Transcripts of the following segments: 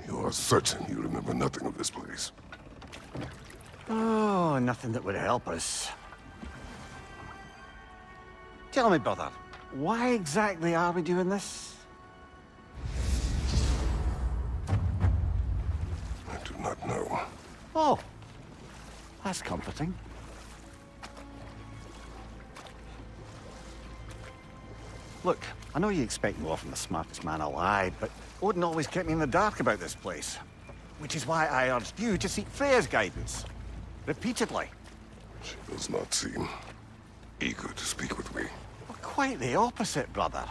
You are certain you remember nothing of this place? Oh, nothing that would help us. Tell me, brother, why exactly are we doing this? I do not know. Oh, that's comforting. Look, I know you expect more from the smartest man alive, but Odin always kept me in the dark about this place. Which is why I urged you to seek Freya's guidance. Repeatedly. She does not seem eager to speak with me. Well, quite the opposite, brother.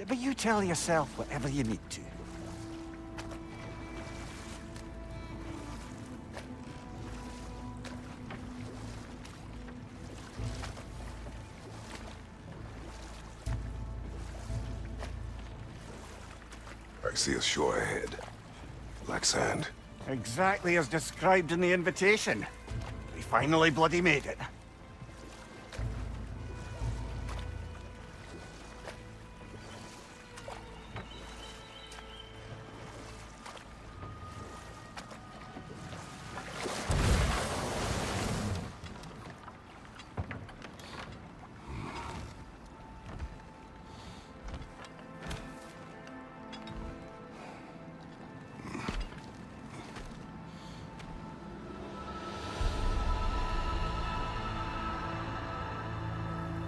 But you tell yourself whatever you need to. I see a shore ahead. Black sand. Exactly as described in the invitation. We finally bloody made it.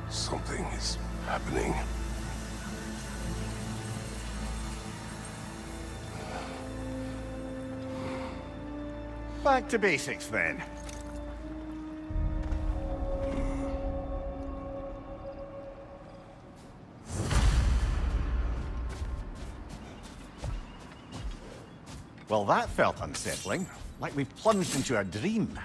Something is happening. Back to basics, then. Well, that felt unsettling. Like we plunged into a dream.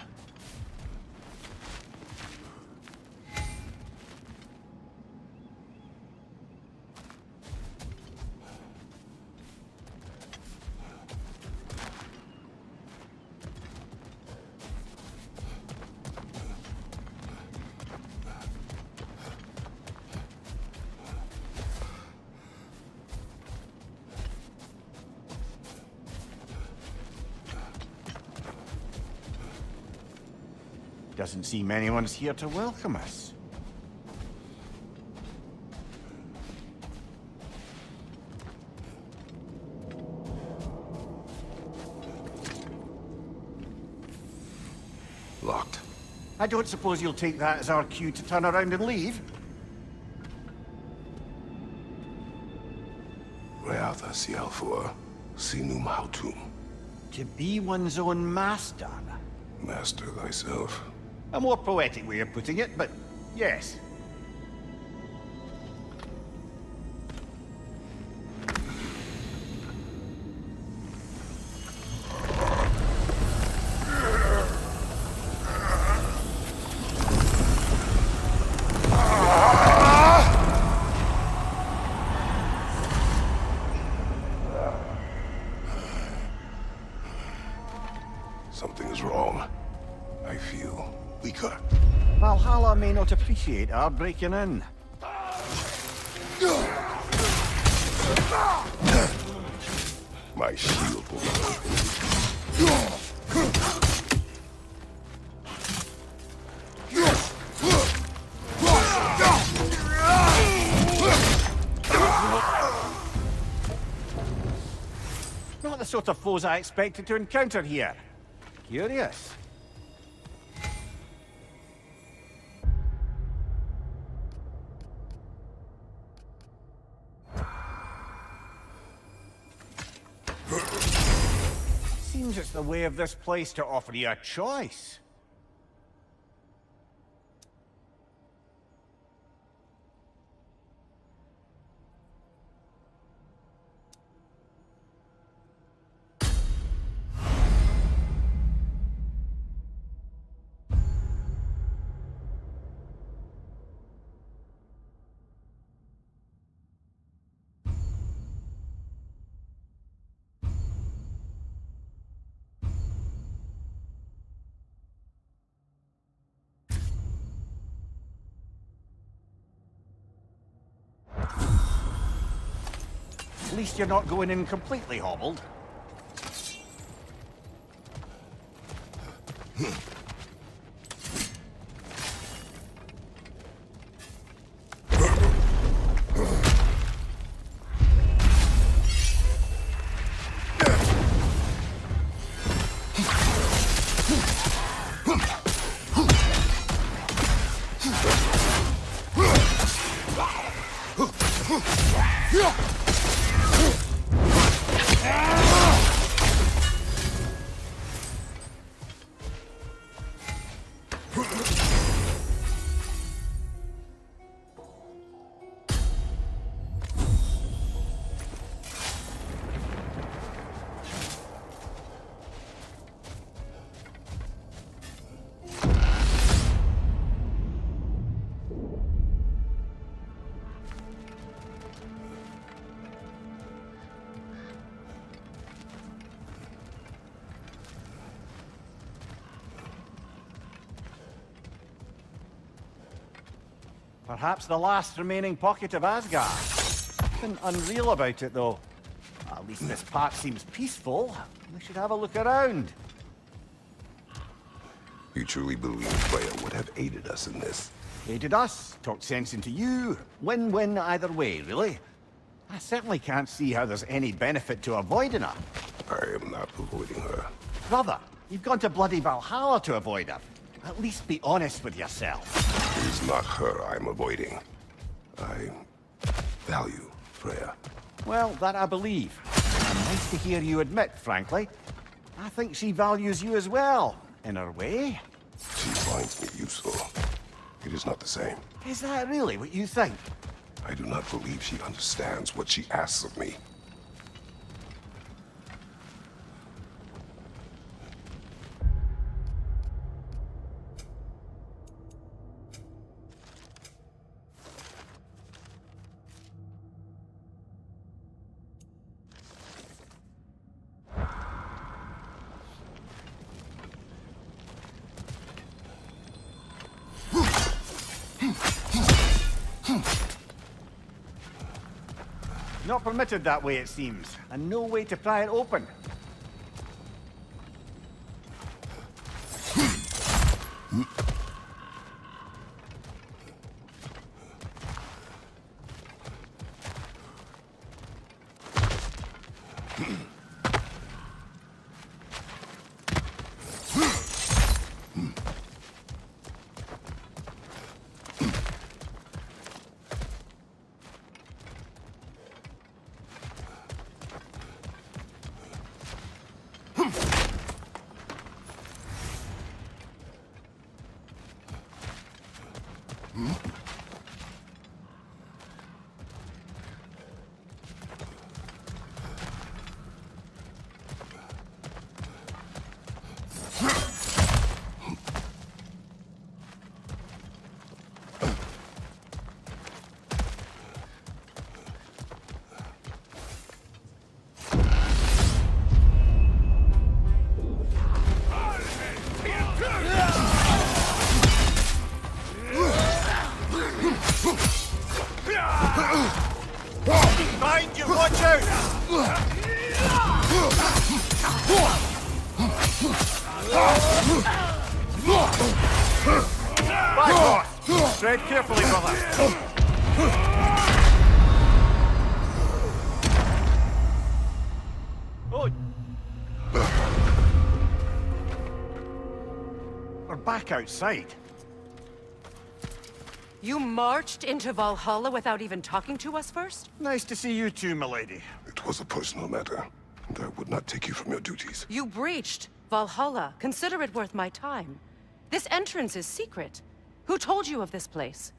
Doesn't seem anyone's here to welcome us. Locked. I don't suppose you'll take that as our cue to turn around and leave? Reatha Sialfur, Sinum Hautum. To be one's own master. Master thyself. A more poetic way of putting it, but yes. Something is wrong. I feel weaker. Valhalla may not appreciate our breaking in. My shield will Not the sort of foes I expected to encounter here. Curious. Seems it's the way of this place to offer you a choice. least you're not going in completely hobbled. Perhaps the last remaining pocket of Asgard. Nothing unreal about it, though. At least this part seems peaceful. We should have a look around. You truly believe Freya would have aided us in this? Aided us, talked sense into you. Win-win either way, really. I certainly can't see how there's any benefit to avoiding her. I am not avoiding her. Brother, you've gone to bloody Valhalla to avoid her. At least be honest with yourself. It is not her I'm avoiding. I value Freya. Well, that I believe. And nice to hear you admit, frankly. I think she values you as well, in her way. She finds me useful. It is not the same. Is that really what you think? I do not believe she understands what she asks of me. Not permitted that way, it seems, and no way to pry it open. Behind you, watch out! Back off! Tread carefully, brother. Oh! We're back outside. You marched into Valhalla without even talking to us first? Nice to see you too, milady. It was a personal matter, and I would not take you from your duties. You breached Valhalla. Consider it worth my time. This entrance is secret. Who told you of this place?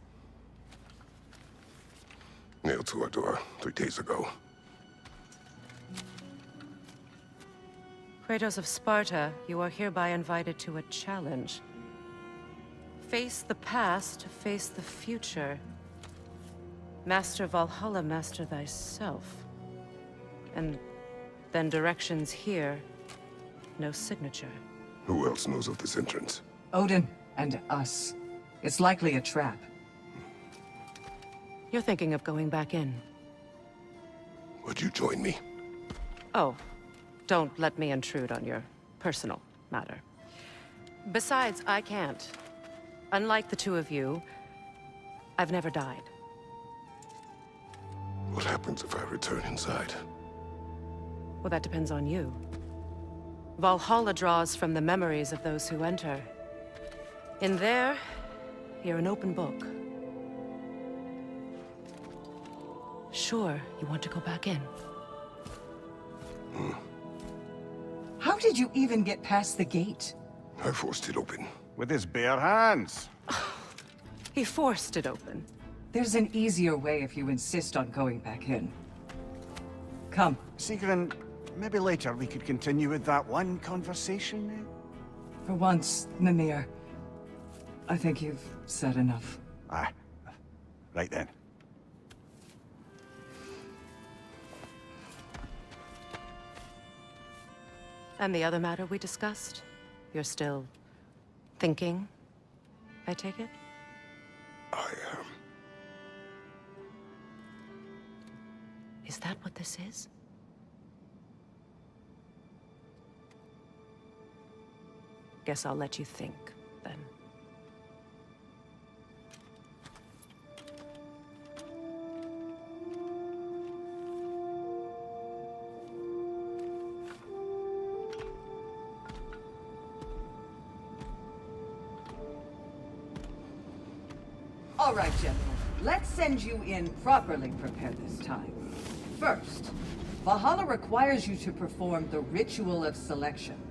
Nailed to our door 3 days ago. Kratos of Sparta, you are hereby invited to a challenge. Face the past, face the future. Master Valhalla, master thyself. And then directions here, no signature. Who else knows of this entrance? Odin and us. It's likely a trap. You're thinking of going back in. Would you join me? Oh, don't let me intrude on your personal matter. Besides, I can't. Unlike the two of you, I've never died. What happens if I return inside? Well, that depends on you. Valhalla draws from the memories of those who enter. In there, you're an open book. Sure, you want to go back in? How did you even get past the gate? I forced it open. With his bare hands. He forced it open. There's an easier way if you insist on going back in. Come. Sigrun, maybe later we could continue with that one conversation, eh? For once, Mimir, I think you've said enough. Aye. Right then. And the other matter we discussed? You're still thinking, I take it? I am. Is that what this is? Guess I'll let you think, then. All right, General. Let's send you in properly prepared this time. First, Valhalla requires you to perform the ritual of selection.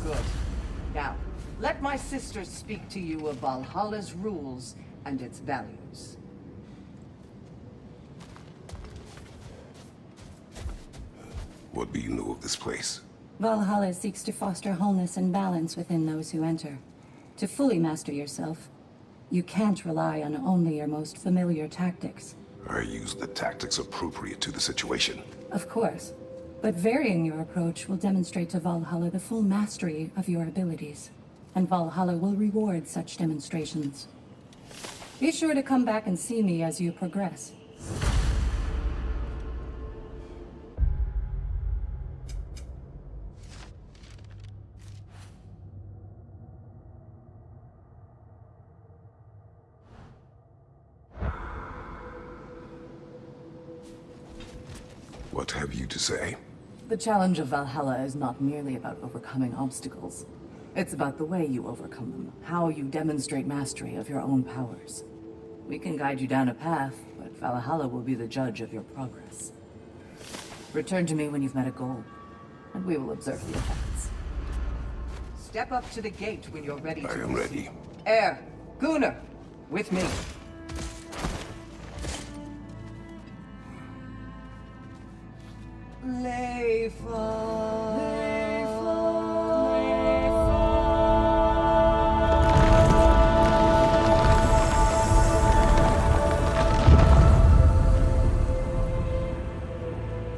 Good. Now, let my sister speak to you of Valhalla's rules and its values. What do you know of this place? Valhalla seeks to foster wholeness and balance within those who enter. To fully master yourself, you can't rely on only your most familiar tactics. I use the tactics appropriate to the situation. Of course, but varying your approach will demonstrate to Valhalla the full mastery of your abilities, and Valhalla will reward such demonstrations. Be sure to come back and see me as you progress. What have you to say? The challenge of Valhalla is not merely about overcoming obstacles. It's about the way you overcome them, how you demonstrate mastery of your own powers. We can guide you down a path, but Valhalla will be the judge of your progress. Return to me when you've met a goal, and we will observe the effects. Step up to the gate when you're ready to. I am ready. Air, Gunnar, with me.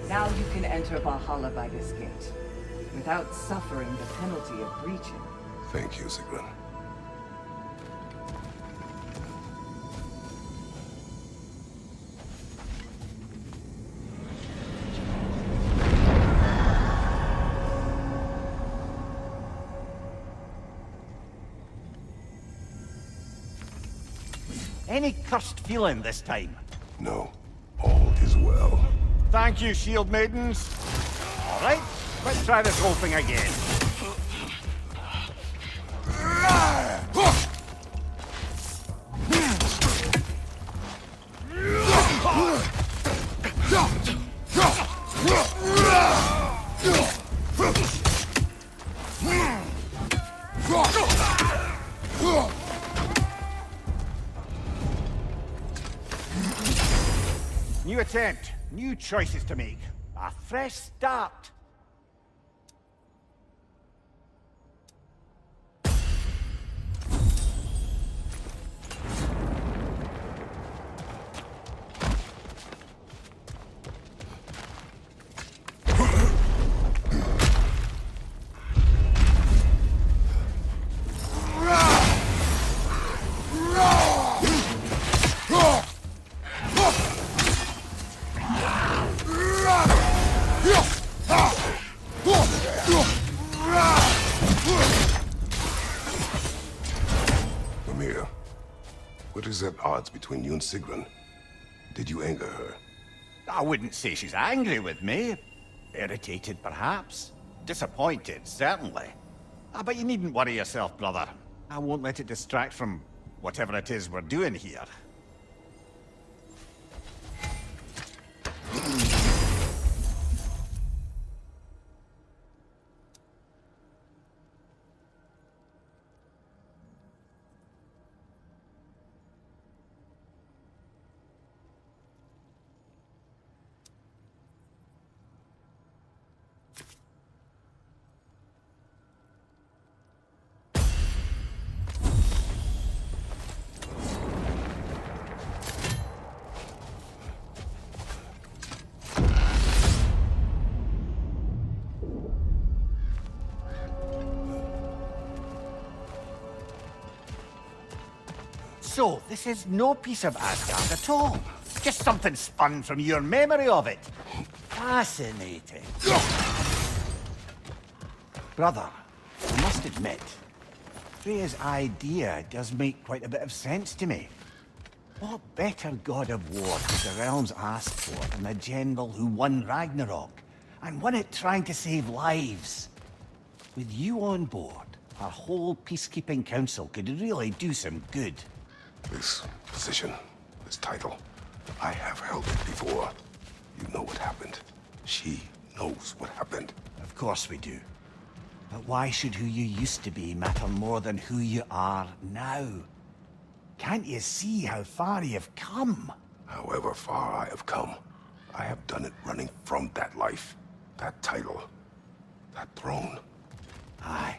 Now you can enter Valhalla by this gate. without suffering the penalty of breaching. Thank you, Sigrun. Any cursed feeling this time? No, all is well. Thank you, shield maidens. All right, let's try this whole thing again. New attempt, new choices to make. A fresh start. Mimir, what is at odds between you and Sigrun? Did you anger her? I wouldn't say she's angry with me. Irritated, perhaps. Disappointed, certainly. But you needn't worry yourself, brother. I won't let it distract from whatever it is we're doing here. So, this is no piece of Asgard at all. Just something spun from your memory of it. Fascinating. Brother, I must admit, Freya's idea does make quite a bit of sense to me. What better god of war could the realms ask for than a general who won Ragnarok, and won it trying to save lives? With you on board, our whole peacekeeping council could really do some good. This position, this title, I have held it before. You know what happened. She knows what happened. Of course we do. But why should who you used to be matter more than who you are now? Can't you see how far you've come? However far I have come, I have done it running from that life, that title, that throne. Aye.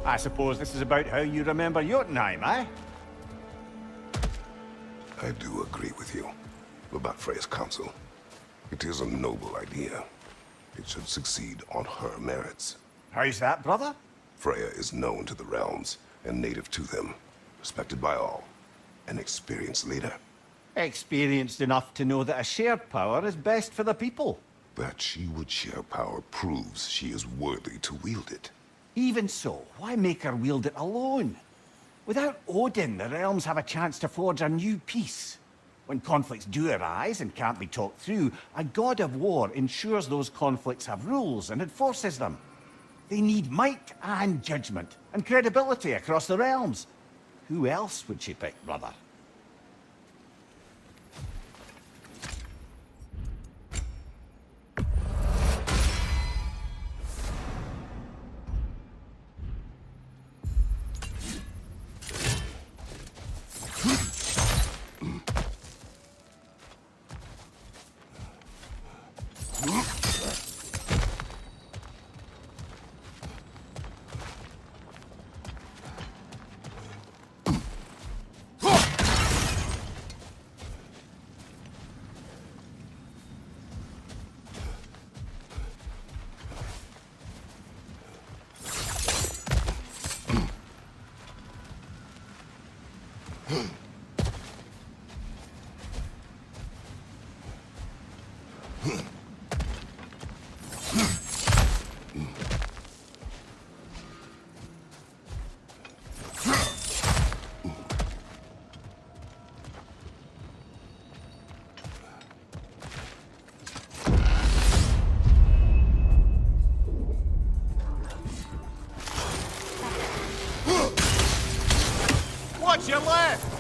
I suppose this is about how you remember Jotunheim, eh? I do agree with you about Freya's council. It is a noble idea. It should succeed on her merits. How's that, brother? Freya is known to the realms and native to them, respected by all, an experienced leader. Experienced enough to know that a shared power is best for the people. That she would share power proves she is worthy to wield it. Even so, why make her wield it alone? Without Odin, the realms have a chance to forge a new peace. When conflicts do arise and can't be talked through, a god of war ensures those conflicts have rules and enforces them. They need might and judgment, and credibility across the realms. Who else would she pick, brother? Watch your left!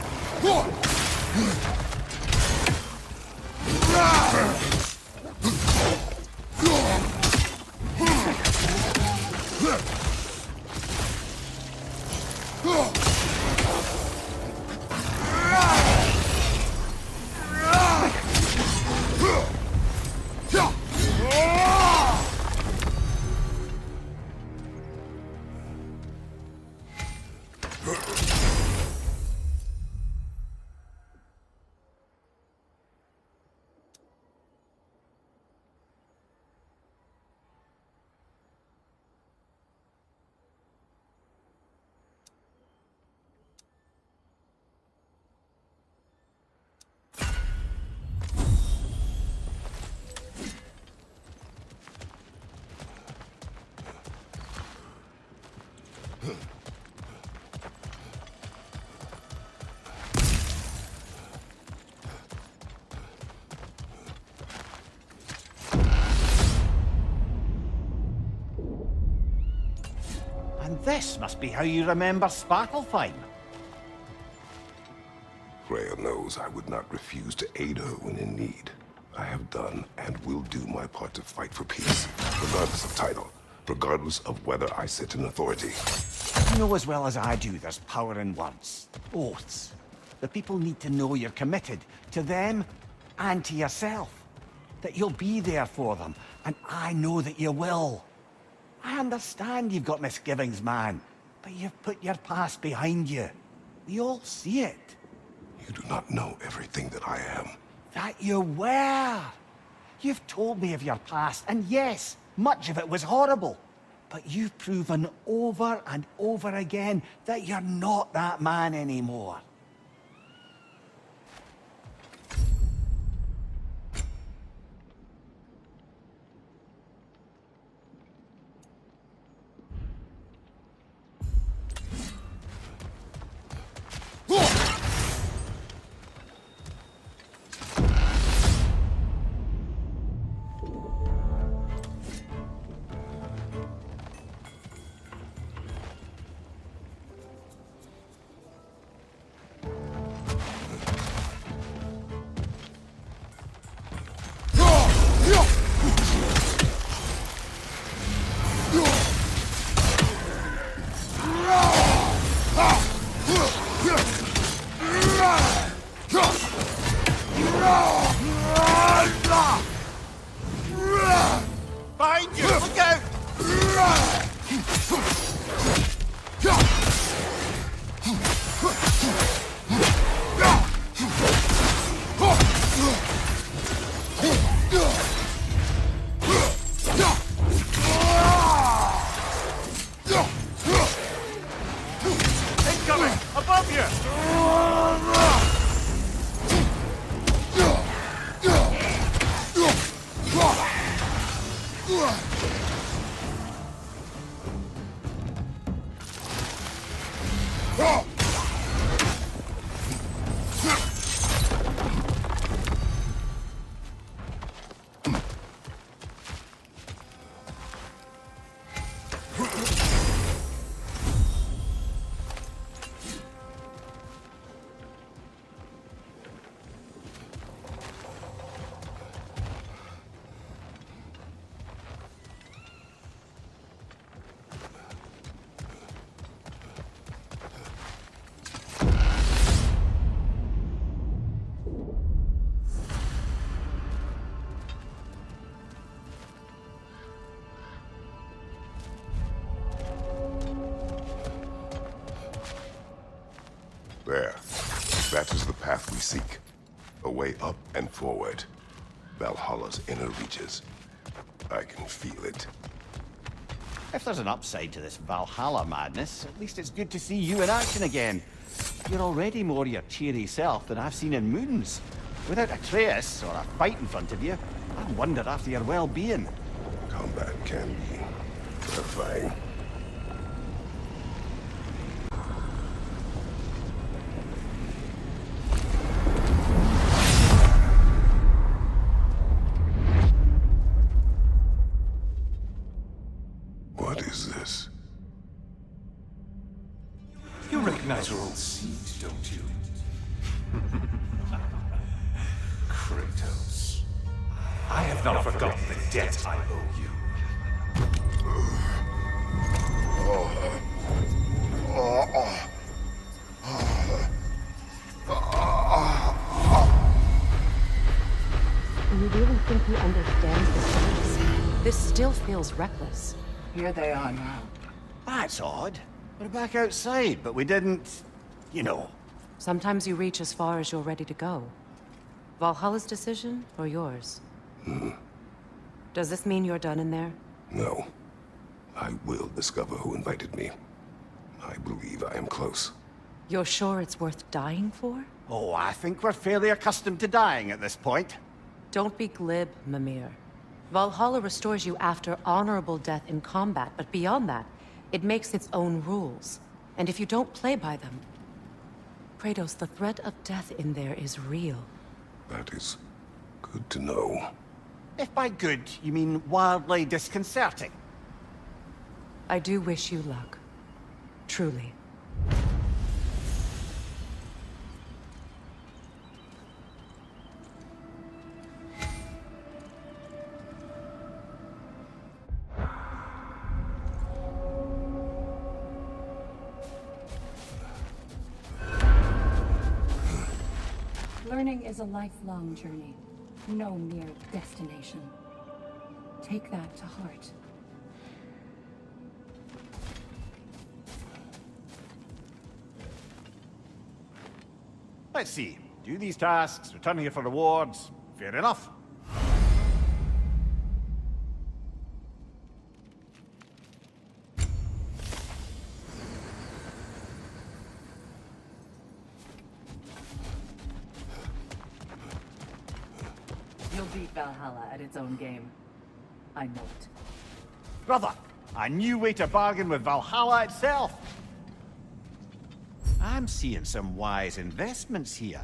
And this must be how you remember Svartalfheim. Freya knows I would not refuse to aid her when in need. I have done and will do my part to fight for peace, regardless of title, regardless of whether I sit in authority. You know as well as I do there's power in words, oaths. The people need to know you're committed to them and to yourself. That you'll be there for them, and I know that you will. I understand you've got misgivings, man, but you've put your past behind you. We all see it. You do not know everything that I am. That you were. You've told me of your past, and yes, much of it was horrible. But you've proven over and over again that you're not that man anymore. That is the path we seek. A way up and forward. Valhalla's inner reaches. I can feel it. If there's an upside to this Valhalla madness, at least it's good to see you in action again. You're already more your cheery self than I've seen in moons. Without Atreus, or a fight in front of you, I wonder after your well-being. Combat can be terrifying. What is this? You recognize your old seat, don't you? Kratos. I have not forgotten the debt I owe you. Do you really think he understands this? This still feels reckless. Here they are now. That's odd. We're back outside, but we didn't... you know. Sometimes you reach as far as you're ready to go. Valhalla's decision, or yours? Does this mean you're done in there? No. I will discover who invited me. I believe I am close. You're sure it's worth dying for? Oh, I think we're fairly accustomed to dying at this point. Don't be glib, Mimir. Valhalla restores you after honorable death in combat, but beyond that, it makes its own rules. And if you don't play by them... Kratos, the threat of death in there is real. That is good to know. If by good, you mean wildly disconcerting. I do wish you luck. Truly. Learning is a lifelong journey, no mere destination. Take that to heart. Let's see. Do these tasks, return here for rewards. Fair enough. You'll beat Valhalla at its own game. I know it. Brother, a new way to bargain with Valhalla itself. I'm seeing some wise investments here.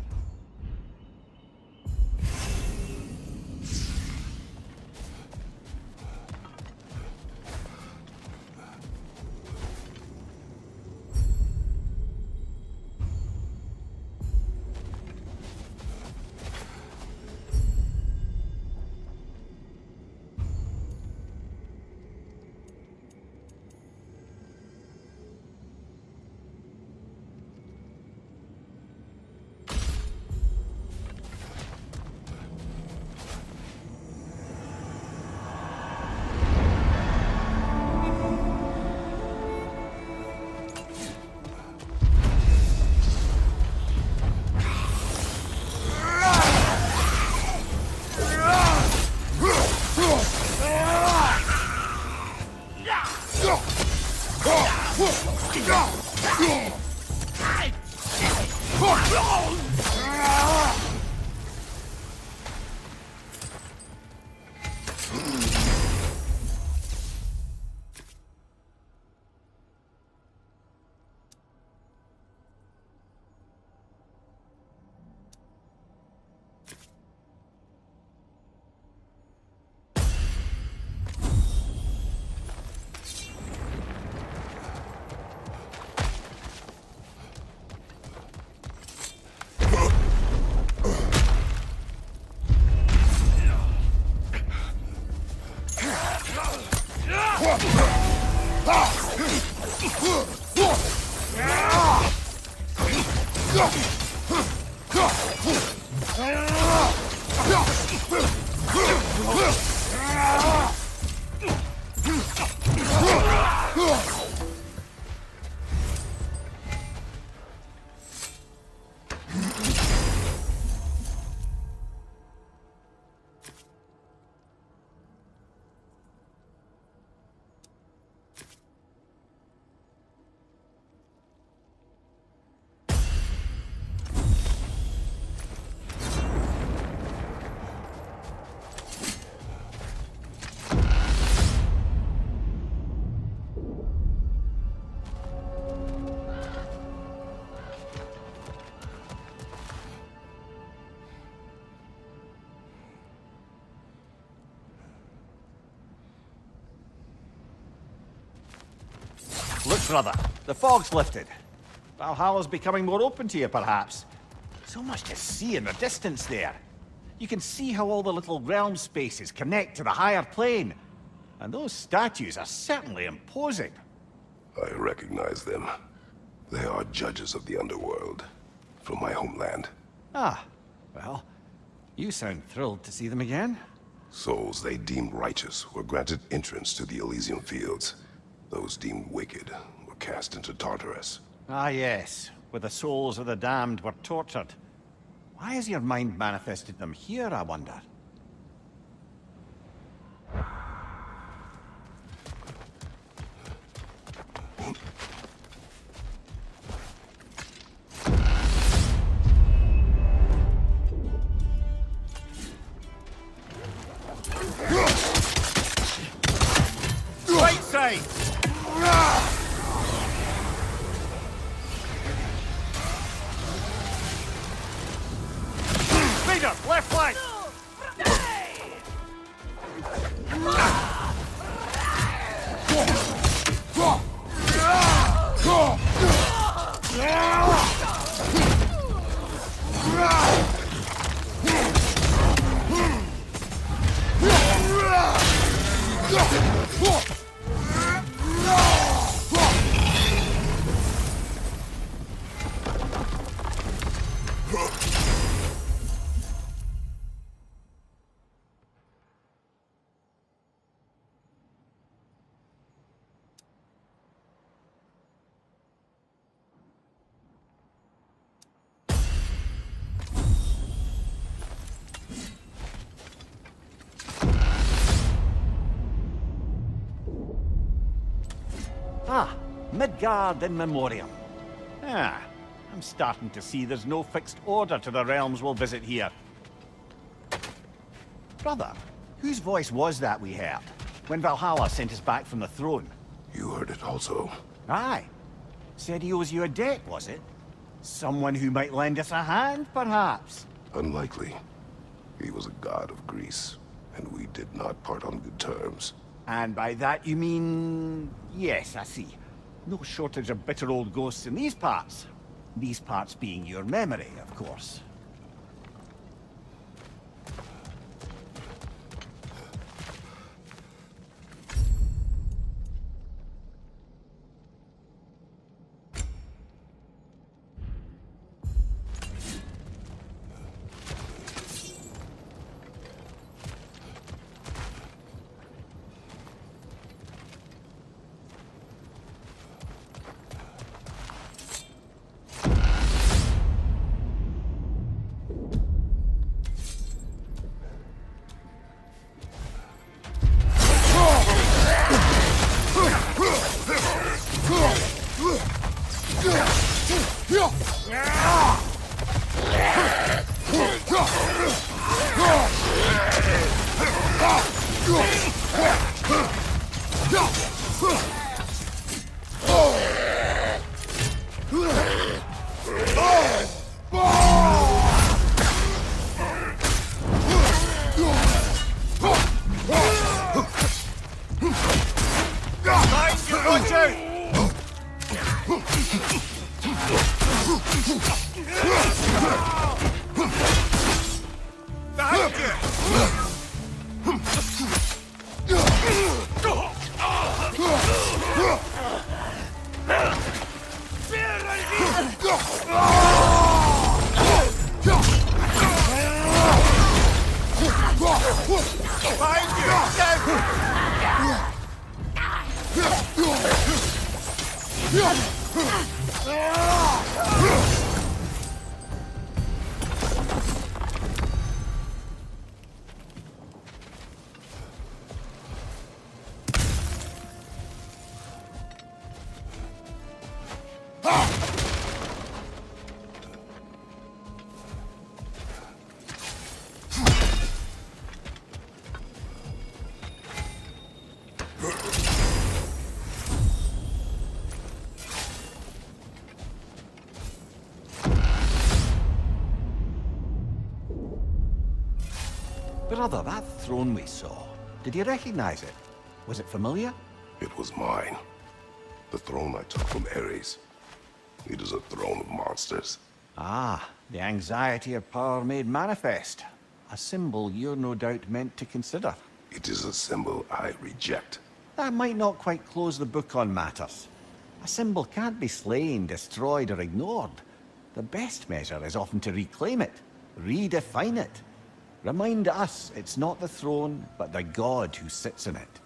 Look, brother, the fog's lifted. Valhalla's becoming more open to you, perhaps. So much to see in the distance there. You can see how all the little realm spaces connect to the higher plane. And those statues are certainly imposing. I recognize them. They are judges of the underworld, from my homeland. Ah, well, you sound thrilled to see them again. Souls they deemed righteous were granted entrance to the Elysium Fields. Those deemed wicked were cast into Tartarus. Ah, yes, where the souls of the damned were tortured. Why has your mind manifested them here, I wonder? Right side! Leader, left flank! Ah, Midgard in memoriam. Ah, I'm starting to see there's no fixed order to the realms we'll visit here. Brother, whose voice was that we heard when Valhalla sent us back from the throne? You heard it also. Aye. Said he owes you a debt, was it? Someone who might lend us a hand, perhaps? Unlikely. He was a god of Greece, and we did not part on good terms. And by that you mean... Yes, I see. No shortage of bitter old ghosts in these parts. These parts being your memory, of course. Brother, that throne we saw, did you recognize it? Was it familiar? It was mine. The throne I took from Ares. It is a throne of monsters. Ah, the anxiety of power made manifest. A symbol you're no doubt meant to consider. It is a symbol I reject. That might not quite close the book on matters. A symbol can't be slain, destroyed, or ignored. The best measure is often to reclaim it, redefine it. Remind us it's not the throne, but the god who sits in it.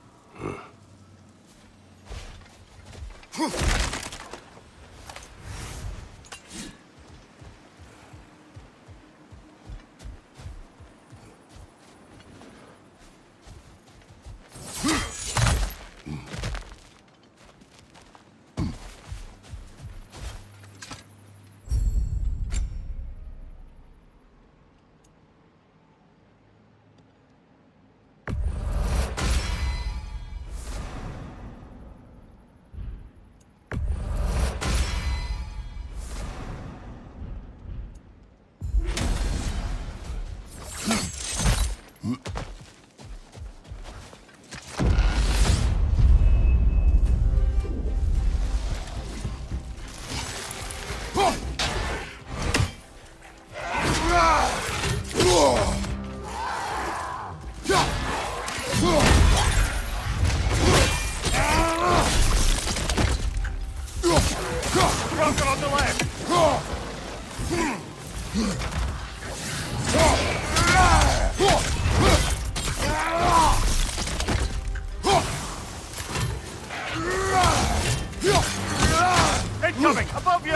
Incoming! Above you!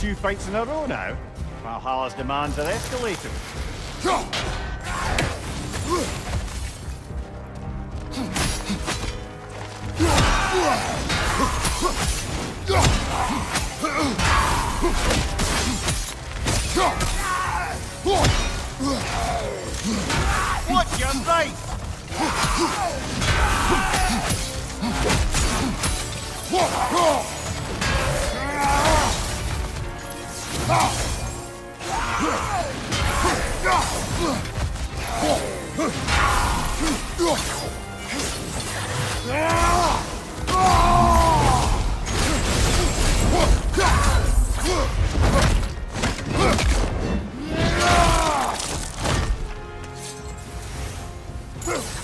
Two fights in a row now. Valhalla's demands are escalating. Watch your right!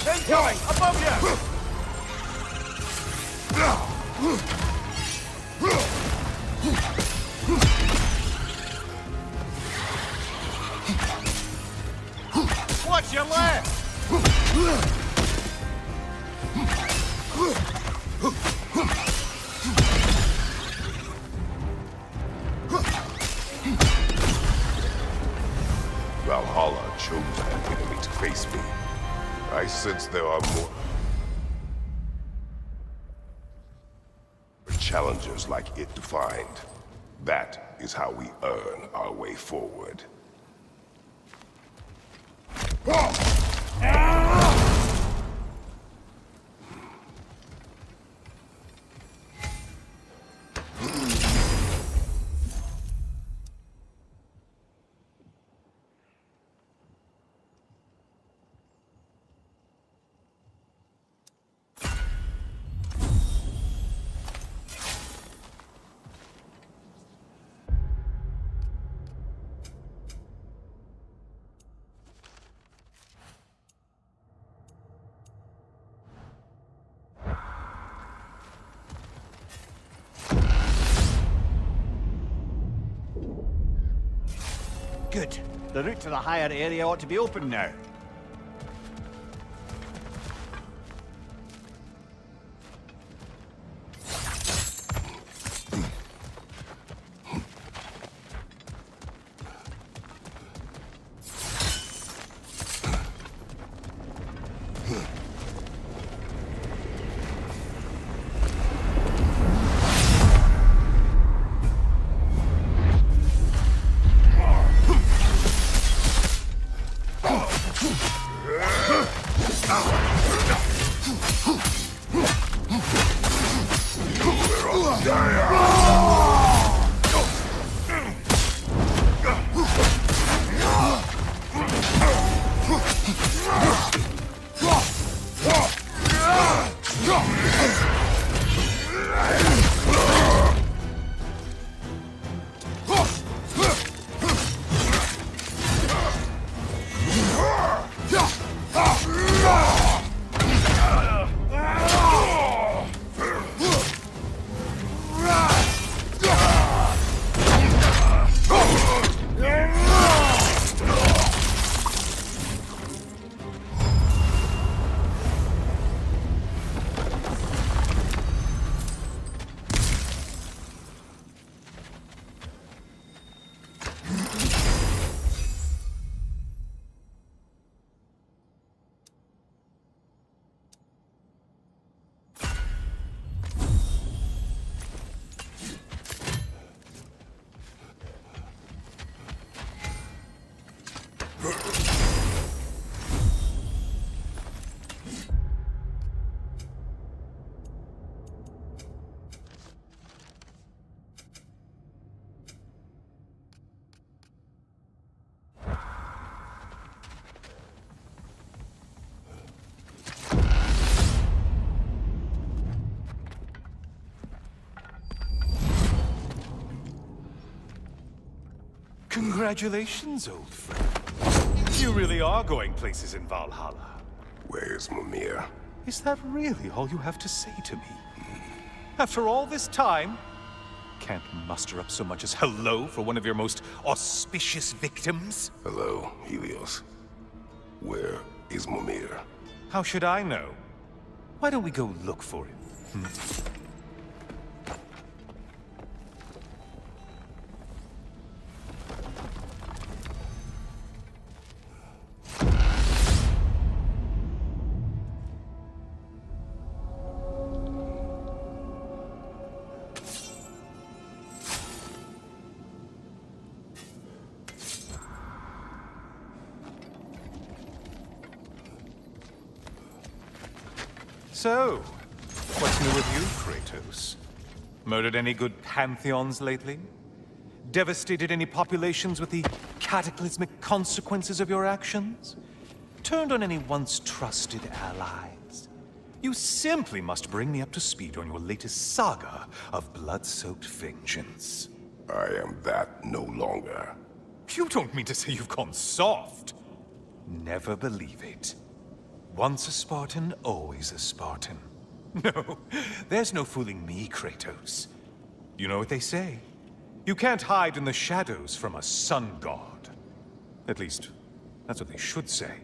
Incoming! Above you! Watch your left! Valhalla chose an enemy to face me. I sense there are more challengers like it to find. That is how we earn our way forward. Good. The route to the higher area ought to be open now. Congratulations, old friend. You really are going places in Valhalla. Where's Mimir? Is that really all you have to say to me? After all this time, can't muster up so much as hello for one of your most auspicious victims? Hello, Helios. Where is Mimir? How should I know? Why don't we go look for him? So, what's new with you, Kratos? Murdered any good pantheons lately? Devastated any populations with the cataclysmic consequences of your actions? Turned on any once trusted allies? You simply must bring me up to speed on your latest saga of blood-soaked vengeance. I am that no longer. You don't mean to say you've gone soft? Never believe it. Once a Spartan, always a Spartan. No, there's no fooling me, Kratos. You know what they say? You can't hide in the shadows from a sun god. At least, that's what they should say.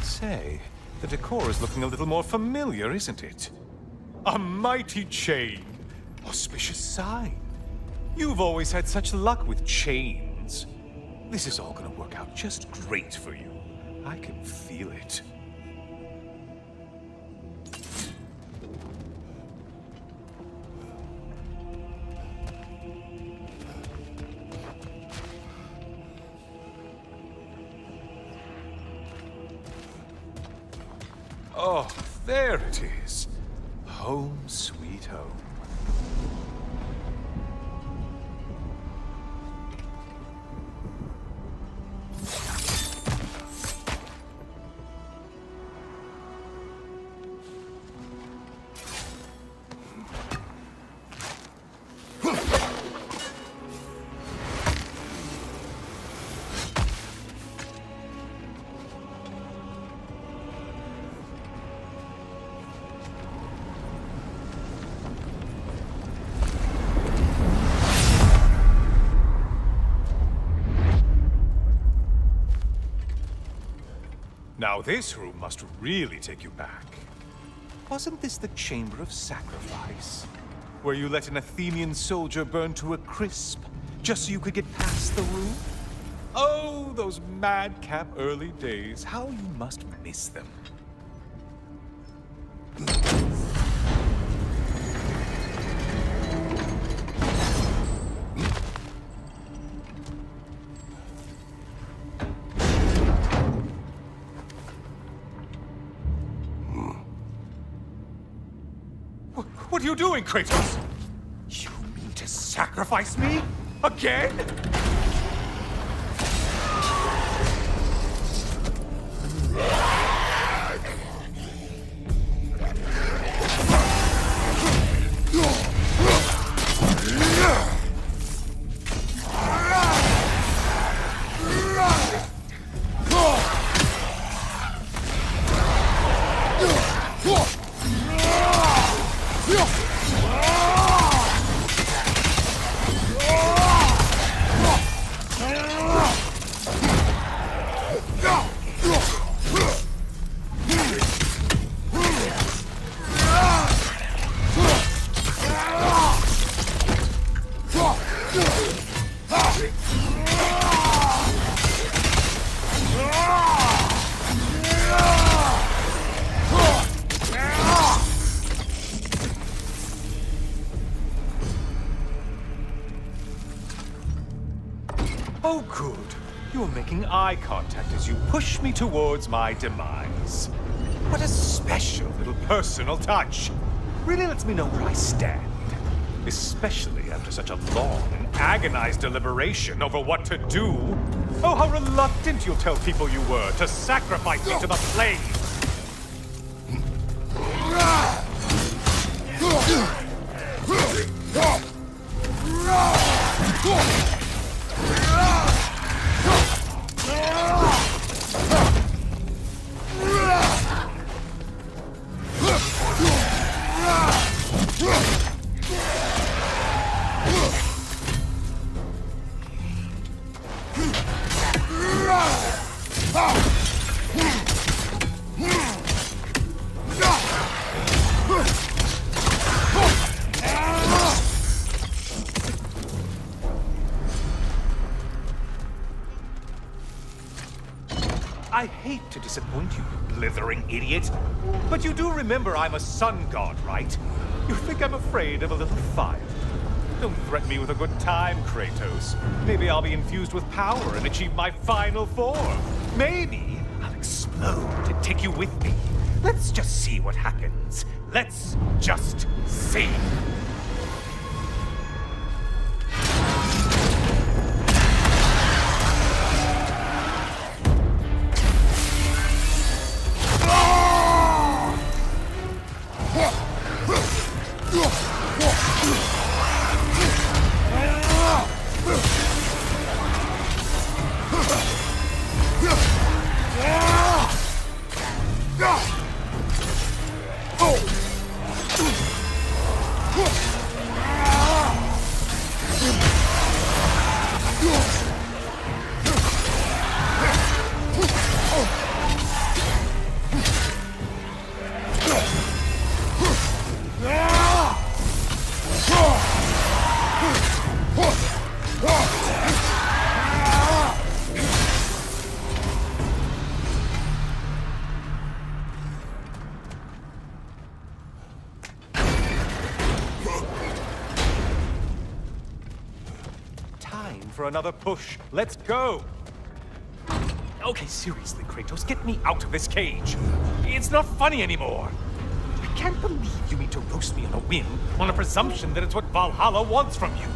Say, the decor is looking a little more familiar, isn't it? A mighty chain. Auspicious sign. You've always had such luck with chains. This is all gonna work out just great for you. I can feel it. Oh, there it is. Home sweet home. Now this room must really take you back. Wasn't this the Chamber of Sacrifice? Where you let an Athenian soldier burn to a crisp, just so you could get past the roof? Oh, those madcap early days. How you must miss them. What are you doing, Kratos? You mean to sacrifice me? Again? Oh, good. You're making eye contact as you push me towards my demise. What a special little personal touch. Really lets me know where I stand. Especially after such a long and agonized deliberation over what to do. Oh, how reluctant you'll tell people you were to sacrifice me to the flames. I hate to disappoint you, blithering idiot. But you do remember I'm a sun god, right? You think I'm afraid of a little fire? Don't threaten me with a good time, Kratos. Maybe I'll be infused with power and achieve my final form. Maybe I'll explode and take you with me. Let's just see what happens. Let's just see. For another push. Let's go! Okay, seriously, Kratos, get me out of this cage. It's not funny anymore. I can't believe you mean to roast me on a whim, on a presumption that it's what Valhalla wants from you.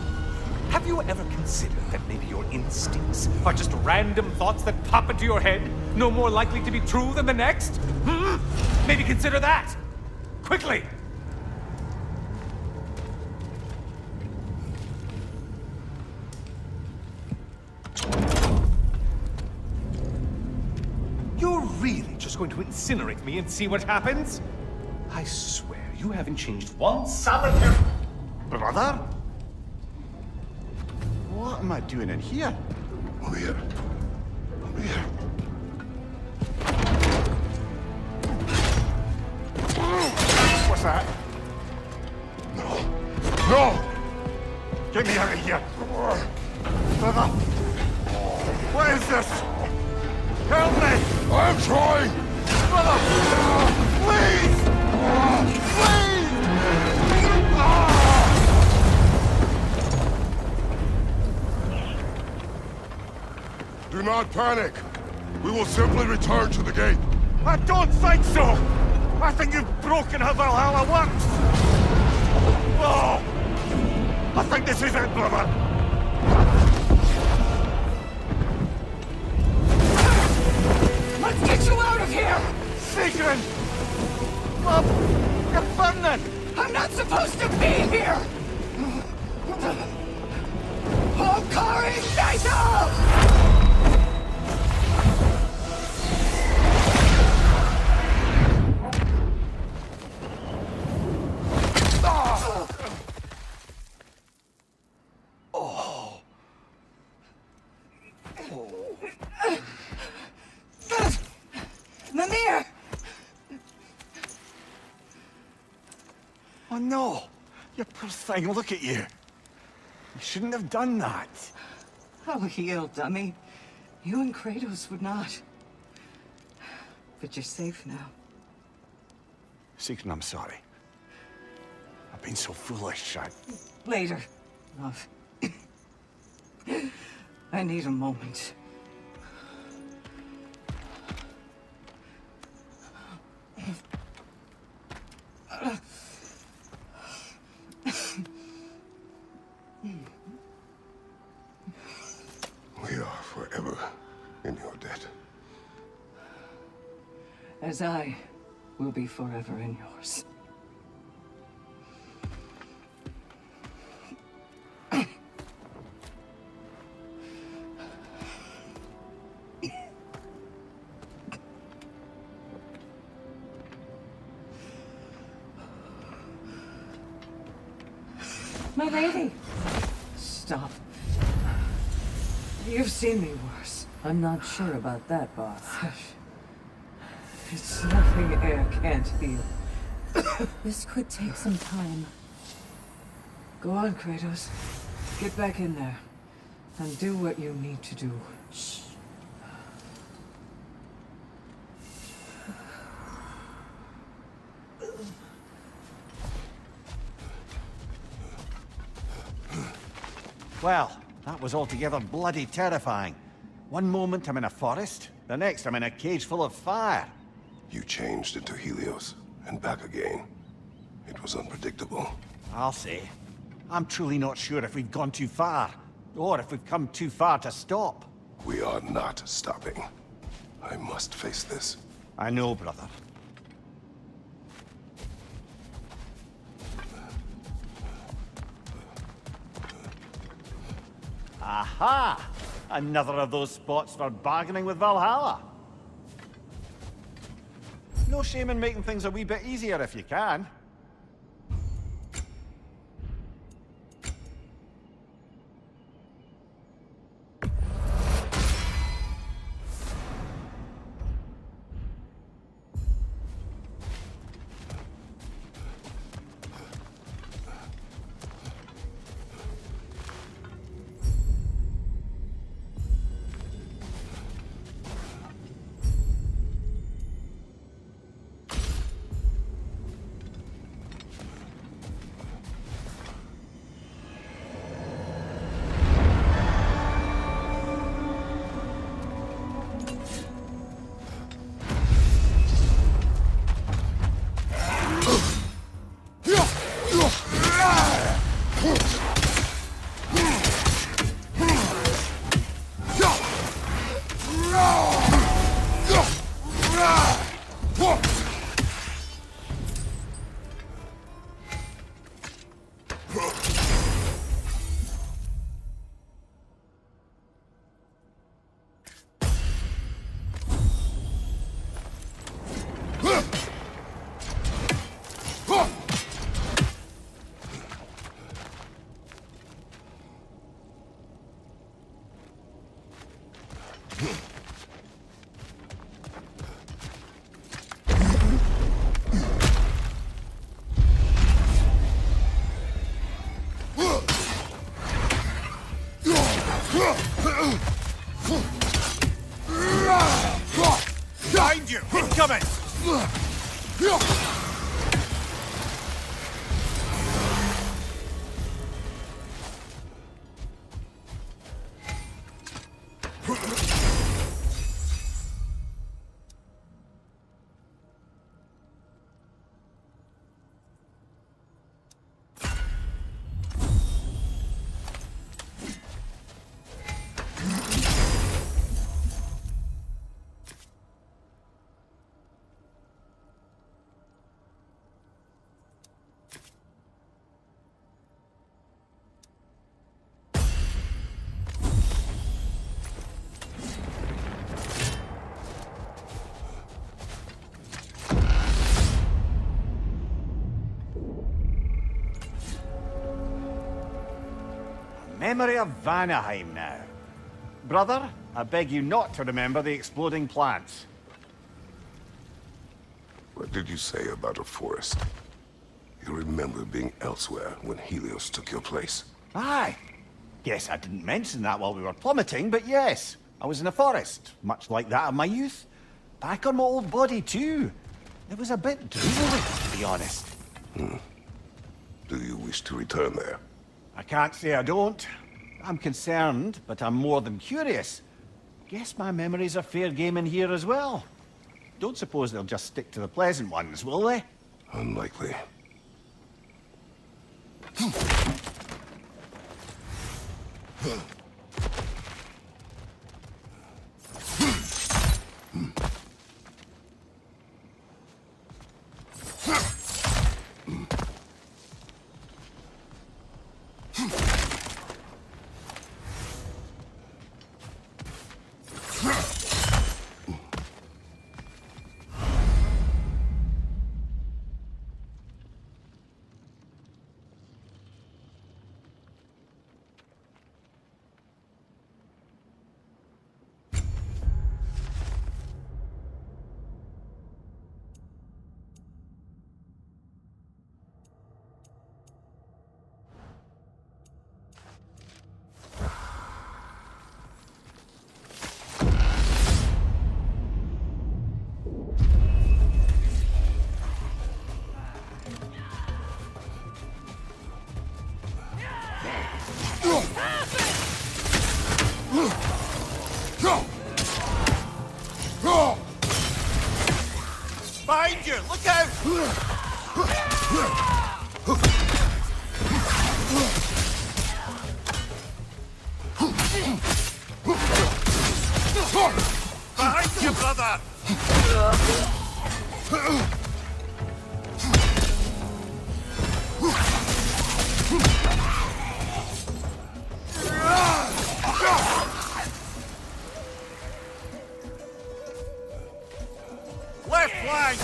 Have you ever considered that maybe your instincts are just random thoughts that pop into your head, no more likely to be true than the next? Maybe consider that! Quickly! You're really just going to incinerate me and see what happens? I swear, you haven't changed one solitary... Brother? What am I doing in here? Over here. Over here. What's that? No. No! Get me out of here! Brother! What is this? Help me! I'm trying! Brother! Please! Please! Do not panic. We will simply return to the gate. I don't think so! I think you've broken how Valhalla works! Oh! I think this is it, brother! Let's get you out of here! Sigrun! Love! You're burning! I'm not supposed to be here! Hokari Naito! Mimir! Oh no! You poor thing, look at you! You shouldn't have done that. Oh, heal, dummy. You and Kratos would not. But you're safe now. Sigrun, I'm sorry. I've been so foolish, Later, love. I need a moment. We are forever in your debt. As I will be forever in yours. My lady! Stop. You've seen me worse. I'm not sure about that, boss. It's nothing air can't heal. This could take some time. Go on, Kratos. Get back in there. And do what you need to do. Shh. Well, that was altogether bloody terrifying. One moment I'm in a forest, the next I'm in a cage full of fire. You changed into Helios, and back again. It was unpredictable. I'll say. I'm truly not sure if we've gone too far, or if we've come too far to stop. We are not stopping. I must face this. I know, brother. Aha! Another of those spots for bargaining with Valhalla. No shame in making things a wee bit easier if you can. Behind you! Incoming! Memory of Vanaheim now. Brother, I beg you not to remember the exploding plants. What did you say about a forest? You remember being elsewhere when Helios took your place? Aye. Yes, I didn't mention that while we were plummeting, but yes. I was in a forest, much like that of my youth. Back on my old body, too. It was a bit dreary, to be honest. Do you wish to return there? I can't say I don't. I'm concerned, but I'm more than curious. Guess my memories are fair game in here as well. Don't suppose they'll just stick to the pleasant ones, will they? Unlikely. Behind you! Look out! Behind you, brother! Left flank!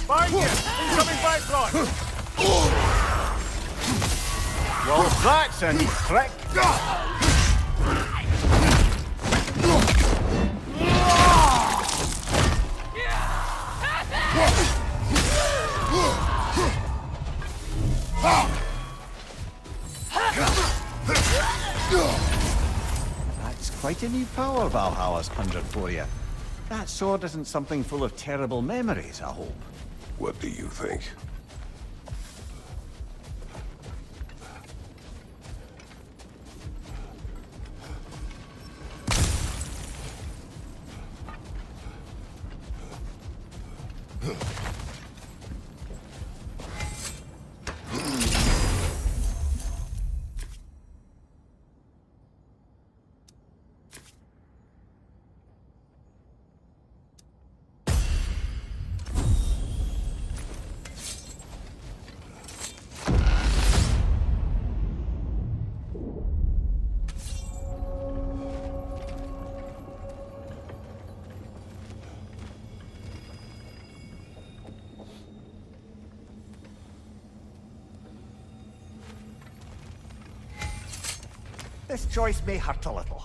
Behind you! Incoming back line! Well, that's a neat trick. That's quite a new power Valhalla's conjured for you. That sword isn't something full of terrible memories, I hope. What do you think? This choice may hurt a little.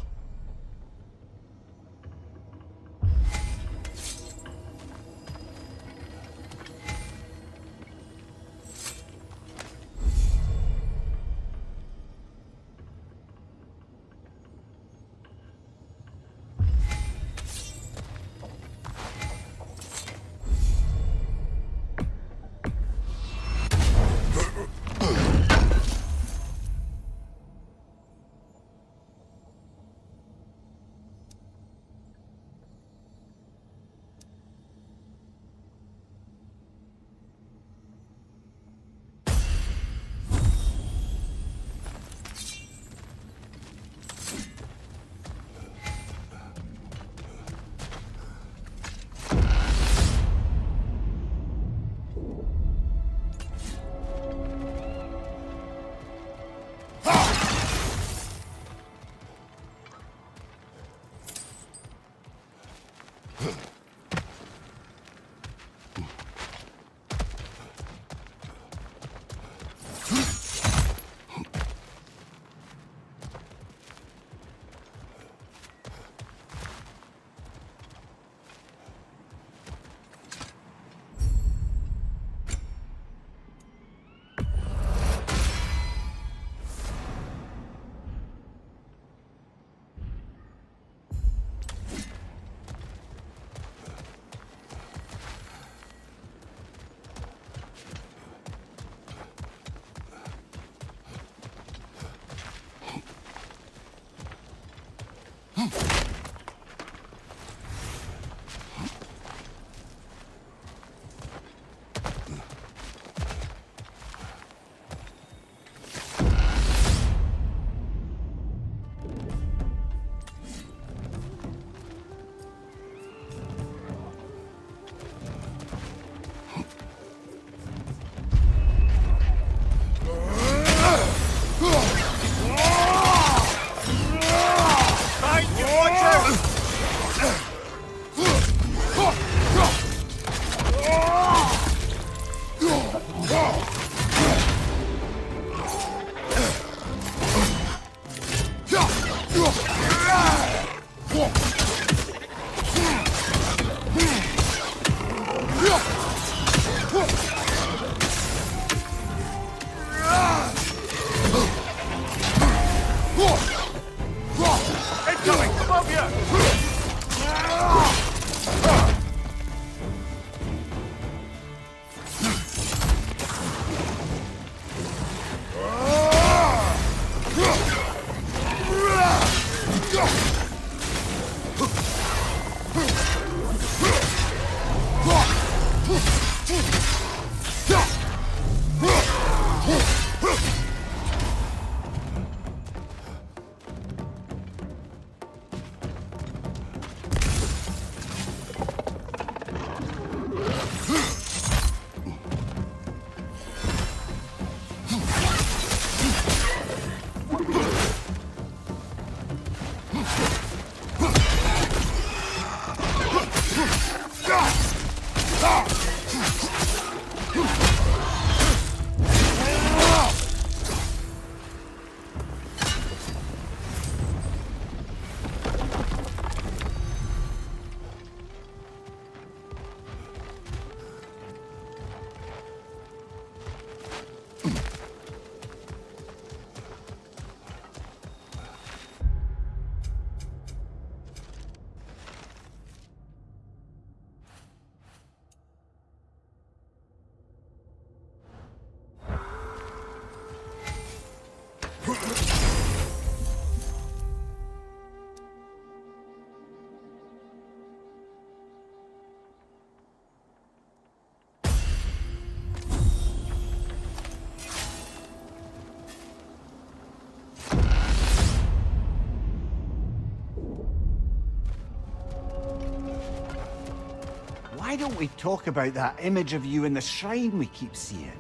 Why don't we talk about that image of you in the shrine we keep seeing?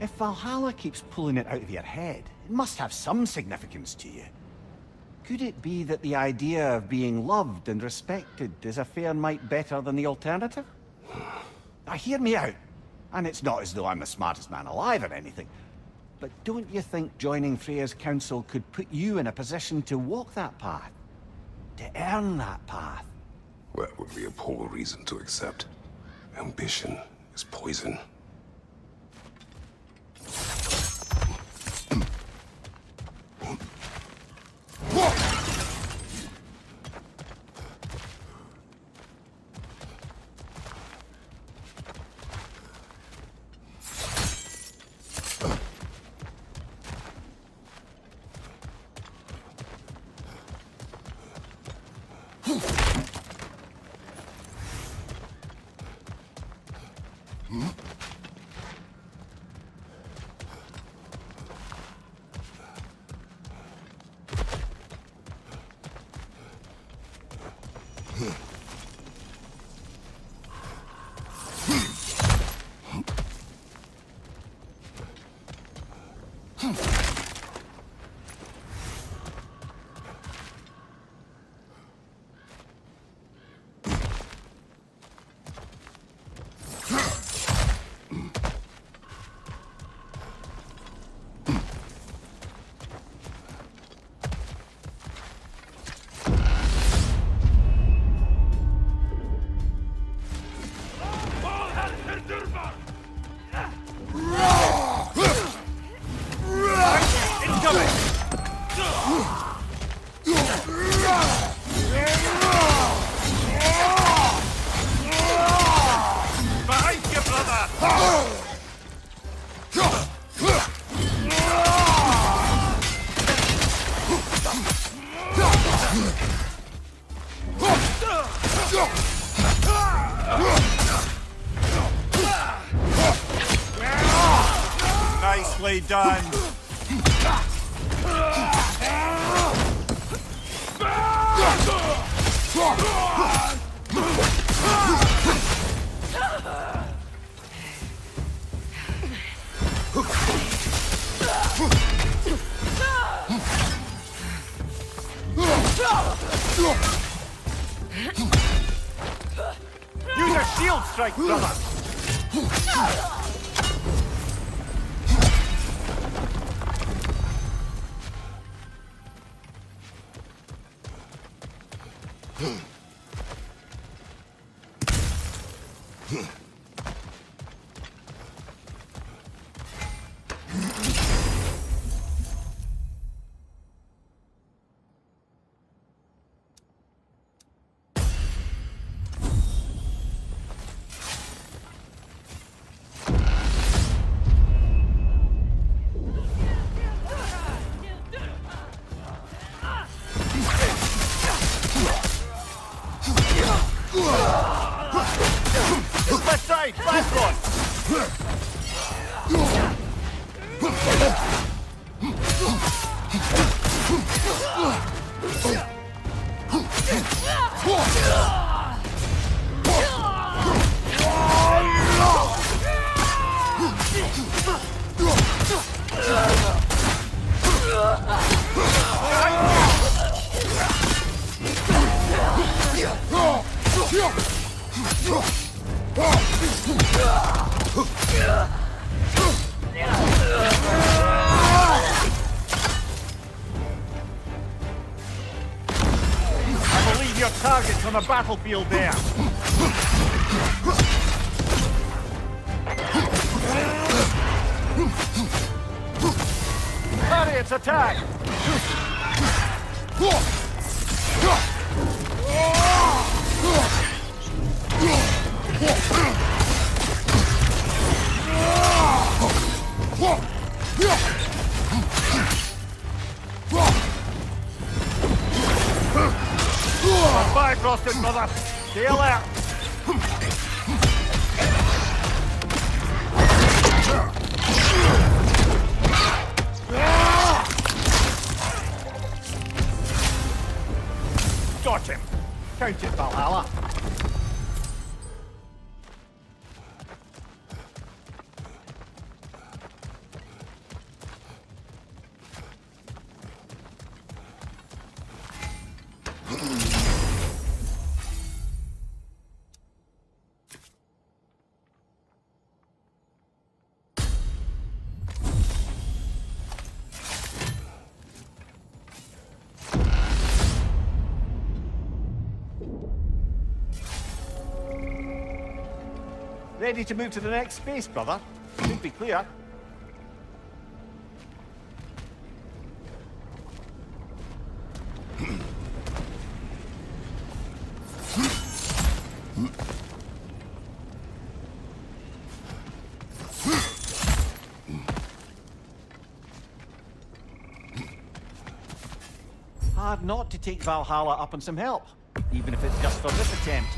If Valhalla keeps pulling it out of your head, it must have some significance to you. Could it be that the idea of being loved and respected is a fair mite better than the alternative? Now hear me out, and it's not as though I'm the smartest man alive or anything, But don't you think joining Freya's council could put you in a position to walk that path? To earn that path? That would be a poor reason to accept. Ambition is poison. Nicely done. Use a shield strike, brother. Left side, fast one. I believe your target's on the battlefield there. Harriet's attack! Bifrosted, brother! Stay alert! Got him! Count it, Valhalla! Ready to move to the next space, brother? Should be clear. Hard not to take Valhalla up on some help, even if it's just for this attempt.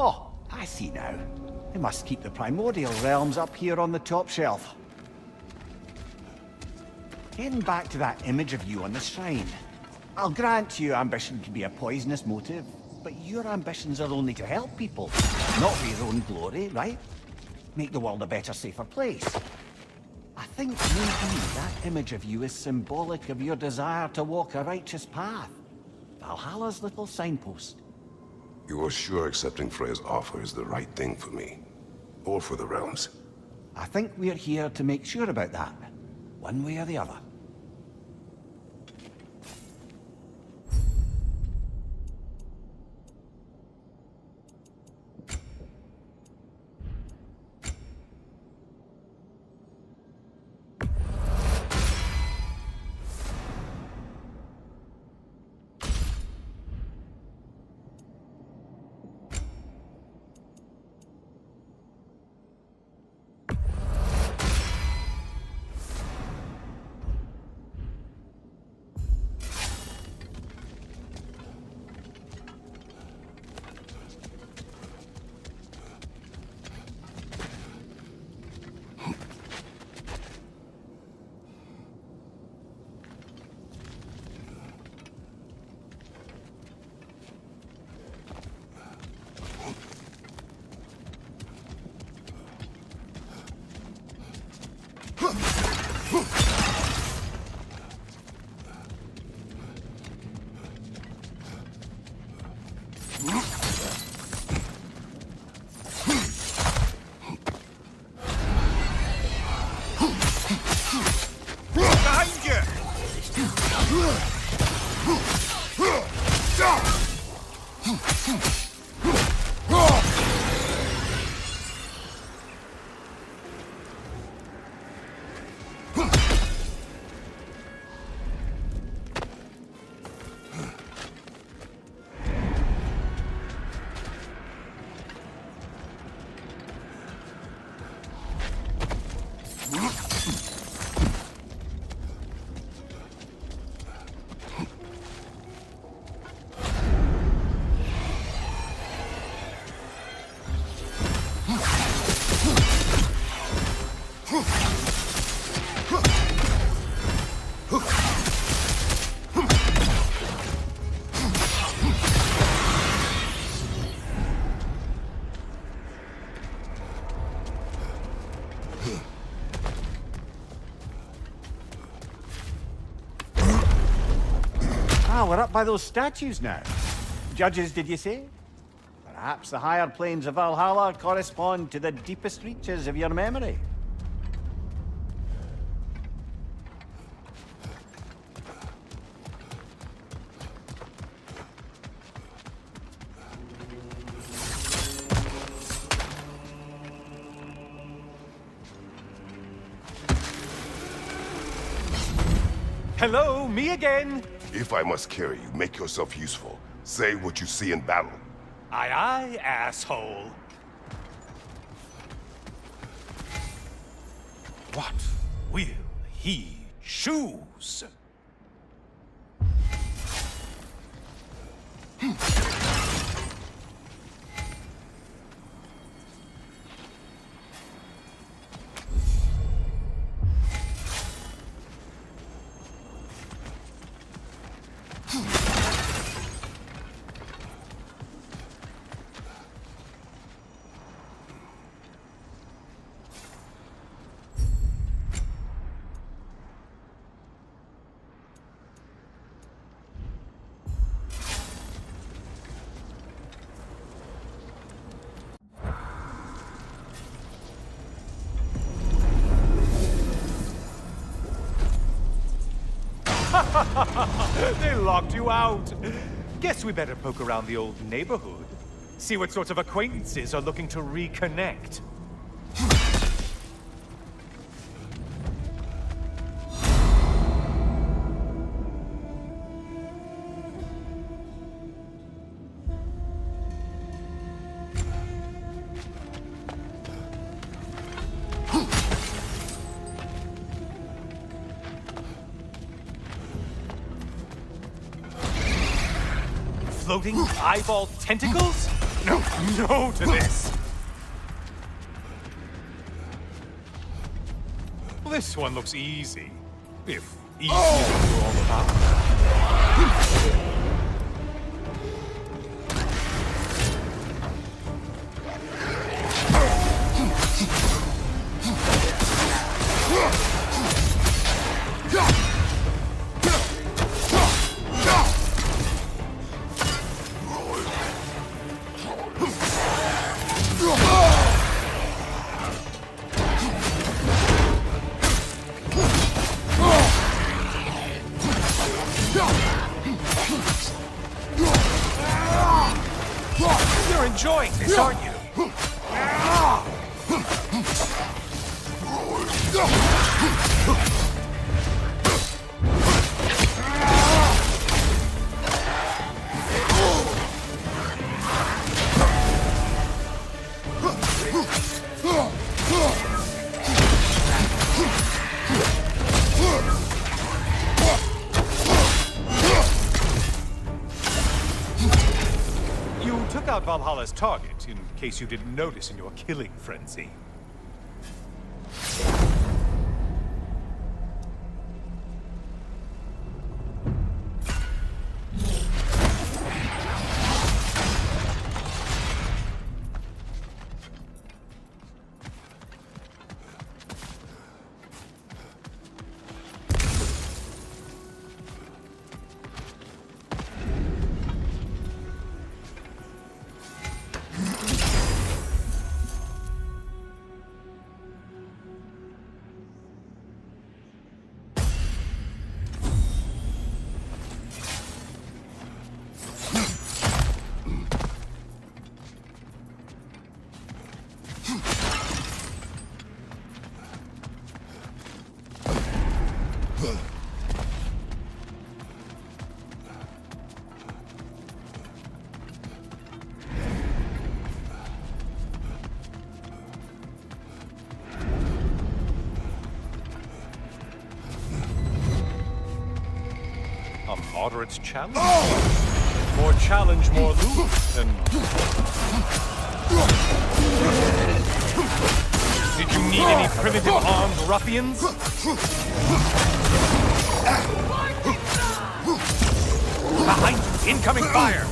Oh, I see now. They must keep the primordial realms up here on the top shelf. Getting back to that image of you on the shrine. I'll grant you ambition can be a poisonous motive, but your ambitions are only to help people, not for your own glory, right? Make the world a better, safer place. I think maybe that image of you is symbolic of your desire to walk a righteous path. Valhalla's little signpost. You are sure accepting Freya's offer is the right thing for me? Or for the realms? I think we're here to make sure about that, one way or the other. Ah, we're up by those statues now. Judges, did you say? Perhaps the higher planes of Valhalla correspond to the deepest reaches of your memory. Hello, me again! If I must carry you, make yourself useful. Say what you see in battle. Aye aye, asshole. What will he choose? They locked you out. Guess we better poke around the old neighborhood. See what sorts of acquaintances are looking to reconnect. Floating eyeball tentacles? No to this! This one looks easy. If easy is all about. You're enjoying this, aren't you? You took out Valhalla's target, in case you didn't notice in your killing frenzy. A moderate challenge? More challenge, more loot, and... Did you need any primitive armed ruffians? Behind you! Incoming fire!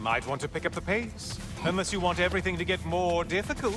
Might want to pick up the pace, unless you want everything to get more difficult.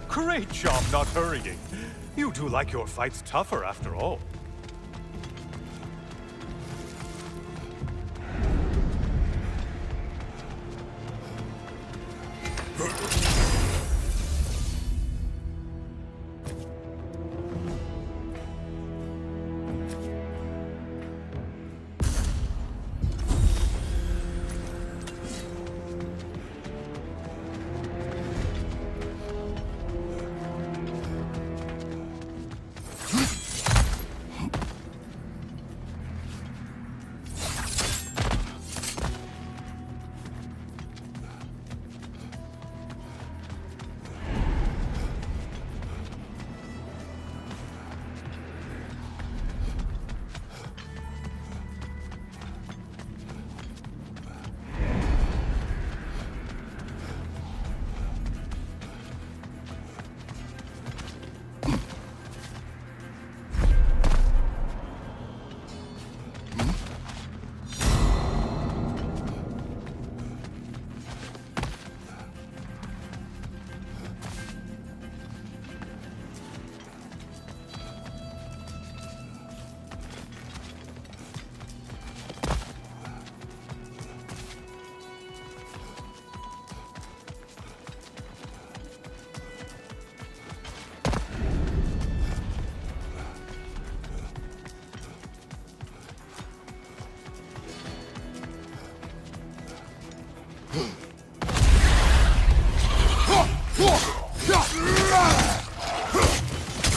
Great job not hurrying. You do like your fights tougher after all.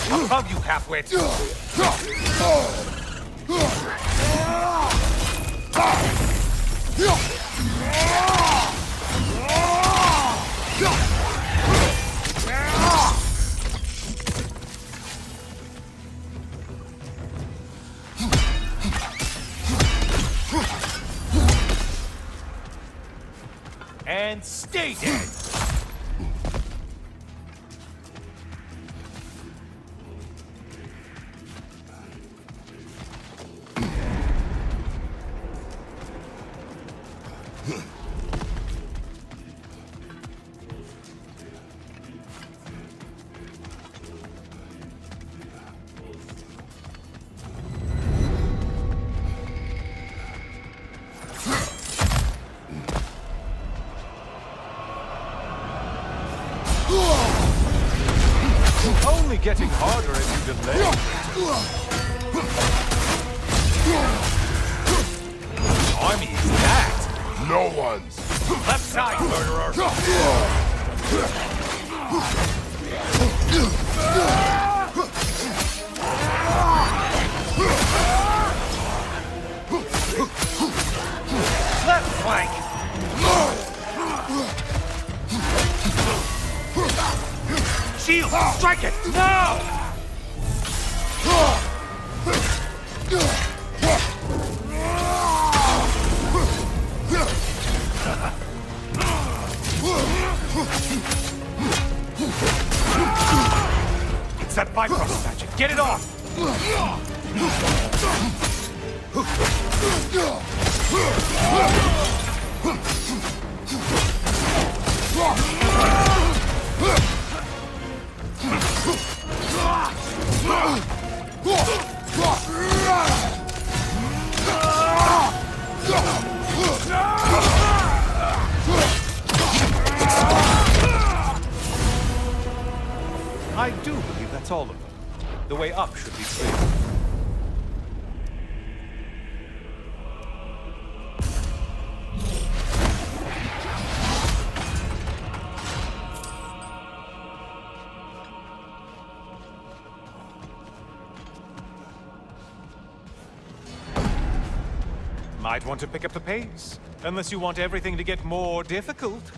Above you, halfwit! And stay dead! Only getting harder as you delay. Army is that? No one's. Left side, murderer! Left flank! Shield! Strike it! No! It's that Bifrost magic. Get it off! That's all of them. The way up should be clear. Might want to pick up the pace, unless you want everything to get more difficult.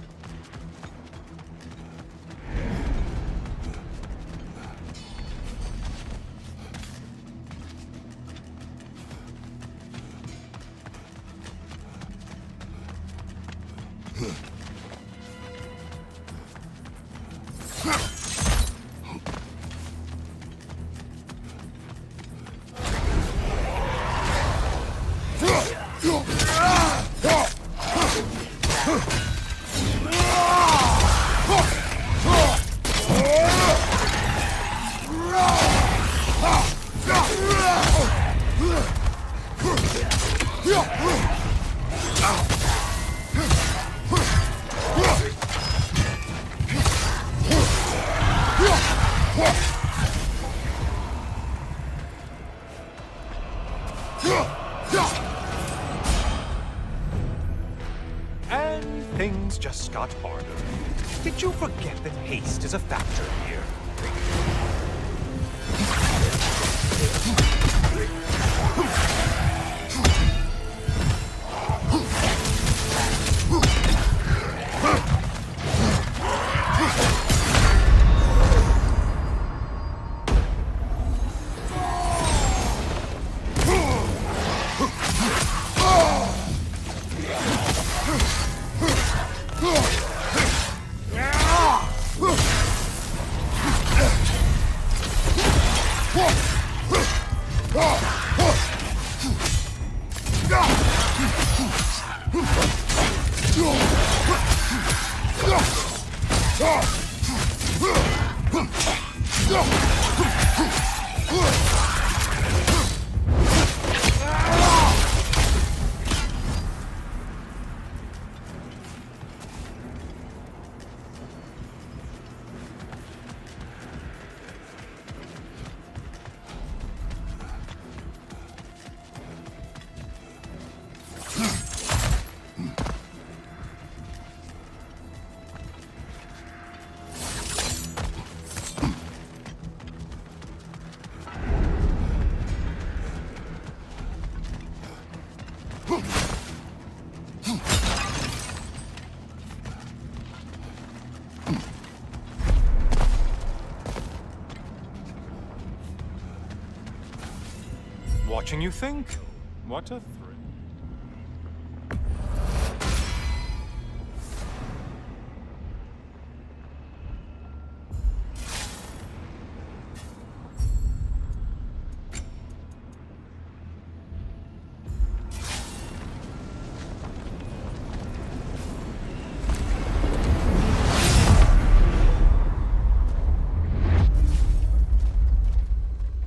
And things just got harder. Did you forget that haste is a factor here? Watching you think? What a thrill.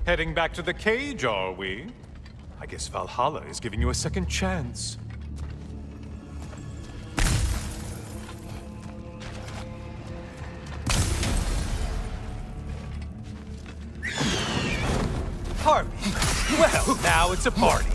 Heading back to the cage, are we? I guess Valhalla is giving you a second chance. Party? Well, now it's a party.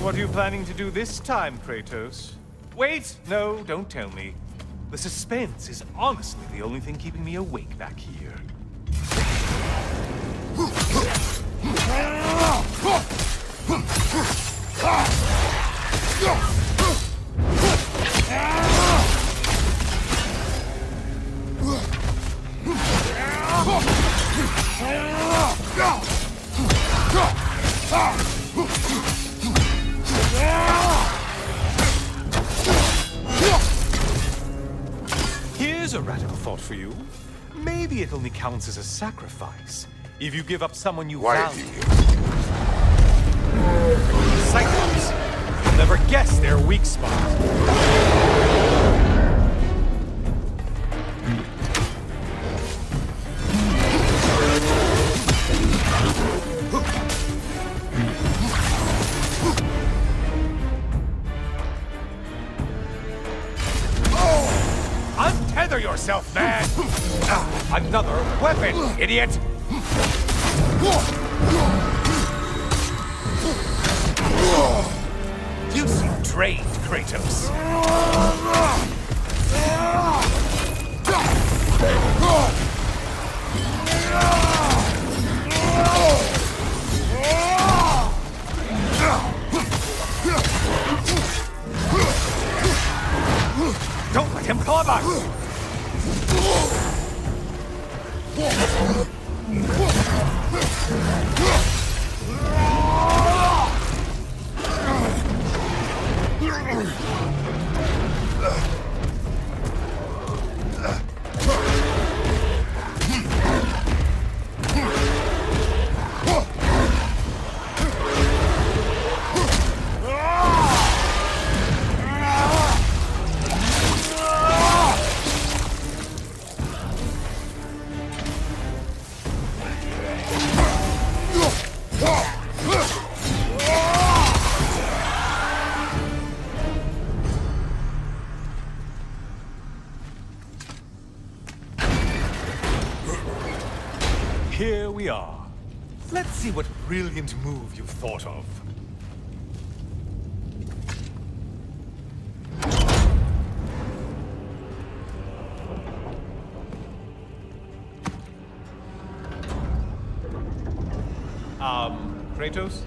What are you planning to do this time, Kratos? Wait! No, don't tell me. The suspense is honestly the only thing keeping me awake back here. Here's a radical thought for you. Maybe it only counts as a sacrifice if you give up someone you Quiet, value. you. Cyclops! You'll never guess their weak spot. Untether yourself, man! Another weapon, idiot! You seem drained, Kratos. Don't let him club us! Here we are. Let's see what brilliant move you've thought of. Kratos?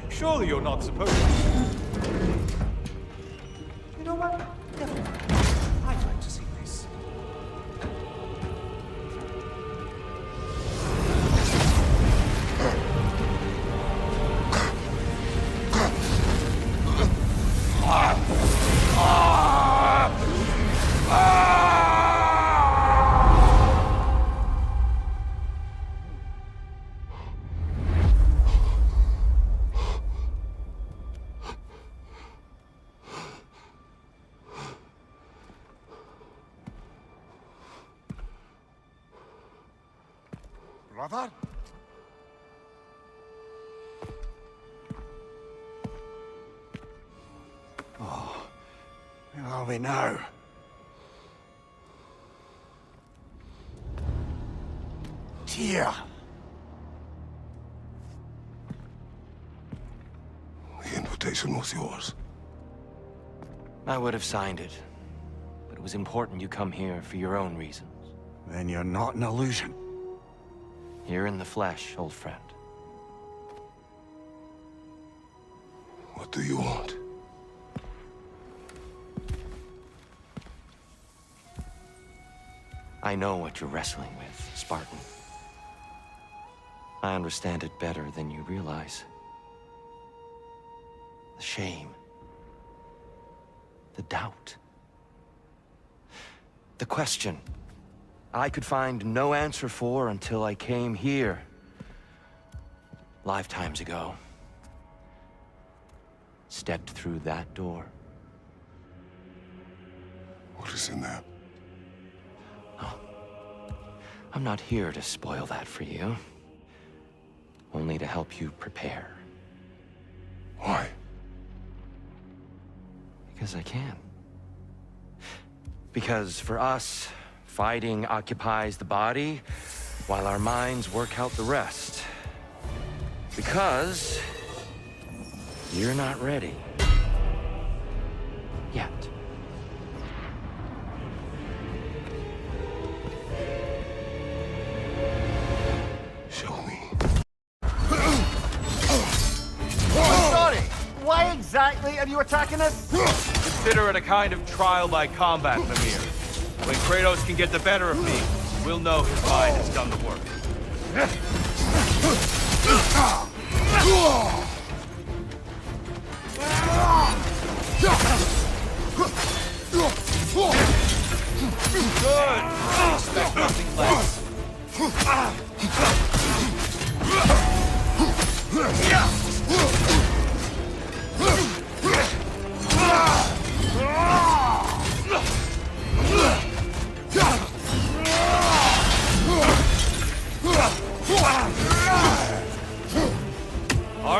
Surely you're not supposed to. You know what? I'd like to see this. Brother? Oh, where are we now? Tyr! The invitation was yours. I would have signed it, but it was important you come here for your own reasons. Then you're not an illusion. Here in the flesh, old friend. What do you want? I know what you're wrestling with, Spartan. I understand it better than you realize. The shame. The doubt. The question I could find no answer for until I came here. Lifetimes ago. Stepped through that door. What is in there? I'm not here to spoil that for you. Only to help you prepare. Why? Because I can. Because for us, fighting occupies the body, while our minds work out the rest. Because you're not ready. Yet. Show me. Sorry, why exactly are you attacking us? Consider it a kind of trial by combat, Mimir. When Kratos can get the better of me, we'll know his mind has done the work. Good!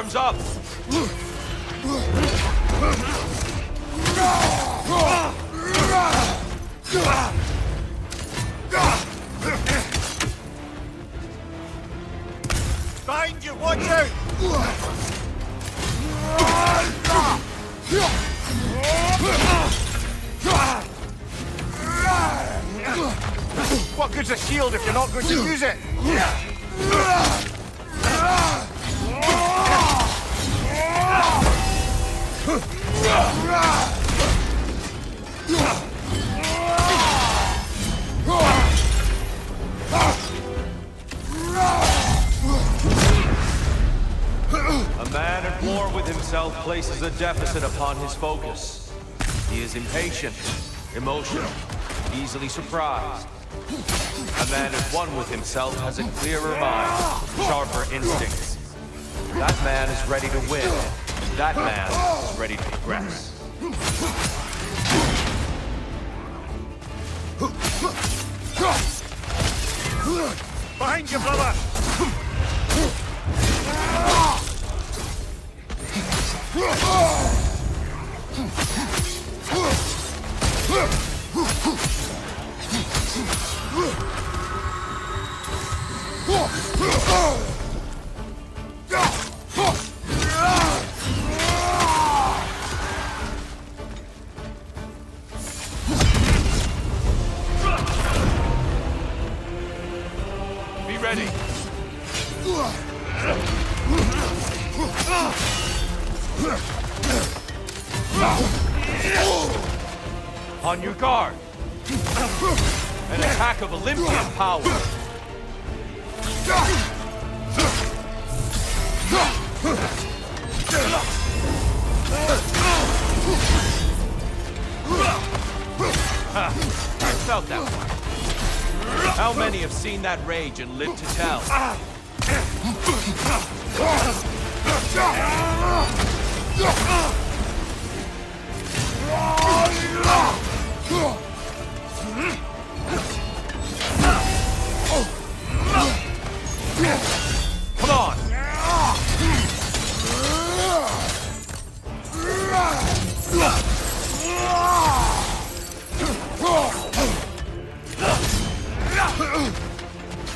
Arms up! Behind you, watch out! What good's a shield if you're not going to use it? A man at war with himself places a deficit upon his focus. He is impatient, emotional, easily surprised. A man at one with himself has a clearer mind, sharper instincts. That man is ready to win. That man is ready to progress. Behind you, brother! Be ready. On your guard. An attack of Olympian power. I felt that one. How many have seen that rage and lived to tell? Come on!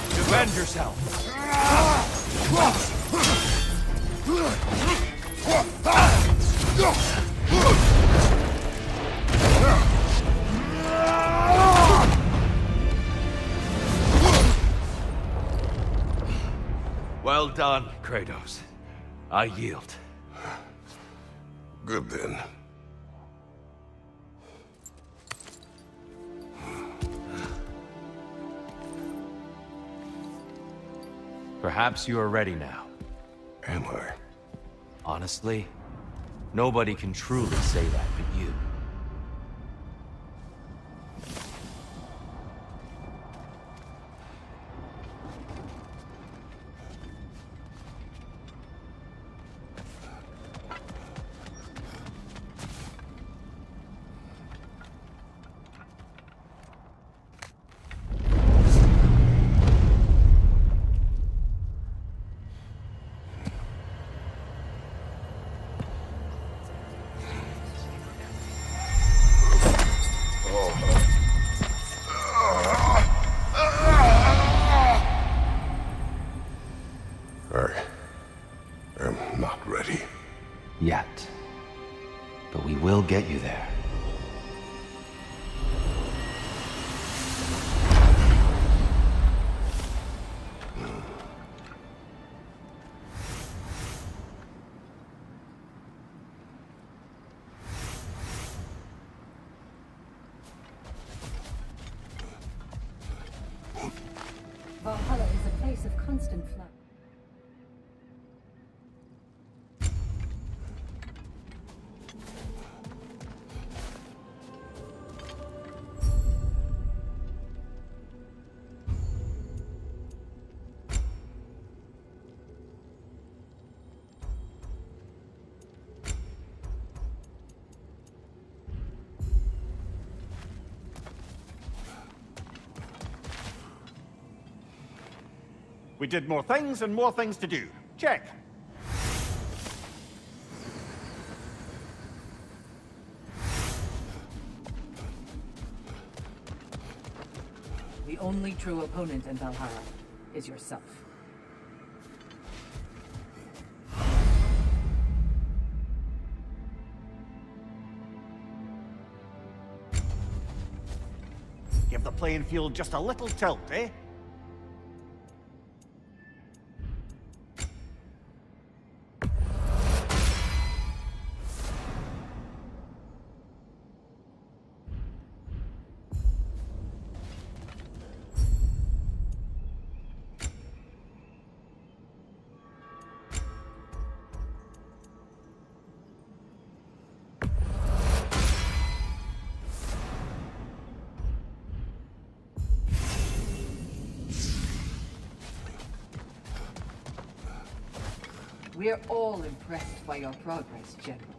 Defend yourself! Well done, Kratos. I yield. Good then. Perhaps you are ready now. Am I? Honestly, nobody can truly say that but you. I am not ready. Yet. But we will get you there. Valhalla is a place of constant flux. We did more things and more things to do. Check. The only true opponent in Valhalla is yourself. Give the playing field just a little tilt, eh? We're all impressed by your progress, General.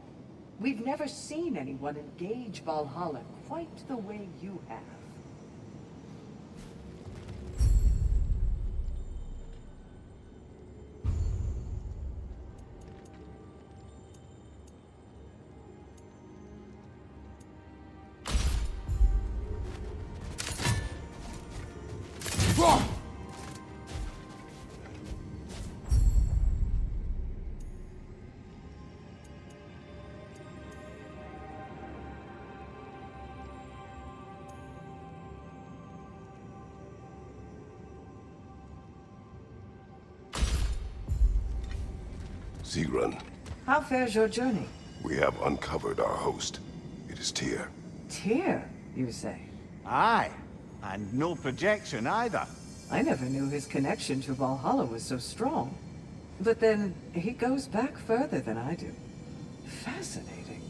We've never seen anyone engage Valhalla quite the way you have. Sigrun, How fares your journey? we have uncovered our host. It is Tyr. Tyr, you say? Aye. And no projection either. I never knew his connection to Valhalla was so strong. But then, he goes back further than I do. Fascinating.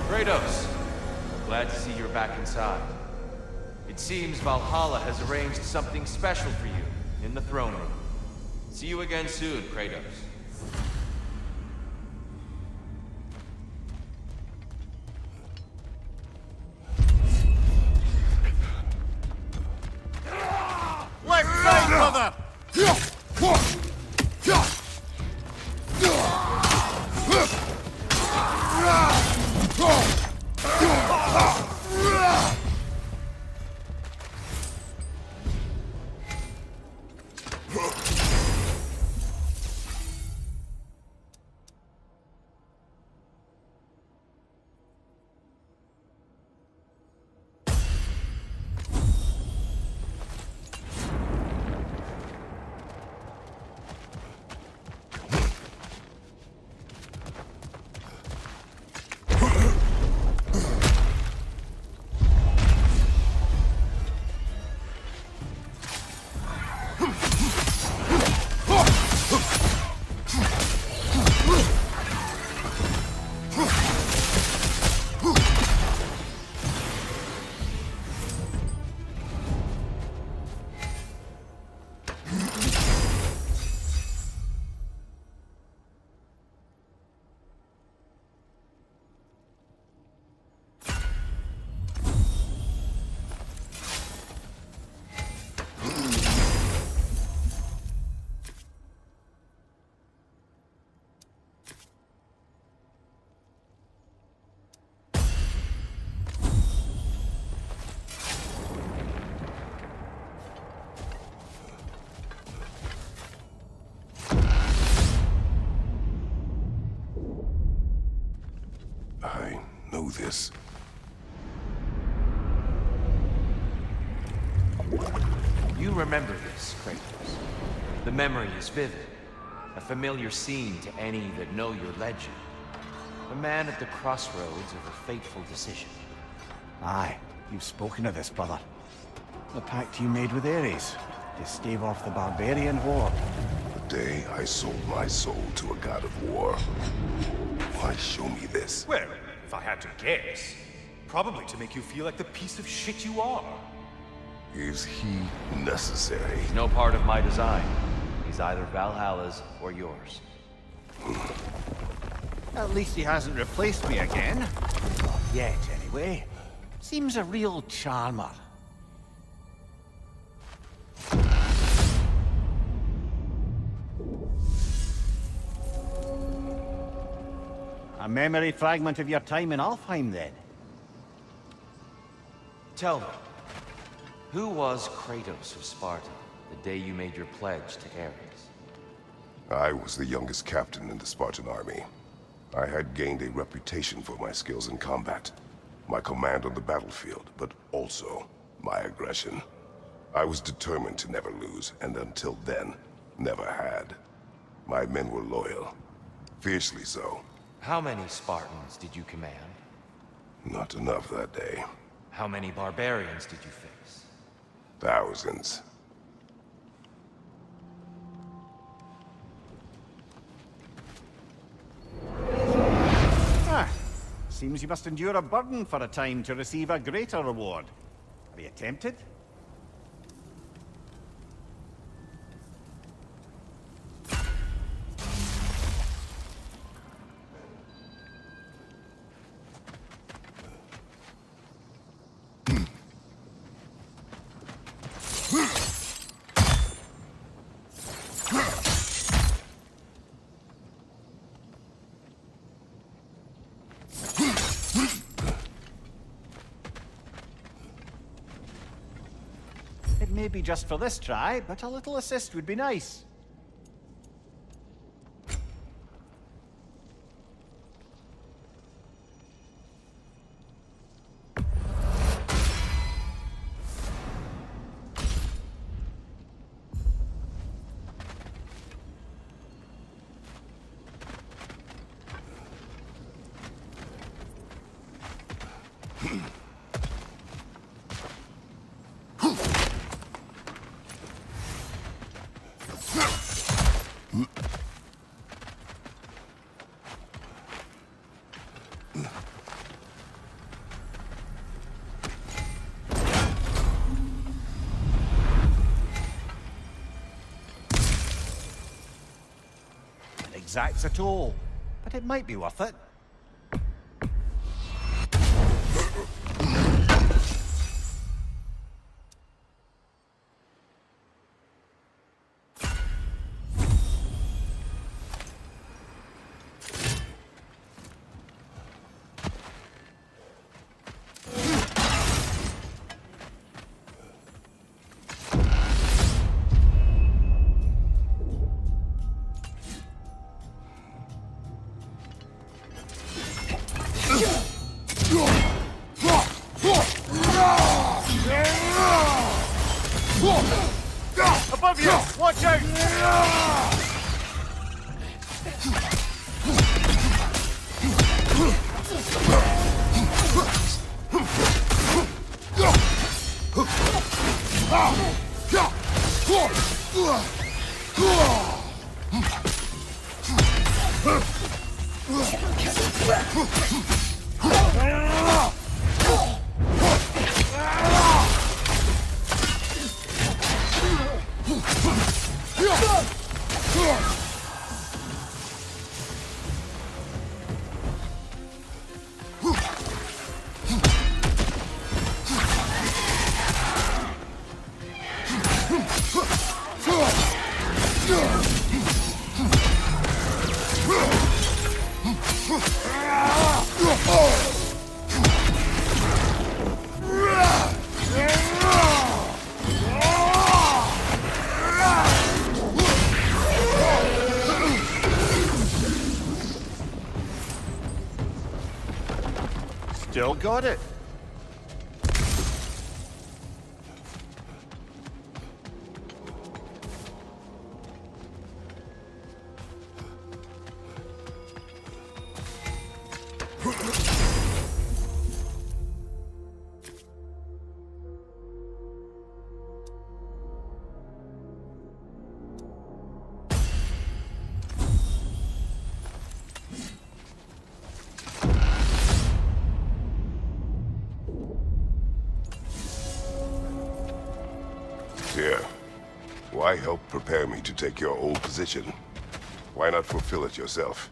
Kratos, glad to see you're back inside. It seems Valhalla has arranged something special for you in the throne room. See you again soon, Kratos. Let's go, brother! I know this. You remember this, Kratos. The memory is vivid. A familiar scene to any that know your legend. A man at the crossroads of a fateful decision. Aye, you've spoken of this, brother. The pact you made with Ares to stave off the barbarian horde. The day I sold my soul to a god of war. Why show me this? Well, if I had to guess, probably to make you feel like the piece of shit you are. Is he necessary? He's no part of my design. He's either Valhalla's or yours. At least he hasn't replaced me again. Not yet, anyway. Seems a real charmer. A memory fragment of your time in Alfheim, then? Tell me, who was Kratos of Sparta the day you made your pledge to Ares? I was the youngest captain in the Spartan army. I had gained a reputation for my skills in combat, my command on the battlefield, but also my aggression. I was determined to never lose, and until then, never had. My men were loyal, fiercely so. How many Spartans did you command? Not enough that day. How many barbarians did you face? Thousands. Seems you must endure a burden for a time to receive a greater reward. Are you tempted? It may be just for this try, but a little assist would be nice. Exacts a toll, but it might be worth it. Above you! Watch out! Still got it. Here. Why help prepare me to take your old position? Why not fulfill it yourself?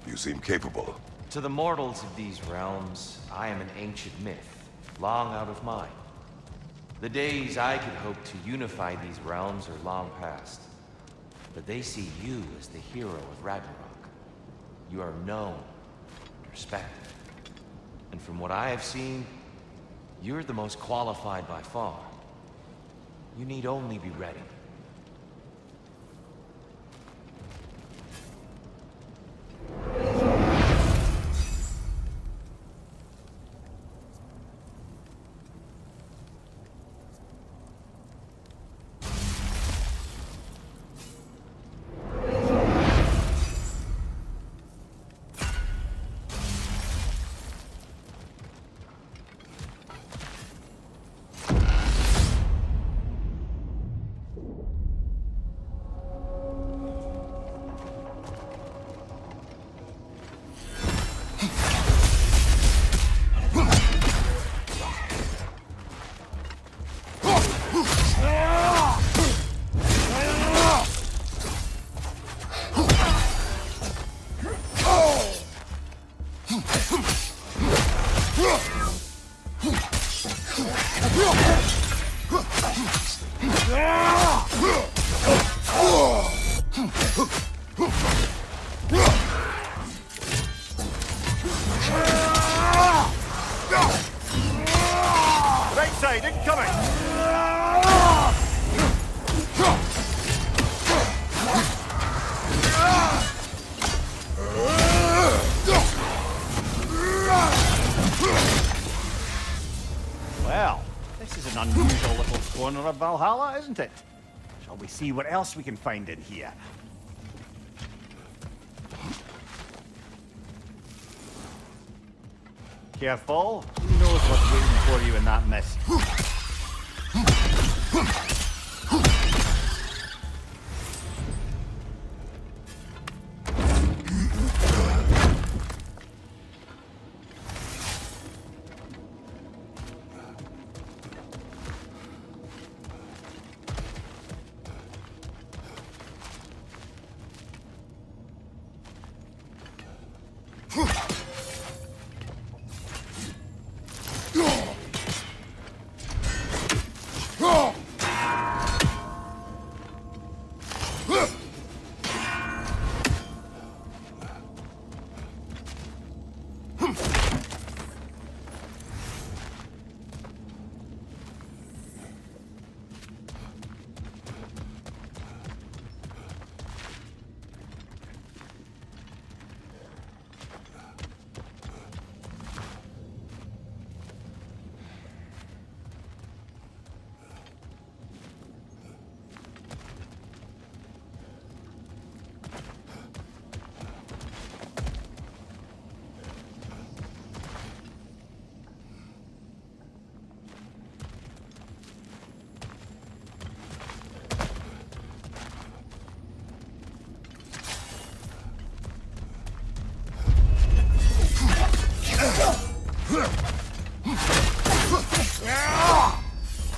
You seem capable. To the mortals of these realms, I am an ancient myth, long out of mind. The days I could hope to unify these realms are long past. But they see you as the hero of Ragnarok. You are known, span. And from what I have seen, you're the most qualified by far. You need only be ready. Right side, incoming! Well, this is an unusual little corner of Valhalla, isn't it? Shall we see what else we can find in here? Careful. Who knows what's waiting for you in that mist?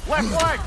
Left leg!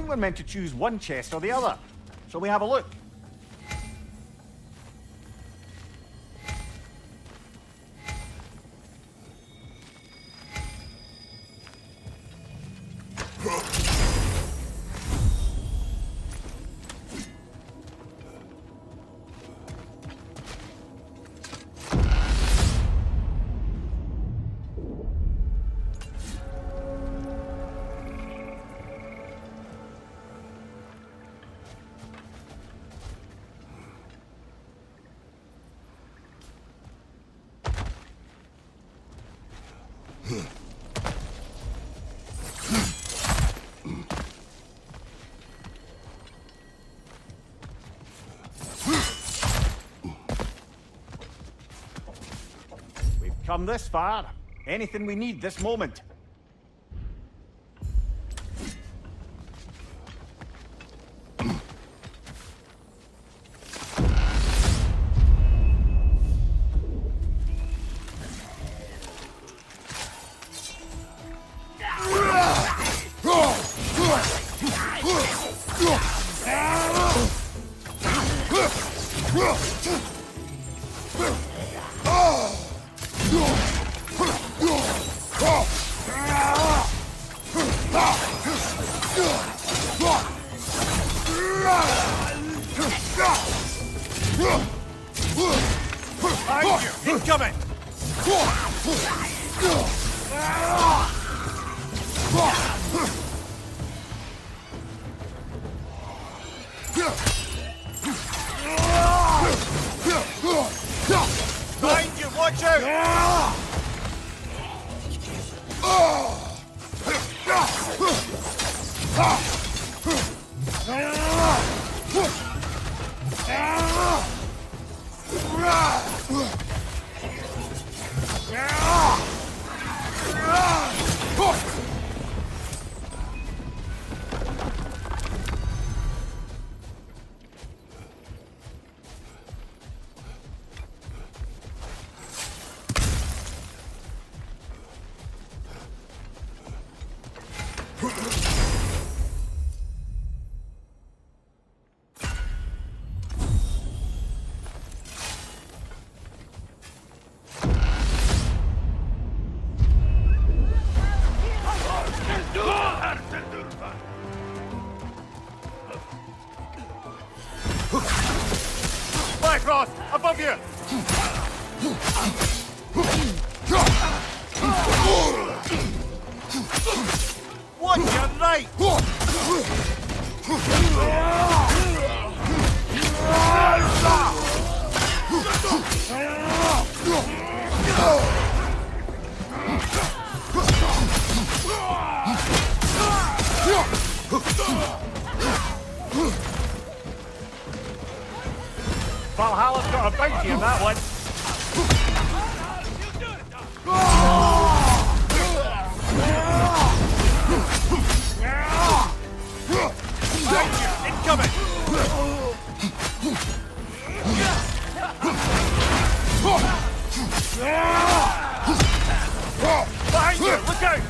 think we're meant to choose one chest or the other. Shall we have a look? We've come this far. Anything we need this moment. Incoming! Behind you, watch out! Bifrost, above you! Watch your right! Valhalla's got a bounty on that one. Incoming! Behind you, look out!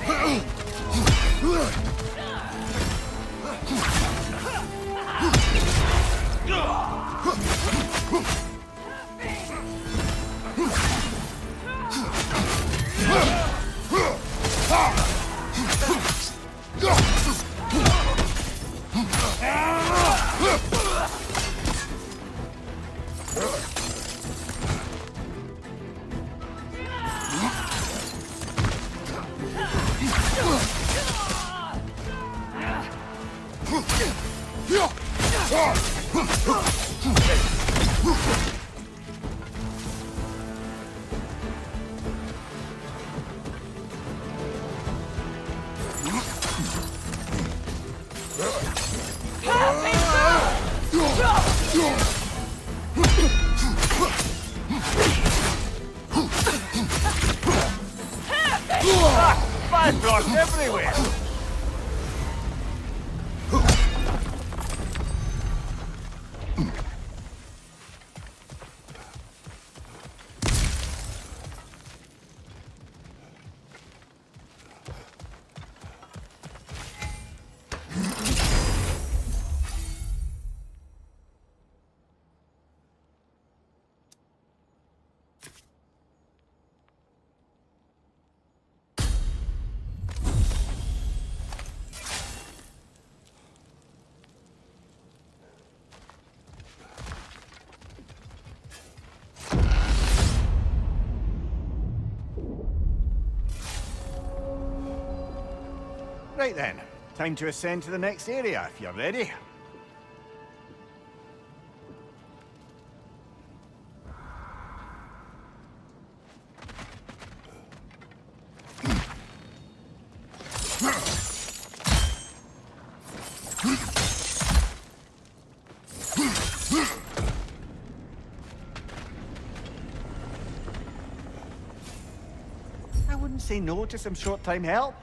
Bifrost everywhere! right then. Time to ascend to the next area, if you're ready. I wouldn't say no to some short-time help.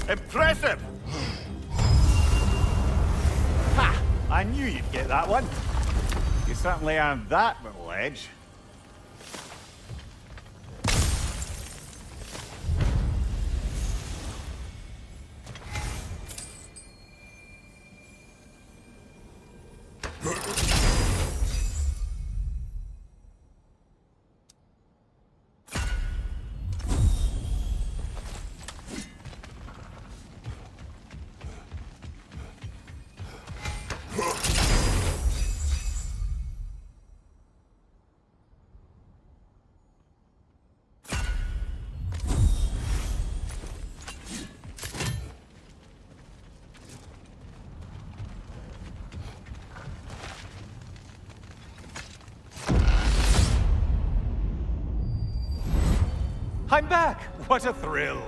Impressive! Ha! I knew you'd get that one. You certainly earned that little edge. I'm back! What a thrill!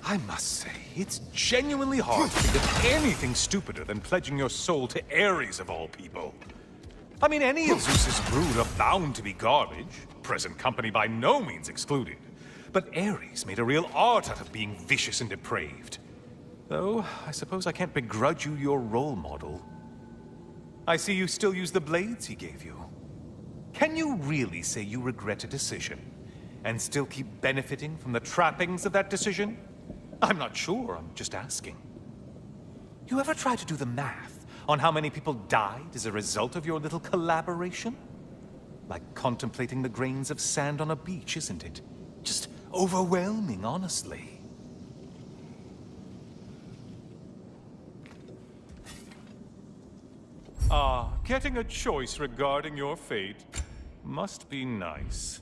I must say, it's genuinely hard to think of anything stupider than pledging your soul to Ares of all people. I mean, any of Zeus's brood are bound to be garbage, present company by no means excluded. But Ares made a real art out of being vicious and depraved. Though, I suppose I can't begrudge you your role model. I see you still use the blades he gave you. Can you really say you regret a decision, and still keep benefiting from the trappings of that decision? I'm not sure, I'm just asking. You ever try to do the math on how many people died as a result of your little collaboration? Like contemplating the grains of sand on a beach, isn't it? Just overwhelming, honestly. Ah, getting a choice regarding your fate must be nice.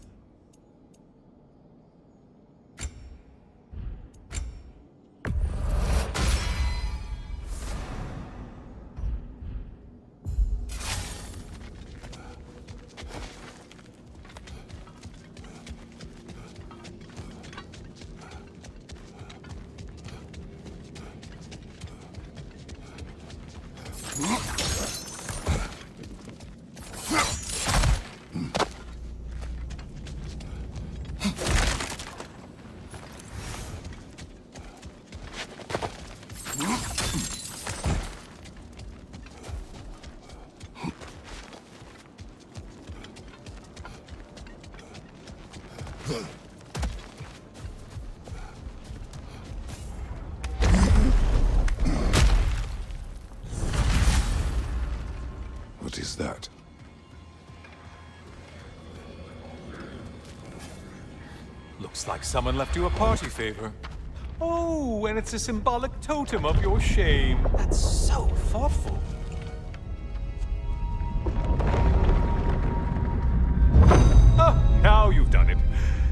What is that? Looks like someone left you a party favor. Oh, and it's a symbolic totem of your shame. That's so thoughtful. Oh, now you've done it.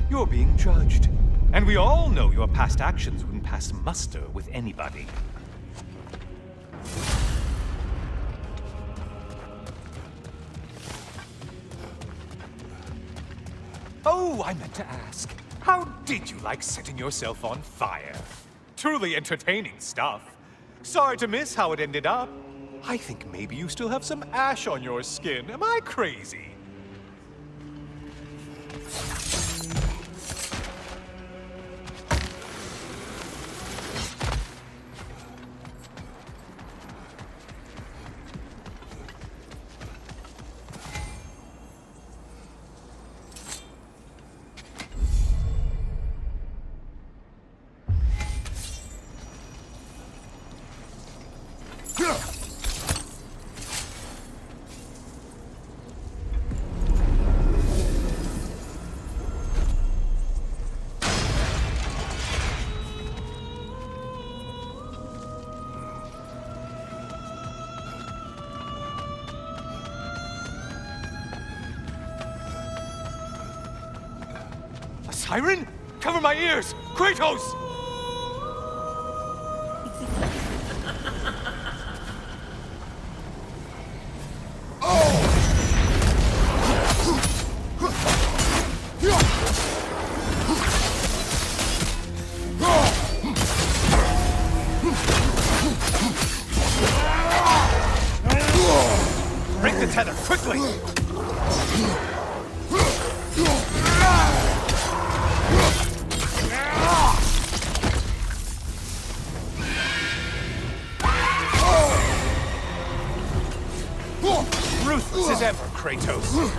You're being judged. And we all know your past actions wouldn't pass muster with anybody. Oh, I meant to ask. How did you like setting yourself on fire? Truly entertaining stuff. Sorry to miss how it ended up. I think maybe you still have some ash on your skin. Am I crazy? Siren? Cover my ears! Kratos! Break the tether, quickly! Ruthless as ever, Kratos.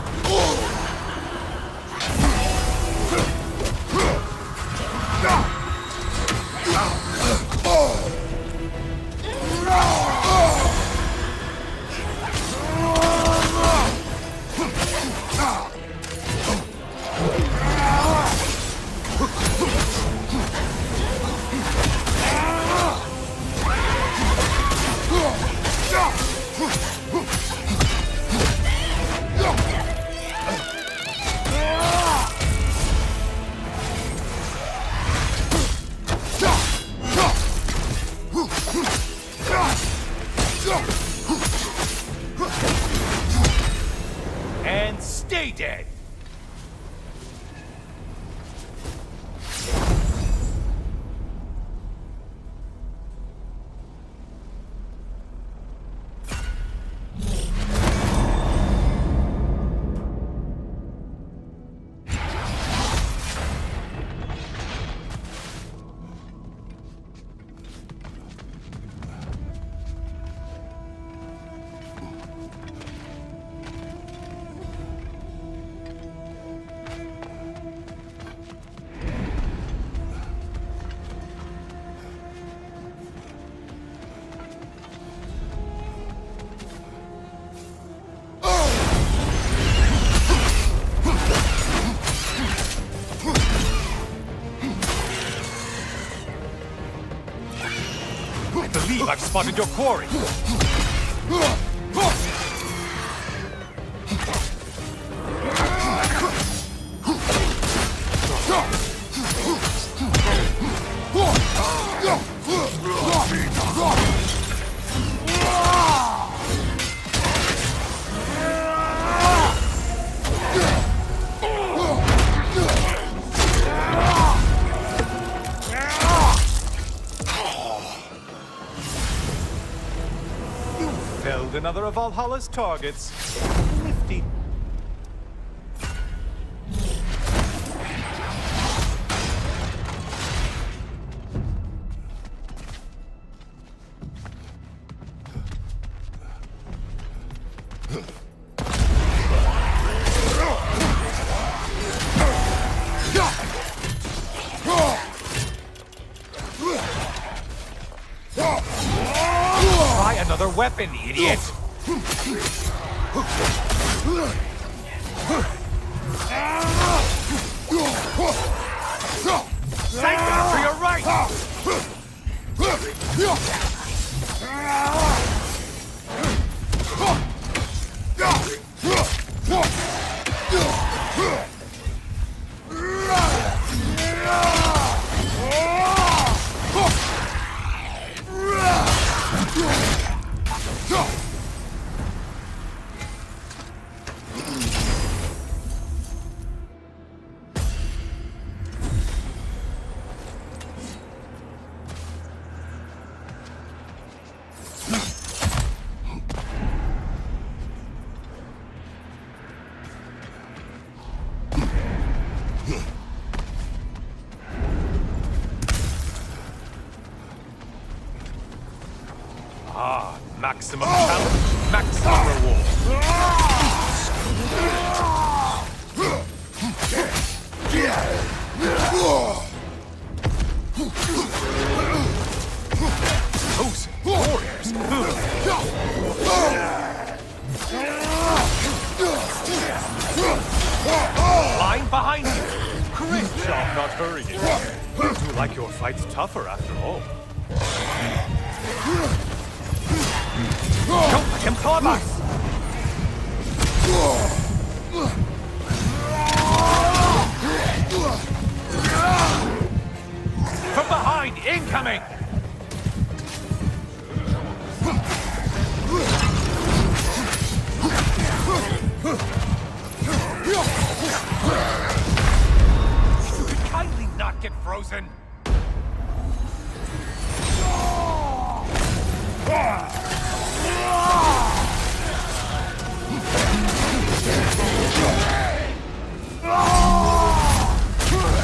And stay dead! I believe I've spotted your quarry. Felled another of Valhalla's targets. Nifty. Try another weapon, idiot! Save that for your right! Maximum challenge, maximum reward. Those warriors. Line behind you. Great job not hurrying. You do like your fights tougher after all. Don't let him club us! From behind, incoming! Could kindly not get frozen?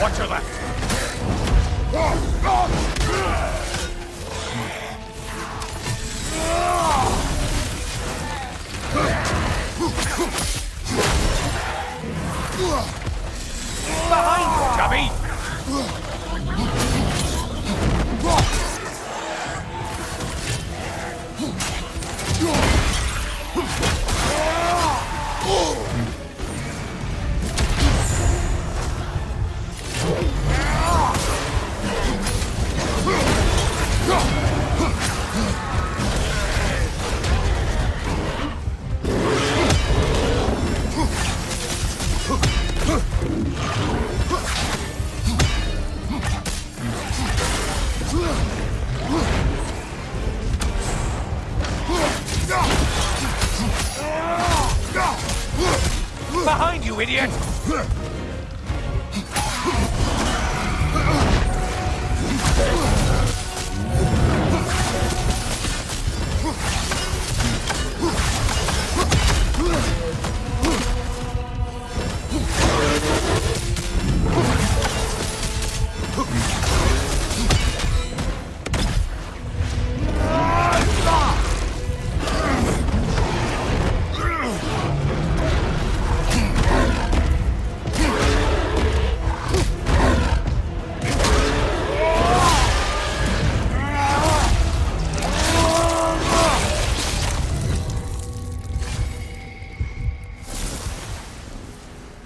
Watch your left. Behind you, chubby! Behind you, idiot!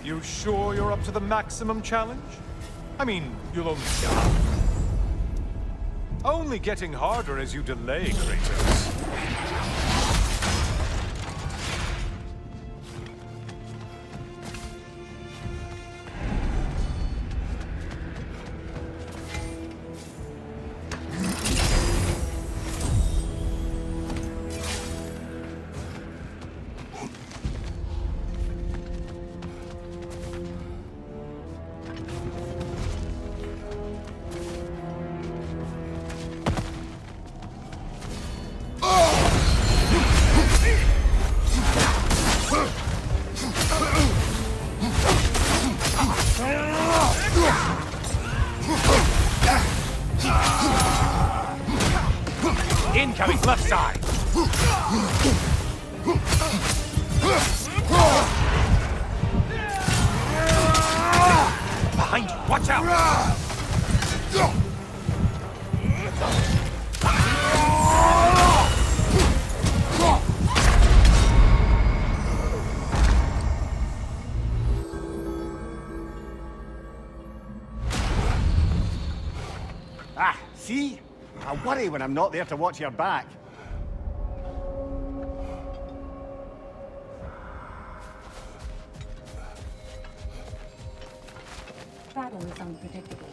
You sure you're up to the maximum challenge? I mean, you'll only get up. Only getting harder as you delay, Kratos. Incoming left side! Behind you, watch out! see? I worry when I'm not there to watch your back. Battle is unpredictable,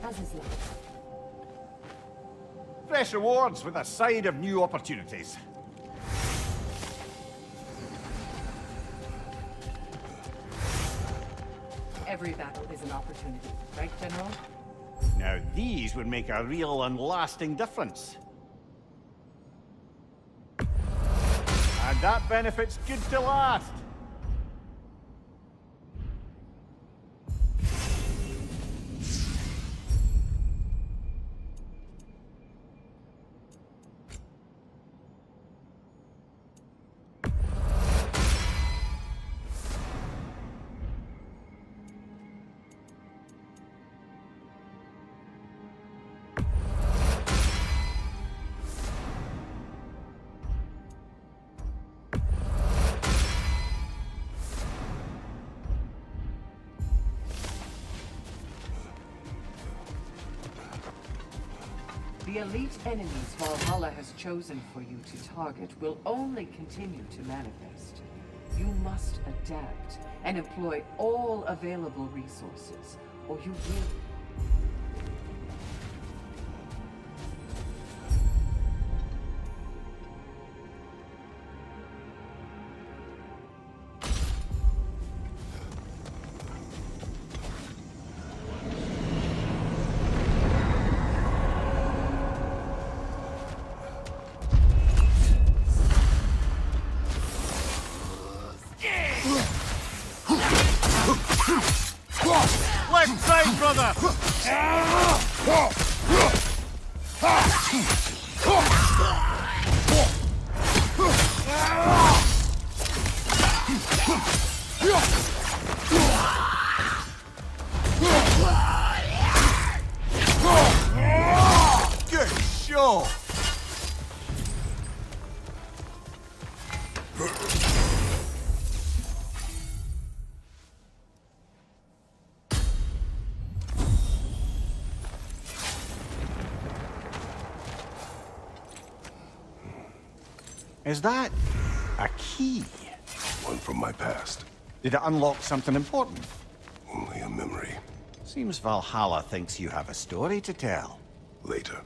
as is life. Fresh rewards with a side of new opportunities. Every battle is an opportunity, right, General? Now these would make a real and lasting difference. And that benefit's good to last. The elite enemies Valhalla has chosen for you to target will only continue to manifest. You must adapt and employ all available resources, or you will. Left side, brother! Good show! Is that a key? One from my past. Did it unlock something important? Only a memory. Seems Valhalla thinks you have a story to tell. Later.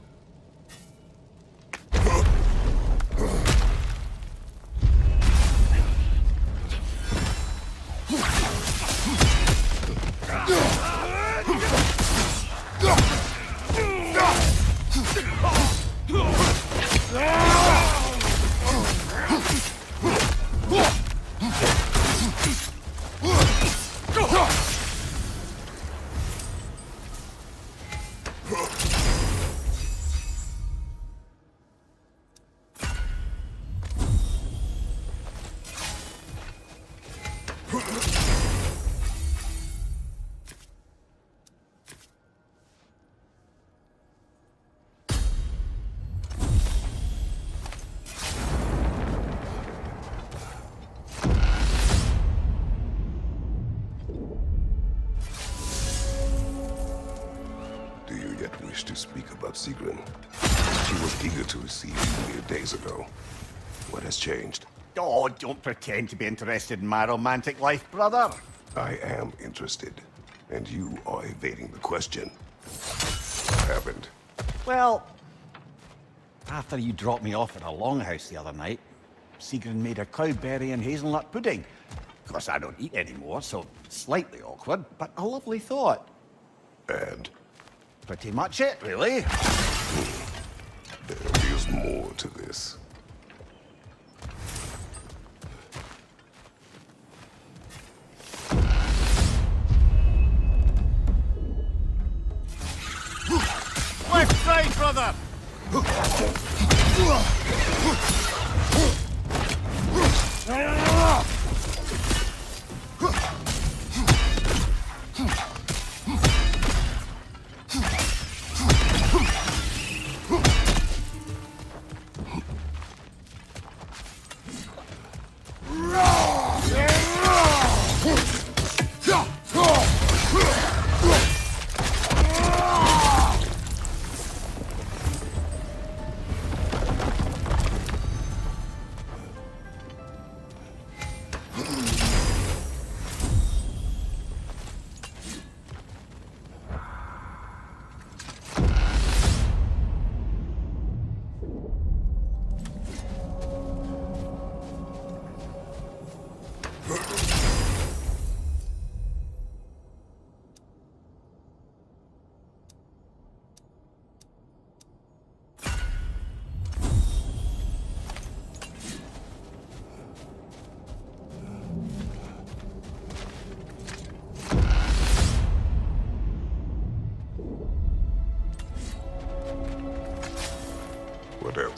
Do you yet wish to speak about Sigrun? She was eager to receive you mere days ago. What has changed? Oh, don't pretend to be interested in my romantic life, brother. I am interested, and you are evading the question. What happened? Well, after you dropped me off at a longhouse the other night, Sigrun made a cloudberry and hazelnut pudding. Of course, I don't eat anymore, so slightly awkward, but a lovely thought. And? Pretty much it, really. There is more to this. Left side, brother!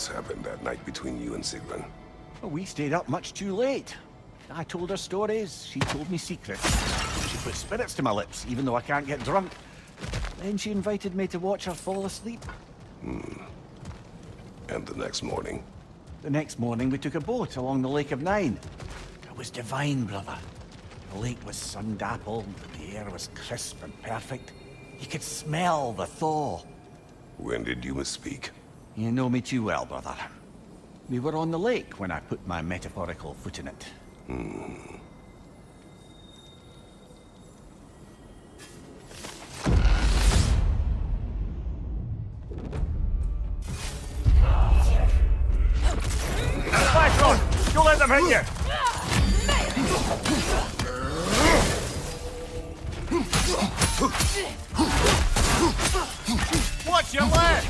else happened that night between you and Sigrun? Well, we stayed up much too late. I told her stories, she told me secrets. She put spirits to my lips, even though I can't get drunk. Then she invited me to watch her fall asleep. And the next morning? The next morning we took a boat along the Lake of Nine. It was divine, brother. The lake was sun-dappled, the air was crisp and perfect. You could smell the thaw. When did you misspeak? You know me too well, brother. We were on the lake when I put my metaphorical foot in it. Flash on! Don't let them hit you! Watch your left!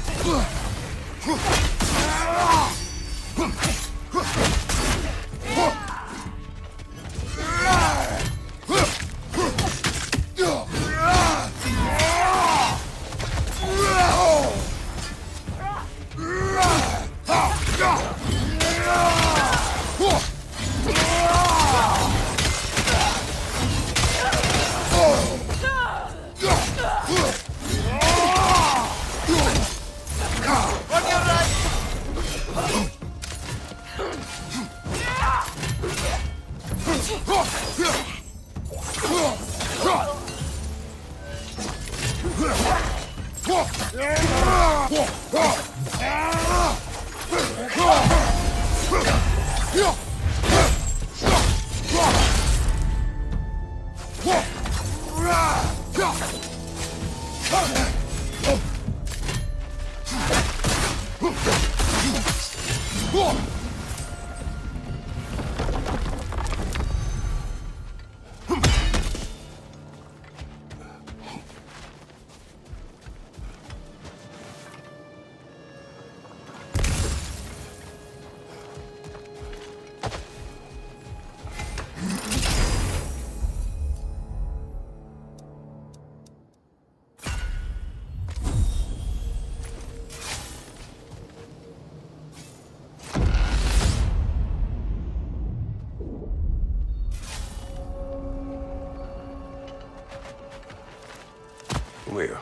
Leah,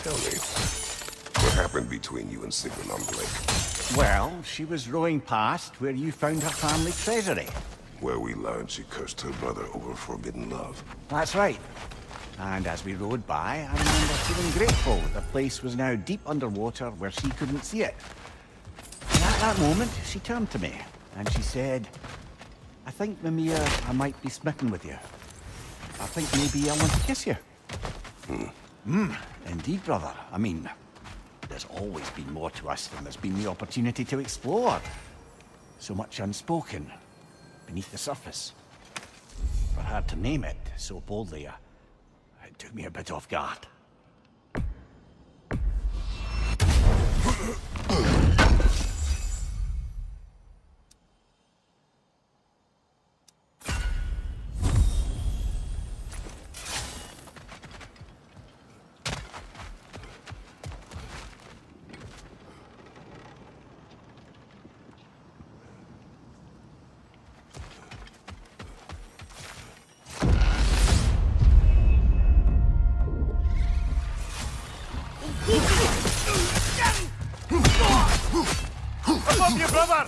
tell me, what happened between you and Sigrun on the lake? Well, she was rowing past where you found her family treasury. Where we learned she cursed her brother over forbidden love. That's right. And as we rowed by, I remember feeling grateful that the place was now deep underwater where she couldn't see it. And at that moment, she turned to me, and she said, I think, Mimir, I might be smitten with you. I think maybe I want to kiss you. Indeed, brother. I mean, there's always been more to us than there's been the opportunity to explore. So much unspoken, beneath the surface. For her to name it so boldly, it took me a bit off guard. Above you, brother!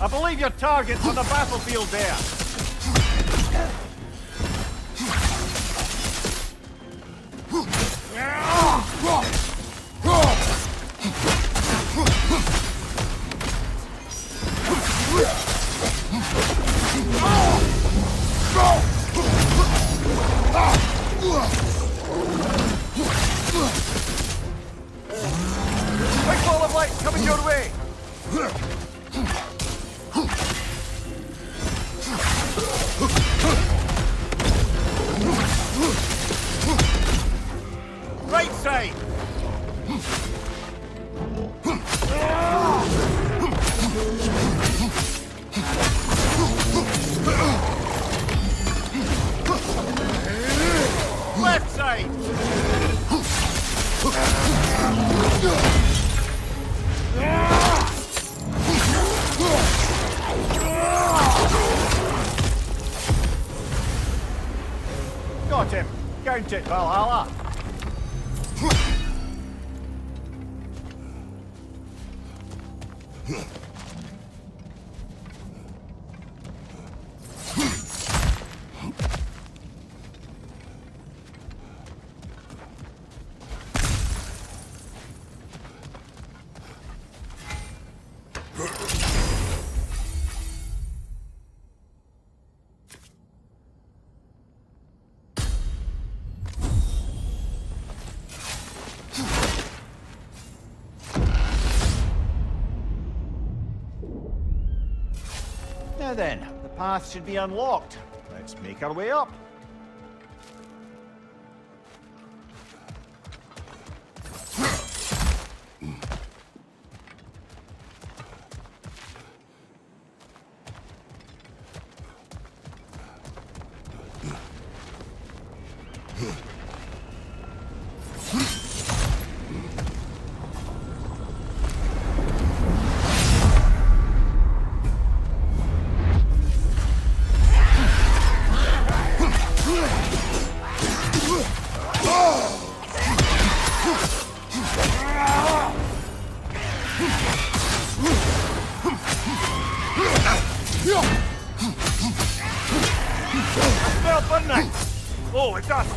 I believe your target's on the battlefield there. your way! Right side! Left side! Got him! Count it, Valhalla! Now then, the path should be unlocked. Let's make our way up. Oh, it does!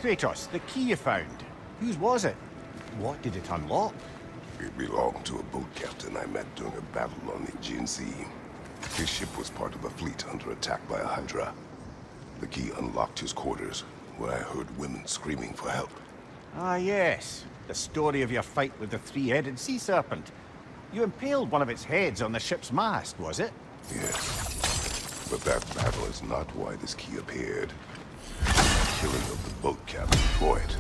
Kratos, the key you found. Whose was it? What did it unlock? It belonged to a boat captain I met during a battle on the Aegean Sea. His ship was part of a fleet under attack by a Hydra. The key unlocked his quarters, where I heard women screaming for help. Ah, yes. The story of your fight with the three-headed sea serpent. You impaled one of its heads on the ship's mast, was it? Yes. But that battle is not why this key appeared. The killing of the boat captain for it.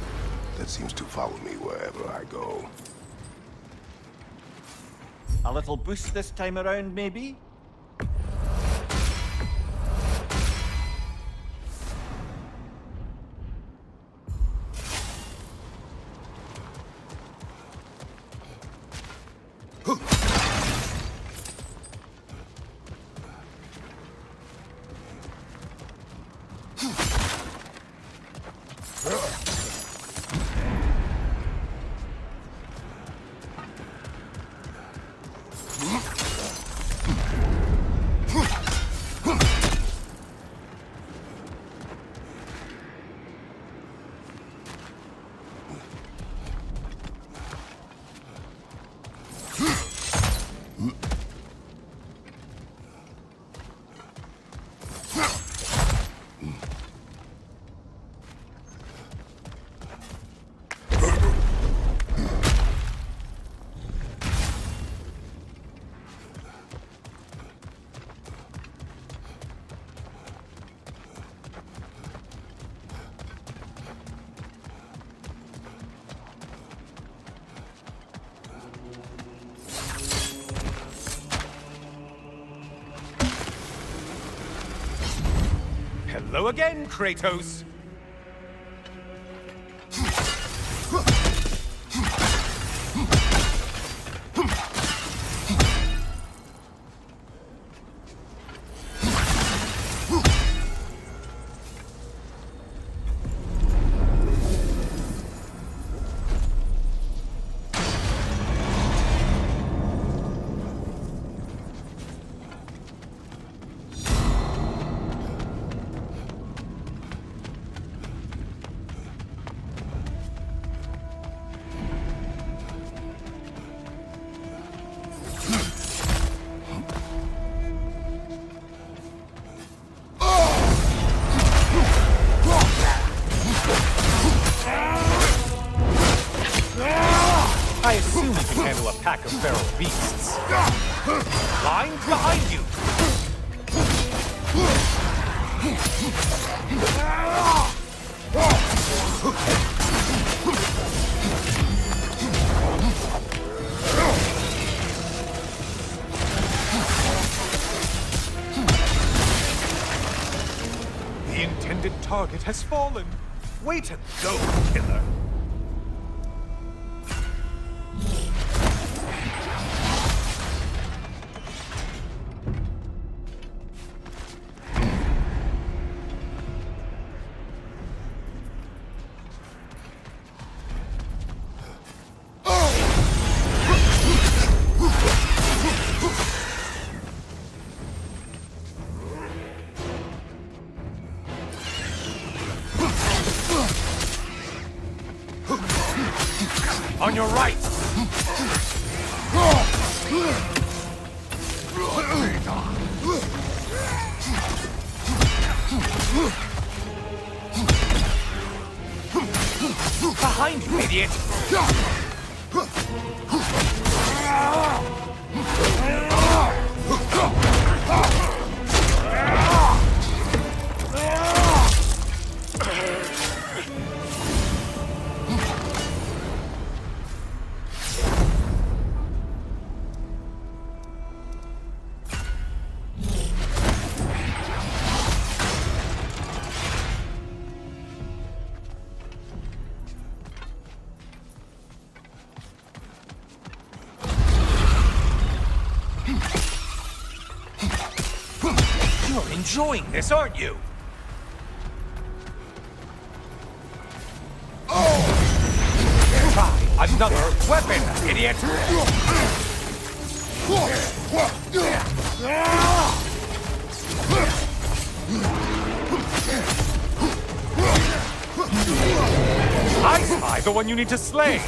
That seems to follow me wherever I go. A little boost this time around, maybe? Hello again, Kratos! I assume you can handle a pack of feral beasts. Line behind you! The intended target has fallen. Way to go, killer! On your right! Behind you, idiot! You're enjoying this, aren't you? Try another weapon, idiot! I spy the one you need to slay!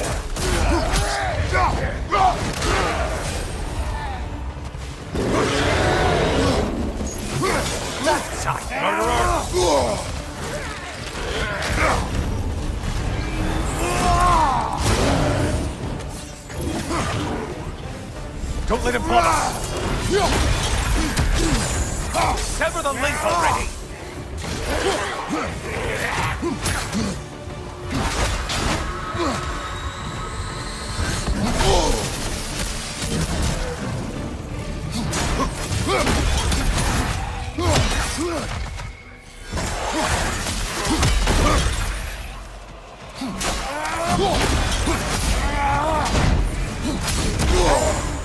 Left side, murderer! Don't let him fall! Sever the link already!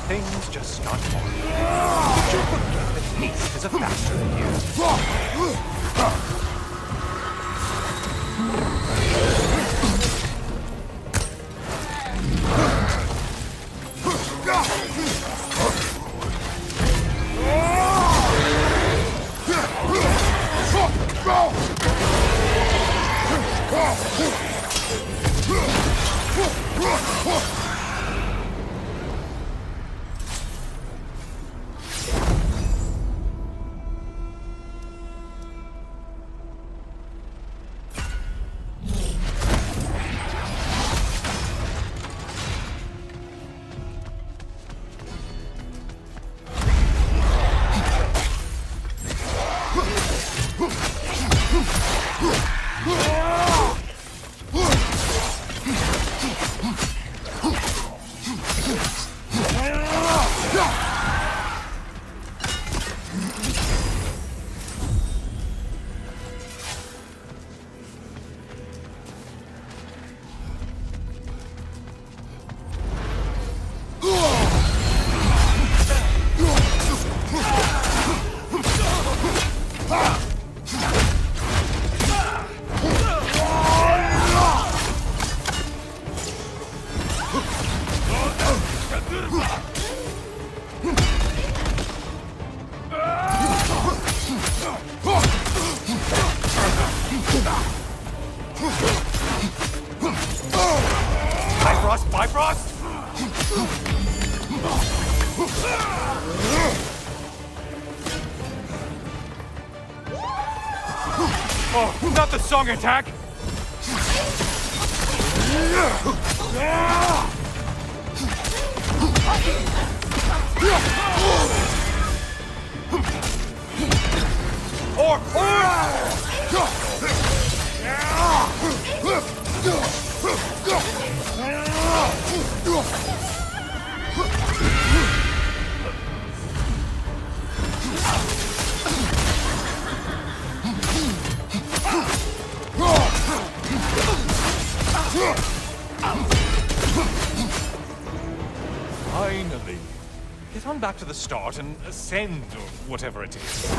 things just start falling. Did you forget that haste is a factor in here? Oh, not the song attack! Finally. Get on back to the start and ascend, or whatever it is.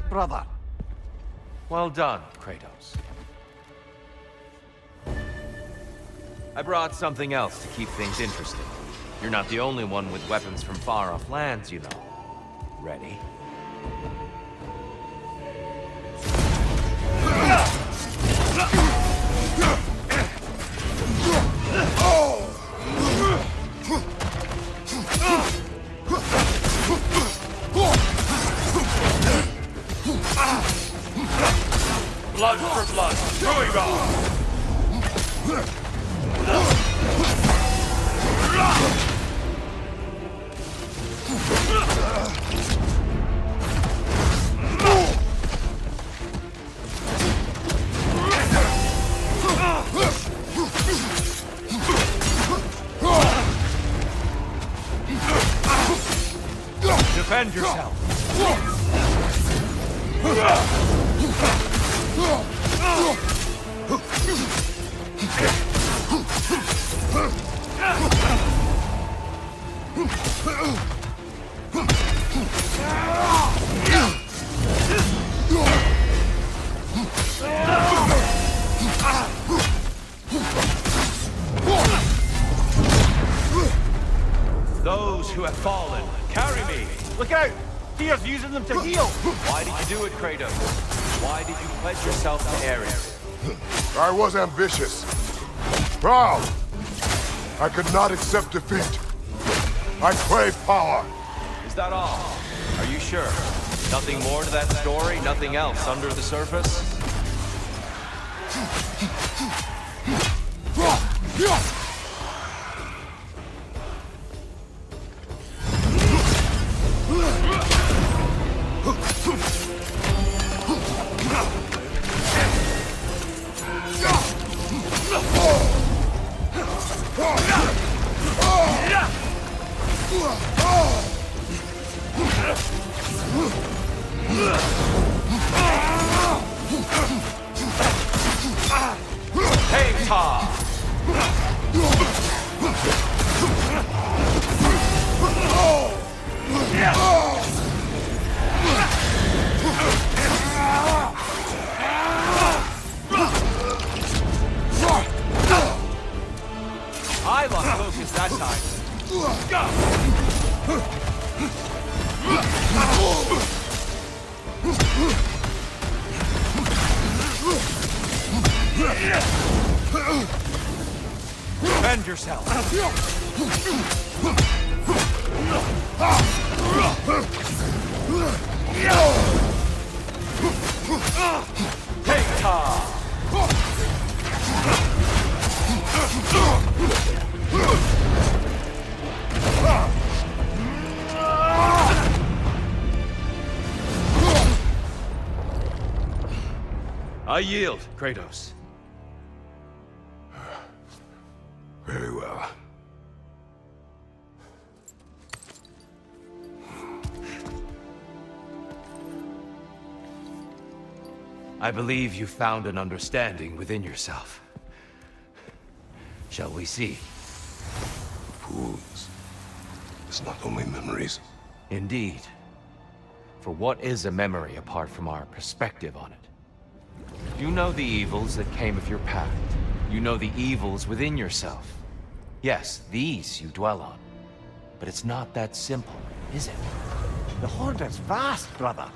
Brother. Well done, Kratos. I brought something else to keep things interesting. You're not the only one with weapons from far-off lands, you know. Ready? Blood for blood, Defend yourself! Those who have fallen, carry me! Look out! Tyr's using them to heal! Why did you do it, Kratos? Why did you pledge yourself to Ares? I was ambitious. Proud. I could not accept defeat. I crave power. Is that all? Are you sure? Nothing more to that story? Nothing else under the surface? Hey, Tom! I lost focus that time. Defend yourself. Take Tom! I yield, Kratos. Very well. I believe you found an understanding within yourself. Shall we see? Fools. It's not only memories. Indeed. For what is a memory apart from our perspective on it? You know the evils that came of your path. You know the evils within yourself. Yes, these you dwell on. But it's not that simple, is it? The Horde is vast, brother.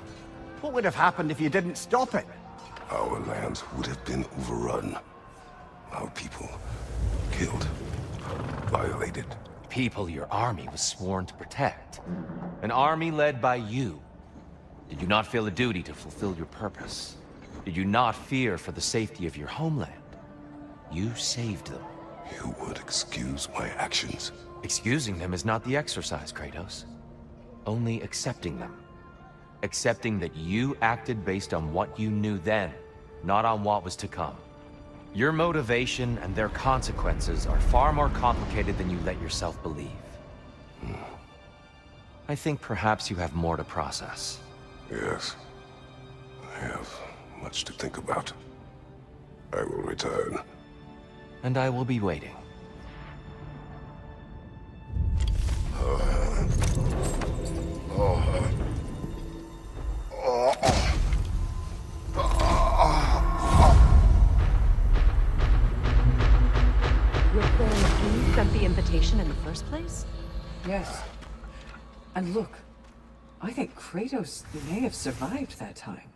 What would have happened if you didn't stop it? Our lands would have been overrun. Our people killed, violated. People your army was sworn to protect. An army led by you. Did you not feel a duty to fulfill your purpose? Did you not fear for the safety of your homeland? You saved them. You would excuse my actions. Excusing them is not the exercise, Kratos. Only accepting them. Accepting that you acted based on what you knew then, not on what was to come. Your motivation and their consequences are far more complicated than you let yourself believe. I think perhaps you have more to process. Yes. I have much to think about. I will return. And I will be waiting. Your friend, you sent the invitation in the first place? Yes. And look, I think Kratos may have survived that time.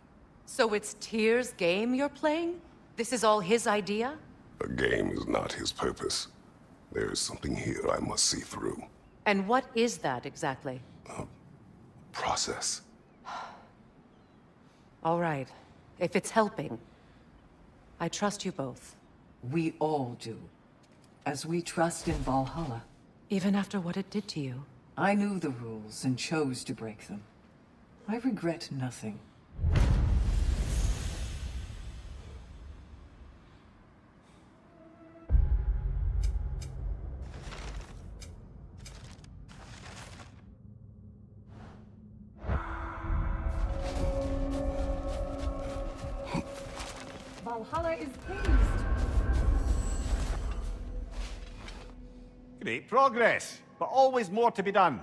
So it's Tyr's game you're playing? This is all his idea? The game is not his purpose. There is something here I must see through. And what is that exactly? Process. All right. If it's helping, I trust you both. We all do. As we trust in Valhalla. Even after what it did to you. I knew the rules and chose to break them. I regret nothing. Valhalla is pleased. Great progress, but always more to be done.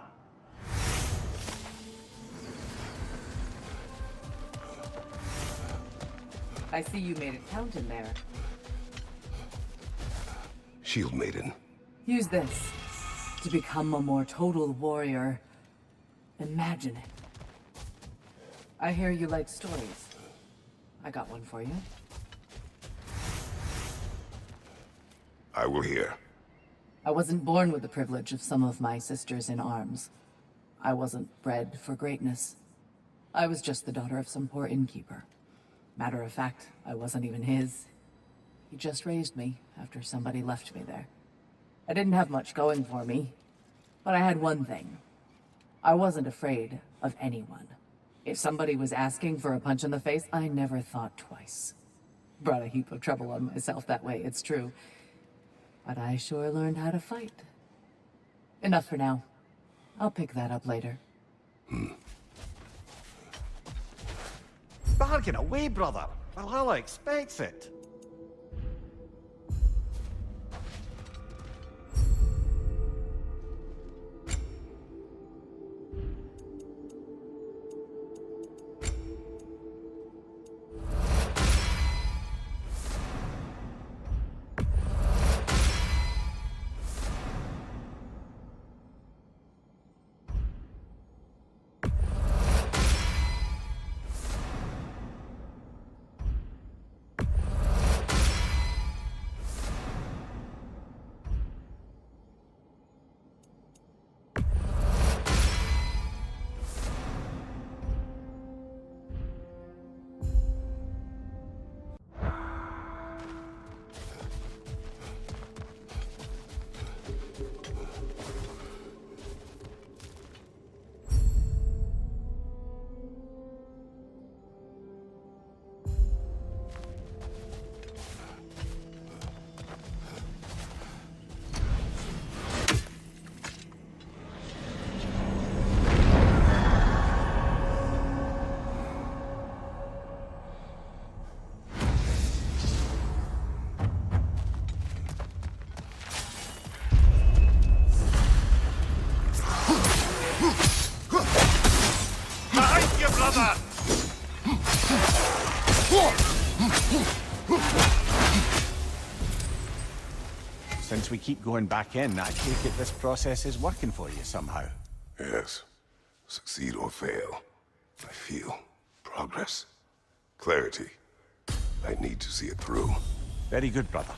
I see you made it count in there. Shield Maiden. Use this to become a more total warrior. Imagine it. I hear you like stories. I got one for you. I will hear. I wasn't born with the privilege of some of my sisters in arms. I wasn't bred for greatness. I was just the daughter of some poor innkeeper. Matter of fact, I wasn't even his. He just raised me after somebody left me there. I didn't have much going for me, but I had one thing. I wasn't afraid of anyone. If somebody was asking for a punch in the face, I never thought twice. Brought a heap of trouble on myself that way, it's true. But I sure learned how to fight. Enough for now. I'll pick that up later. Bargain away, brother. Valhalla expects it. Since we keep going back in, I take it this process is working for you somehow. Yes. Succeed or fail, I feel progress. Clarity. I need to see it through. Very good, brother.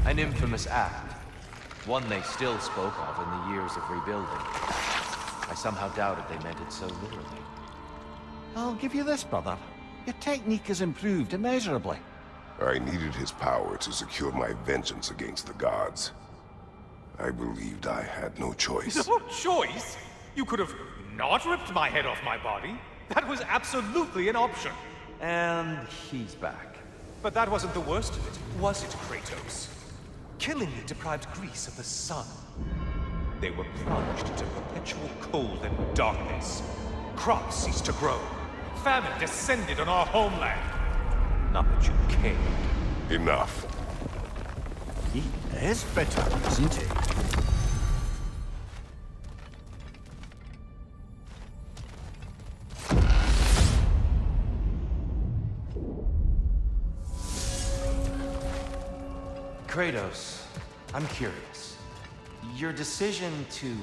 An infamous act. One they still spoke of in the years of rebuilding. I somehow doubted they meant it so literally. I'll give you this, brother. Your technique has improved immeasurably. I needed his power to secure my vengeance against the gods. I believed I had no choice. No choice? You could have not ripped my head off my body. That was absolutely an option. And he's back. But that wasn't the worst of it, was it, Kratos? Killing me deprived Greece of the sun. They were plunged into perpetual cold and darkness. Crops ceased to grow. Famine descended on our homeland. Not that you cared. Enough. He is bitter, isn't he? Kratos, I'm curious. Your decision to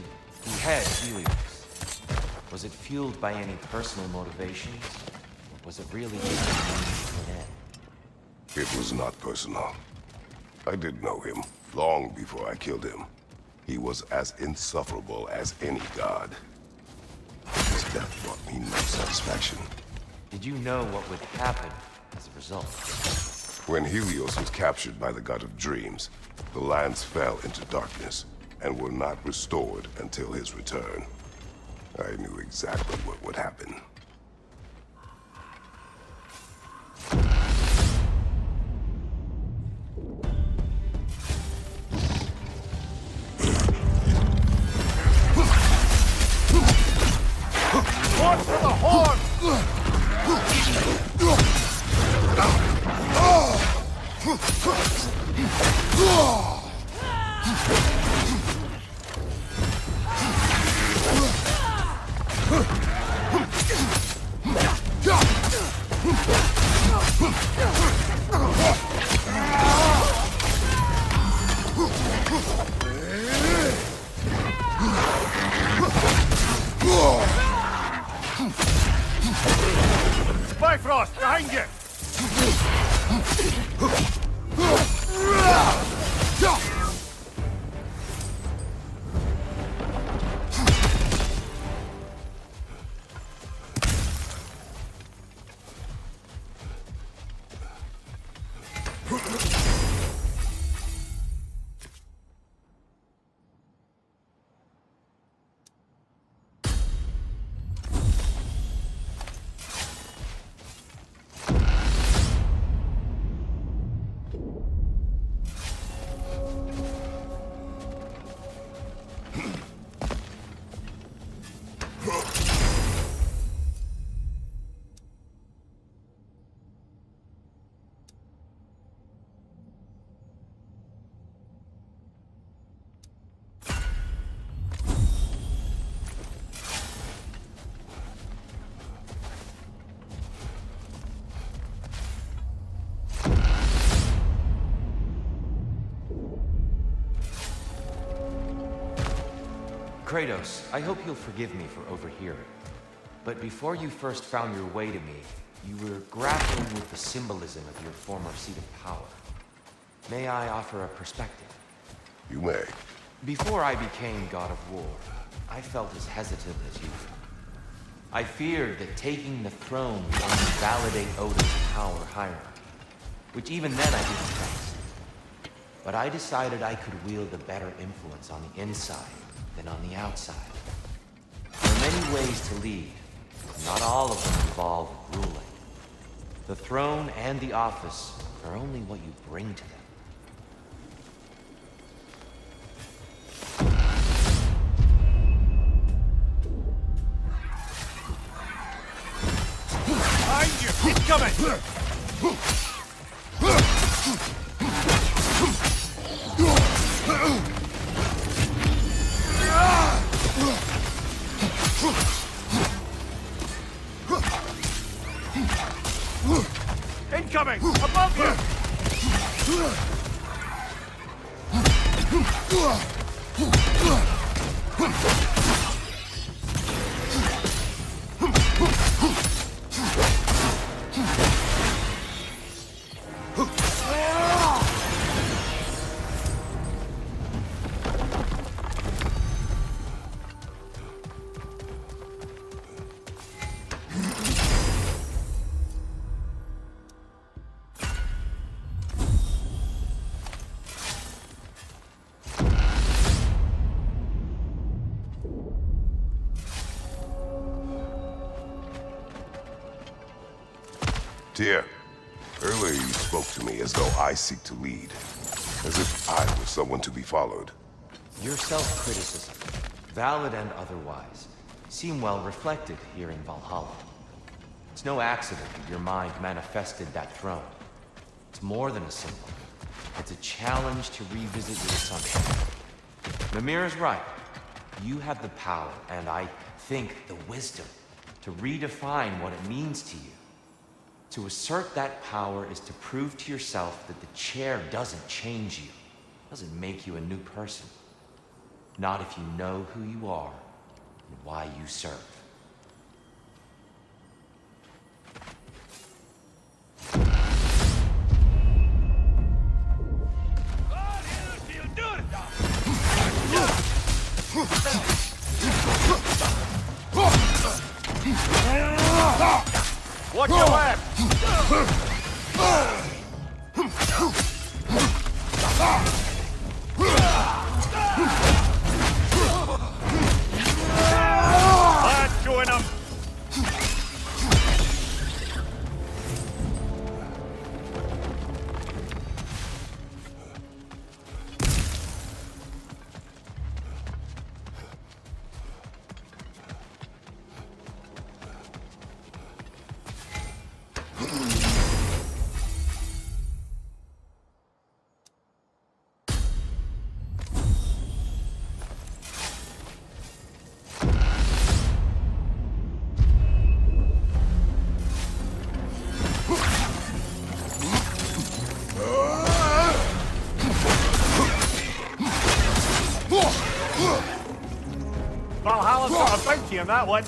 behead Helios, was it fueled by any personal motivations? Or was it really just a means to an end? It was not personal. I did know him long before I killed him. He was as insufferable as any god. His death brought me no satisfaction. Did you know what would happen as a result? When Helios was captured by the god of dreams, the lands fell into darkness and were not restored until his return. I knew exactly what would happen. Horn for the horn! Bifrost, behind you! Kratos, I hope you'll forgive me for overhearing. But before you first found your way to me, you were grappling with the symbolism of your former seat of power. May I offer a perspective? You may. Before I became God of War, I felt as hesitant as you. I feared that taking the throne would only validate Odin's power hierarchy, which even then I didn't trust. But I decided I could wield a better influence on the inside than on the outside. There are many ways to lead. Not all of them involve ruling. The throne and the office are only what you bring to them. Behind you! Keep coming! Incoming! Above you! Tyr, earlier you spoke to me as though I seek to lead, as if I were someone to be followed. Your self-criticism, valid and otherwise, seem well reflected here in Valhalla. It's no accident that your mind manifested that throne. It's more than a symbol. It's a challenge to revisit your assumptions. Mimir is right. You have the power, and I think the wisdom, to redefine what it means to you. To assert that power is to prove to yourself that the chair doesn't change you, doesn't make you a new person. Not if you know who you are and why you serve. Watch your left! Let's join them! Valhalla's got a bounty on that one.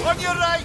On your right!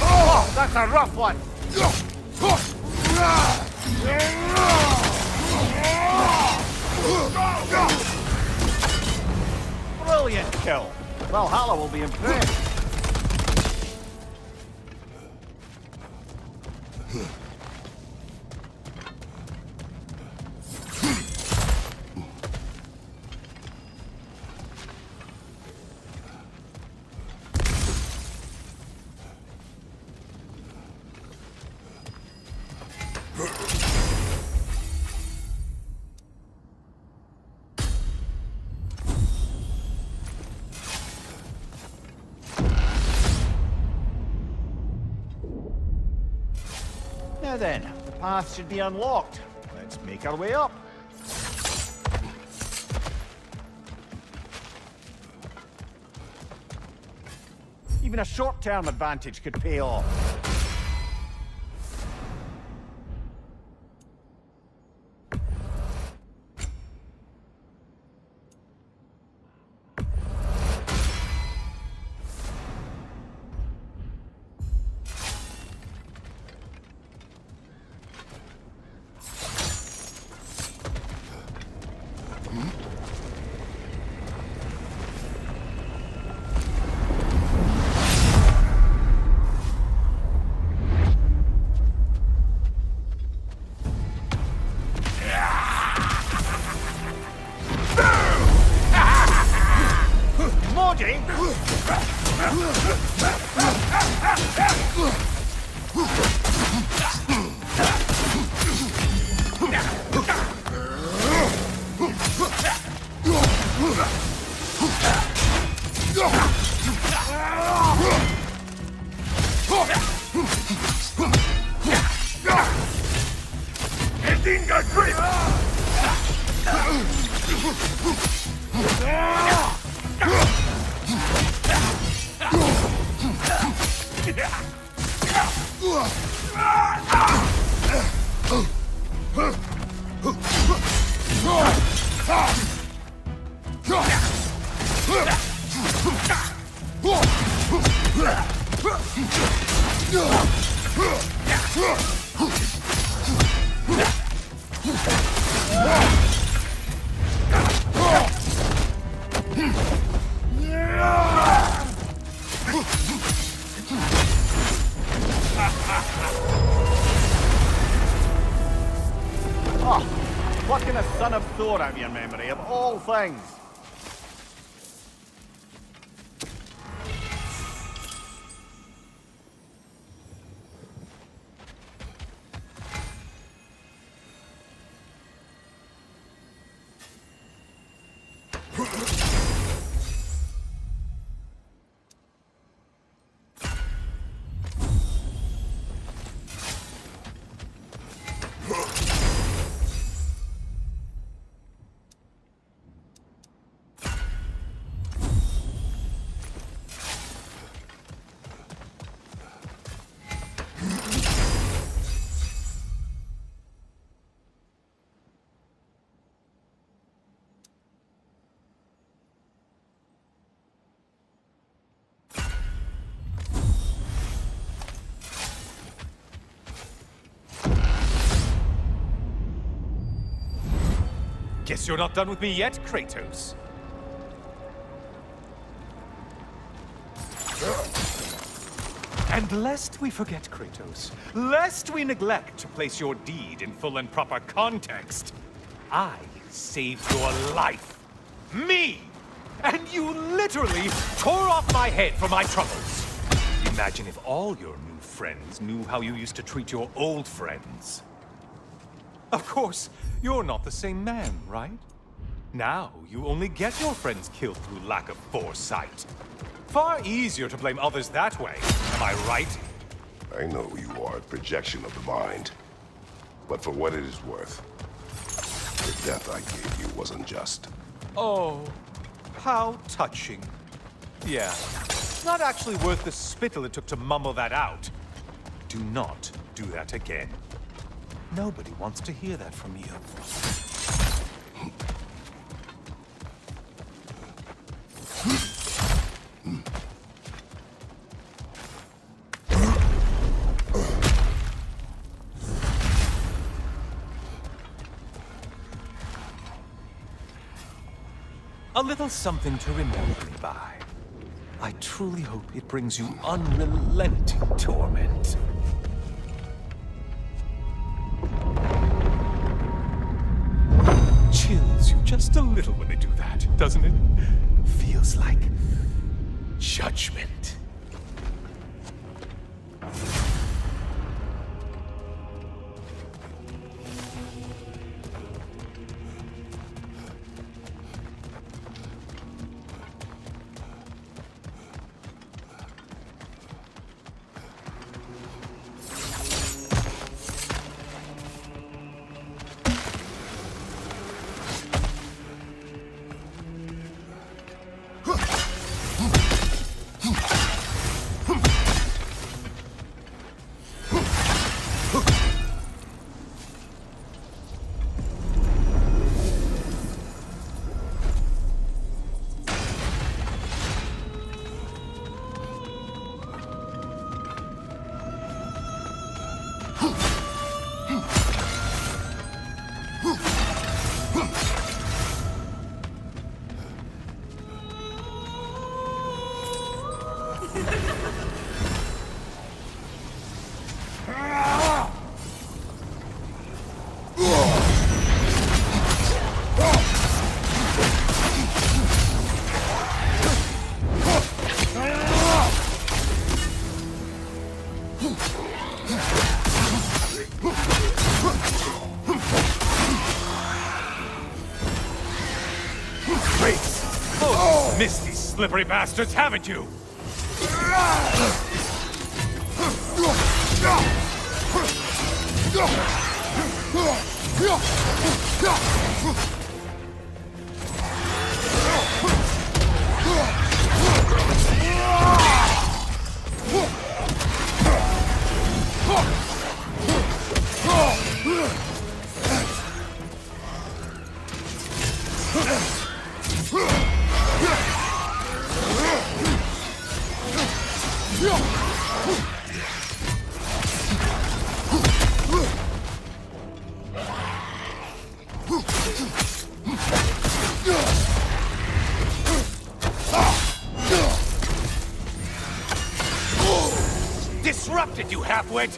Oh, that's a rough one. Brilliant kill. Valhalla will be impressed. Now then, the path should be unlocked. Let's make our way up. Even a short-term advantage could pay off. Plucking a son of Thor out of your memory, of all things. Guess you're not done with me yet, Kratos. And lest we forget, Kratos, lest we neglect to place your deed in full and proper context, I saved your life. Me! And you literally tore off my head for my troubles. Imagine if all your new friends knew how you used to treat your old friends. Of course, you're not the same man, right? Now, you only get your friends killed through lack of foresight. Far easier to blame others that way, am I right? I know you are a projection of the mind. But for what it is worth, the death I gave you was unjust. Oh, how touching. Yeah, not actually worth the spittle it took to mumble that out. Do not do that again. Nobody wants to hear that from you. A little something to remember me by. I truly hope it brings you unrelenting torment. Chills you just a little when they do that, doesn't it? Feels like judgment. Missed these slippery bastards, haven't you? Disrupted, you half-wit!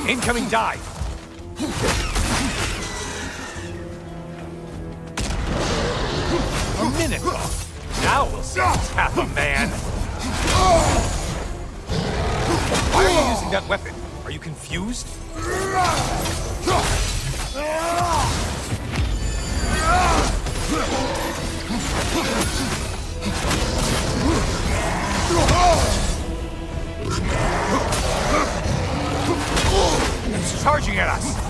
Incoming dive! A minute off. Now we'll see who's half a man. Why are you using that weapon? Are you confused? charging at us!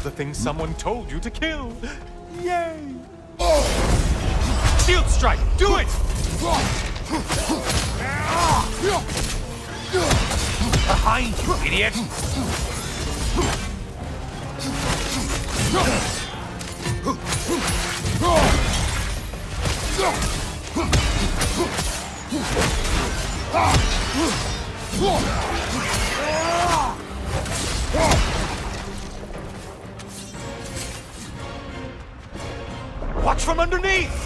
The thing someone told you to kill! Yay! Shield strike! Do it! Behind you, idiot! Watch from underneath!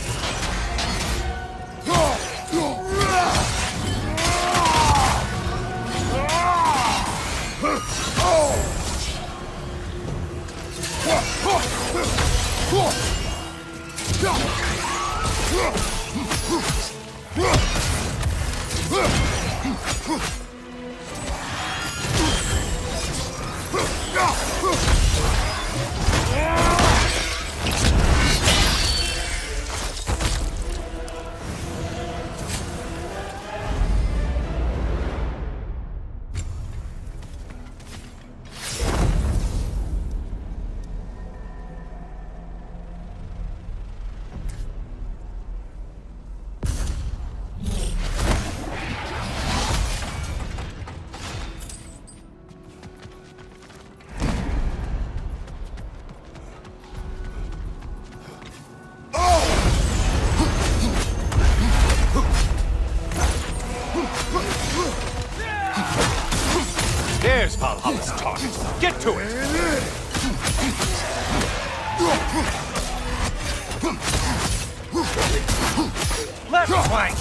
There's Valhalla's target. Get to it! Left flank!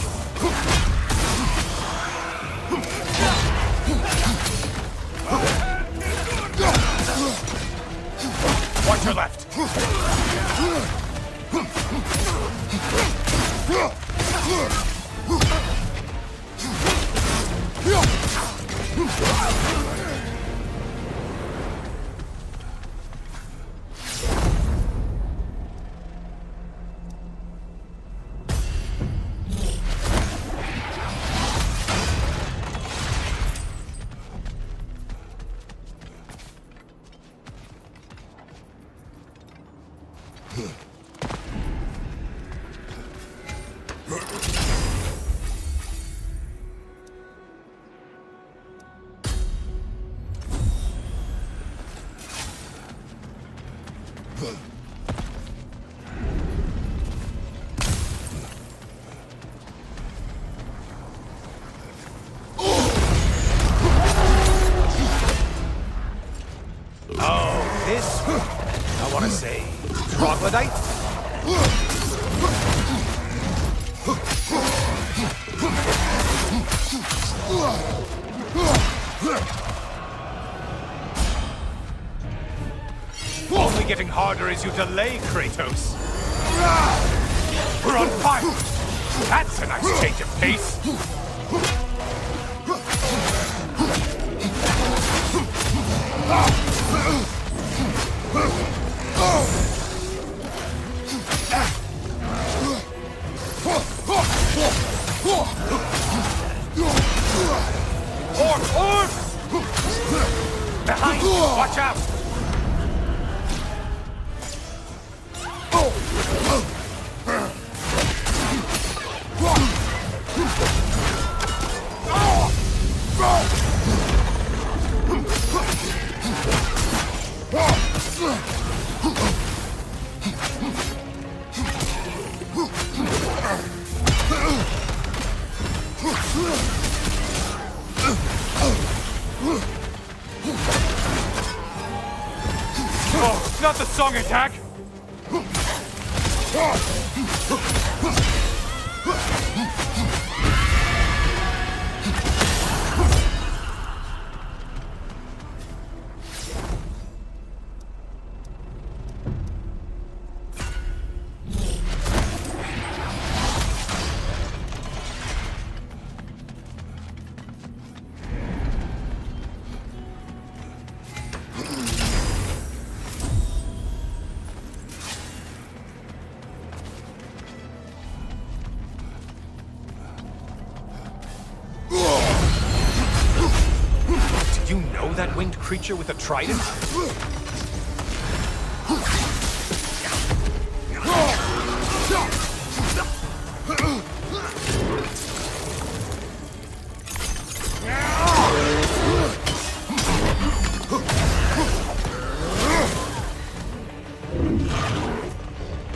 Watch your left! Oh, this one. I want to say, troglodyte? Only getting harder as you delay, Kratos. We're on fire! That's a nice change of pace! Orc! Behind! Watch out! Oh, not the song attack! Do you know that winged creature with a trident?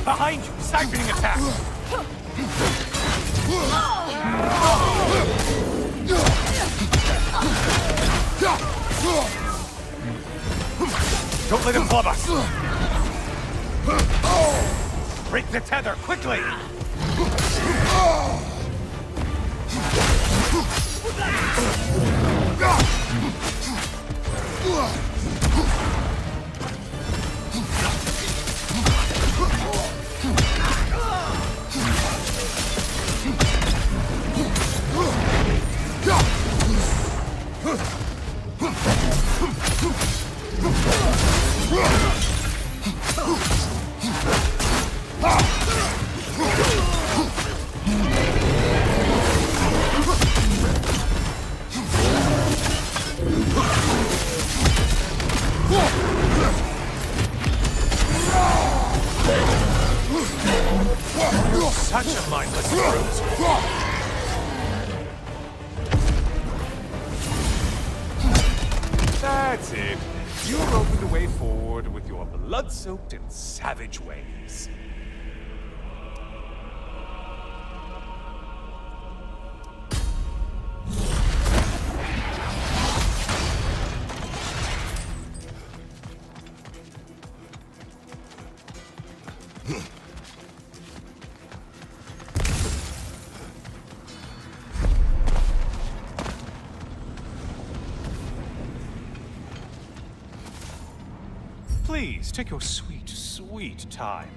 Behind you! Siphoning attack! Don't let him club us! Break the tether, quickly! Such a mindless brute! That's it. You've opened a way forward with your blood-soaked and savage ways. Please, take your sweet, sweet time.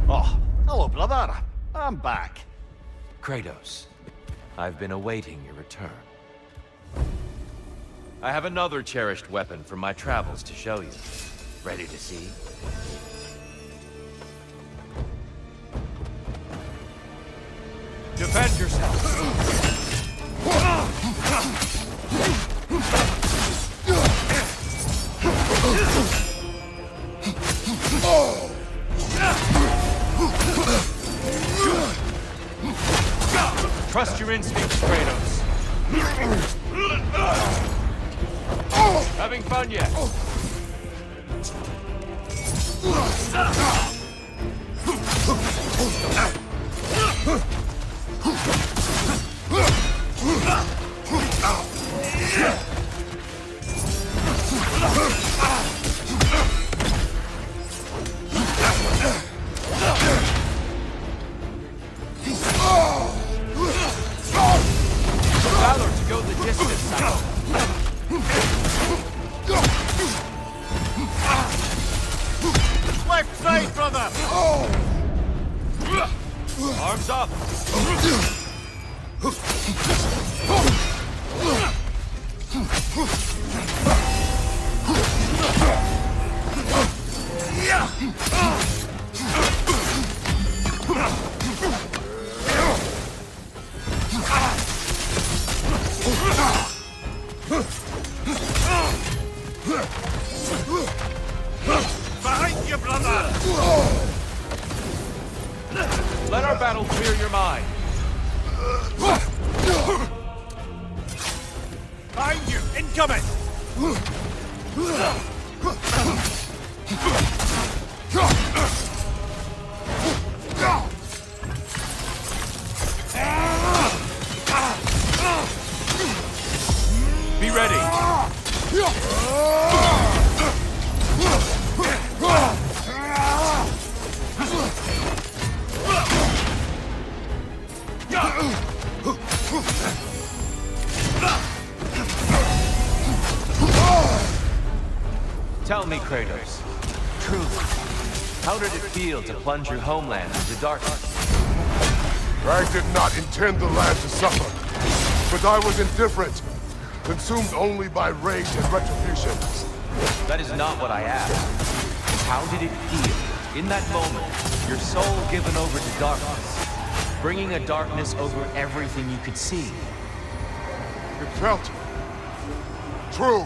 Oh, hello, brother. I'm back. Kratos, I've been awaiting your return. I have another cherished weapon from my travels to show you. Ready to see? Defend yourself! Trust your instincts, Kratos. Having fun yet? Valor to go the distance. Left side, brother! Arms up. Behind you, brother! Let our battle clear your mind. Behind you! Incoming! Be ready! Tell me, Kratos, truly, how did it feel to plunge your homeland into darkness? I did not intend the land to suffer, but I was indifferent, consumed only by rage and retribution. That is not what I asked. How did it feel, in that moment, your soul given over to darkness, bringing a darkness over everything you could see? It felt true.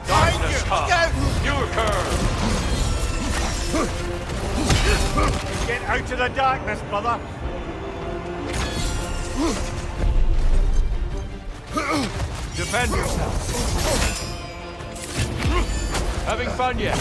Darkness come! Your curve! Get out of the darkness, brother! Defend yourself! Having fun yet?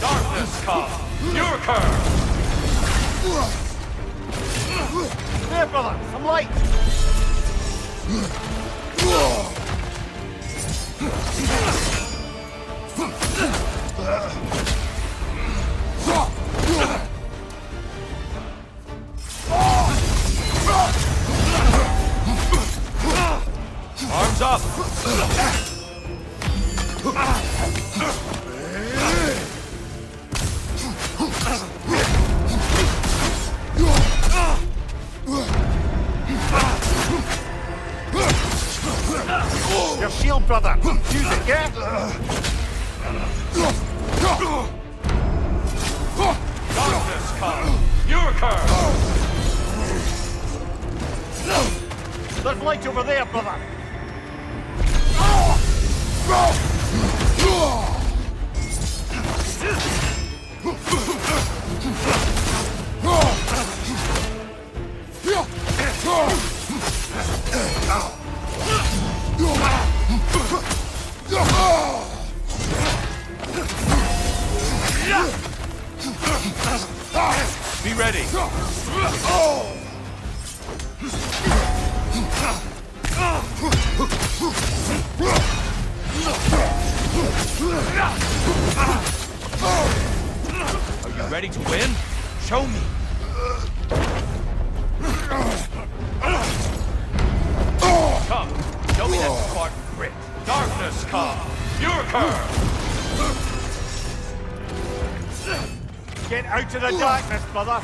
Darkness come! Your curve! There, brother! Some light! Arms up! Your shield, brother! Use it, yeah? Darkness come! Your curve! There's light over there, brother! Be ready! Are you ready to win? Show me! Come, show me that Spartan grit. Darkness come! Your curve! Get out of the darkness, brother!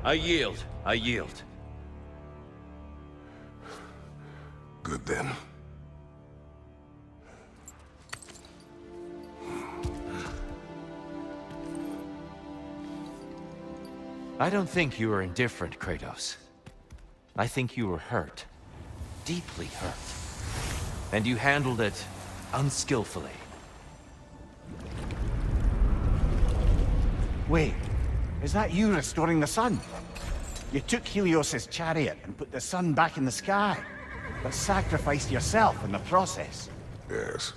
I yield. I yield. Good then. I don't think you were indifferent, Kratos. I think you were hurt. Deeply hurt. And you handled it unskillfully. Wait, is that you restoring the sun? You took Helios's chariot and put the sun back in the sky, but sacrificed yourself in the process. Yes.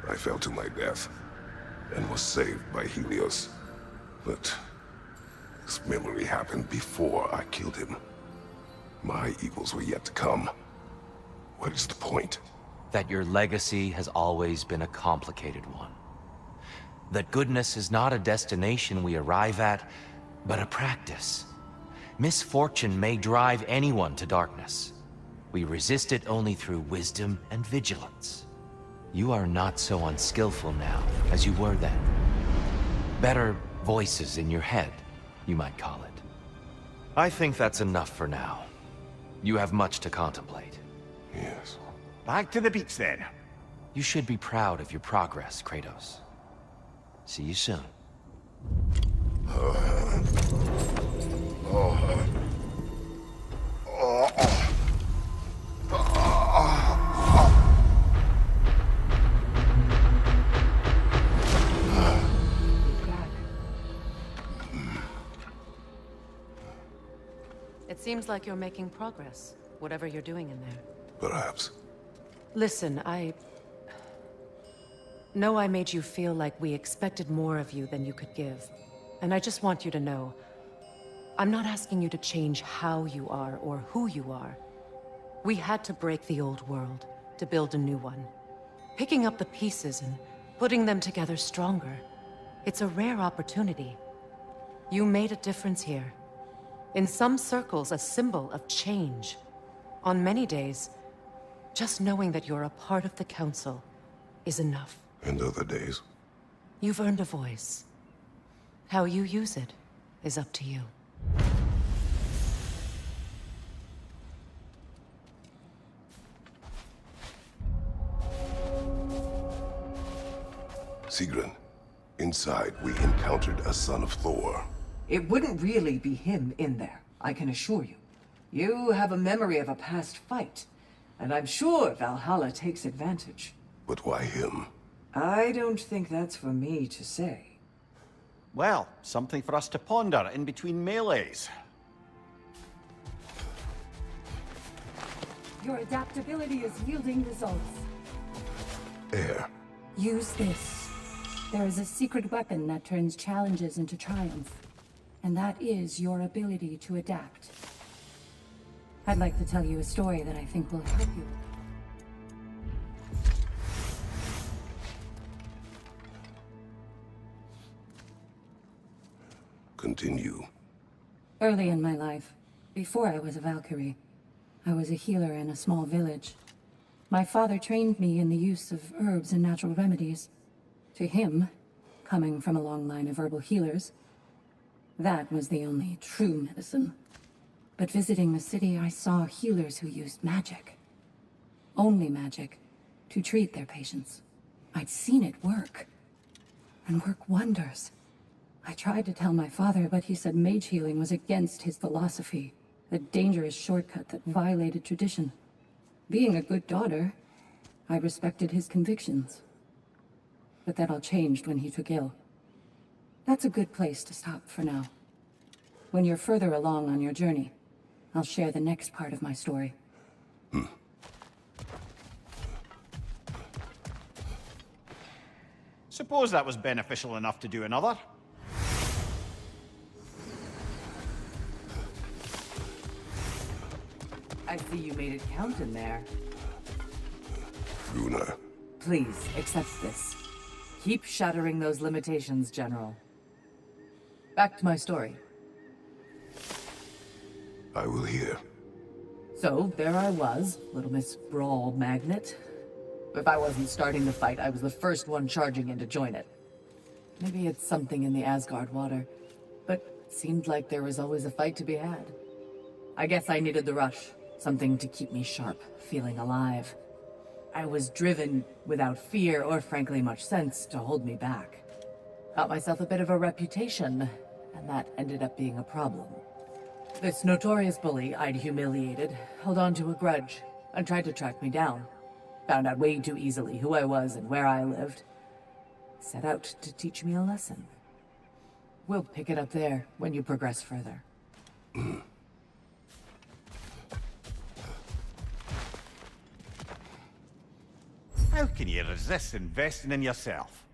I fell to my death, and was saved by Helios. But this memory happened before I killed him. My evils were yet to come. What is the point? That your legacy has always been a complicated one. That goodness is not a destination we arrive at, but a practice. Misfortune may drive anyone to darkness, We resist it only through wisdom and vigilance. You are not so unskillful now as you were then. Better voices in your head, you might call it. I think that's enough for now. You have much to contemplate. Yes. Back to the beach then. You should be proud of your progress, Kratos. See you soon. It seems like you're making progress, whatever you're doing in there. Perhaps. Listen, I know I made you feel like we expected more of you than you could give. And I just want you to know, I'm not asking you to change how you are or who you are. We had to break the old world to build a new one. Picking up the pieces and putting them together stronger. It's a rare opportunity. You made a difference here. In some circles, a symbol of change. On many days, just knowing that you're a part of the Council is enough. And other days? You've earned a voice. How you use it is up to you. Sigrun, inside we encountered a son of Thor. It wouldn't really be him in there, I can assure you. You have a memory of a past fight, and I'm sure Valhalla takes advantage. But why him? I don't think that's for me to say. Well, something for us to ponder in between melees. Your adaptability is yielding results. Air. Use this. There is a secret weapon that turns challenges into triumph. And that is your ability to adapt. I'd like to tell you a story that I think will help you. Continue. Early in my life, before I was a Valkyrie, I was a healer in a small village. My father trained me in the use of herbs and natural remedies. To him, coming from a long line of herbal healers, that was the only true medicine. But visiting the city, I saw healers who used magic. Only magic, to treat their patients. I'd seen it work. And work wonders. I tried to tell my father, but he said mage healing was against his philosophy. A dangerous shortcut that violated tradition. Being a good daughter, I respected his convictions. But that all changed when he took ill. That's a good place to stop for now. When you're further along on your journey, I'll share the next part of my story. Suppose that was beneficial enough to do another. I see you made it count in there. Gunnar. Please, accept this. Keep shattering those limitations, General. Back to my story. I will hear. So, there I was, Little Miss Brawl Magnet. If I wasn't starting the fight, I was the first one charging in to join it. Maybe it's something in the Asgard water, but it seemed like there was always a fight to be had. I guess I needed the rush, something to keep me sharp, feeling alive. I was driven, without fear or frankly much sense, to hold me back. Got myself a bit of a reputation, and that ended up being a problem. This notorious bully I'd humiliated held on to a grudge and tried to track me down. Found out way too easily who I was and where I lived. Set out to teach me a lesson. We'll pick it up there when you progress further. How can you resist investing in yourself?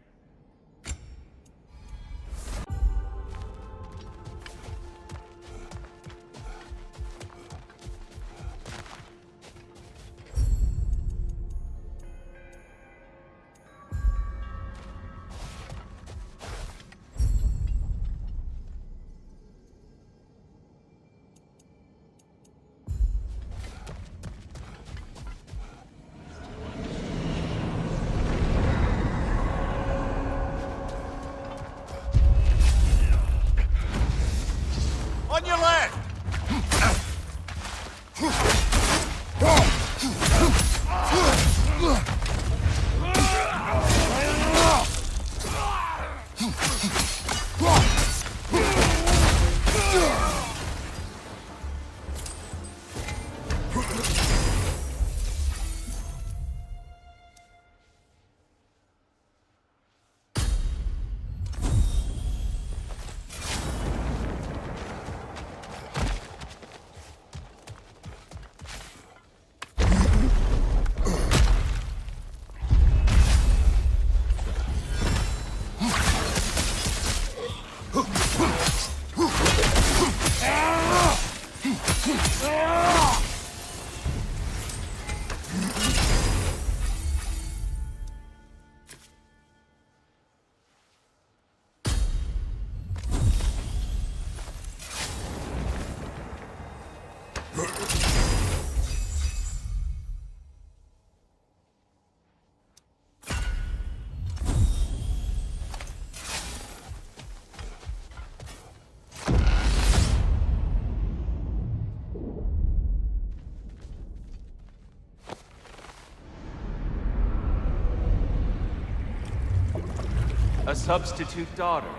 A substitute daughter.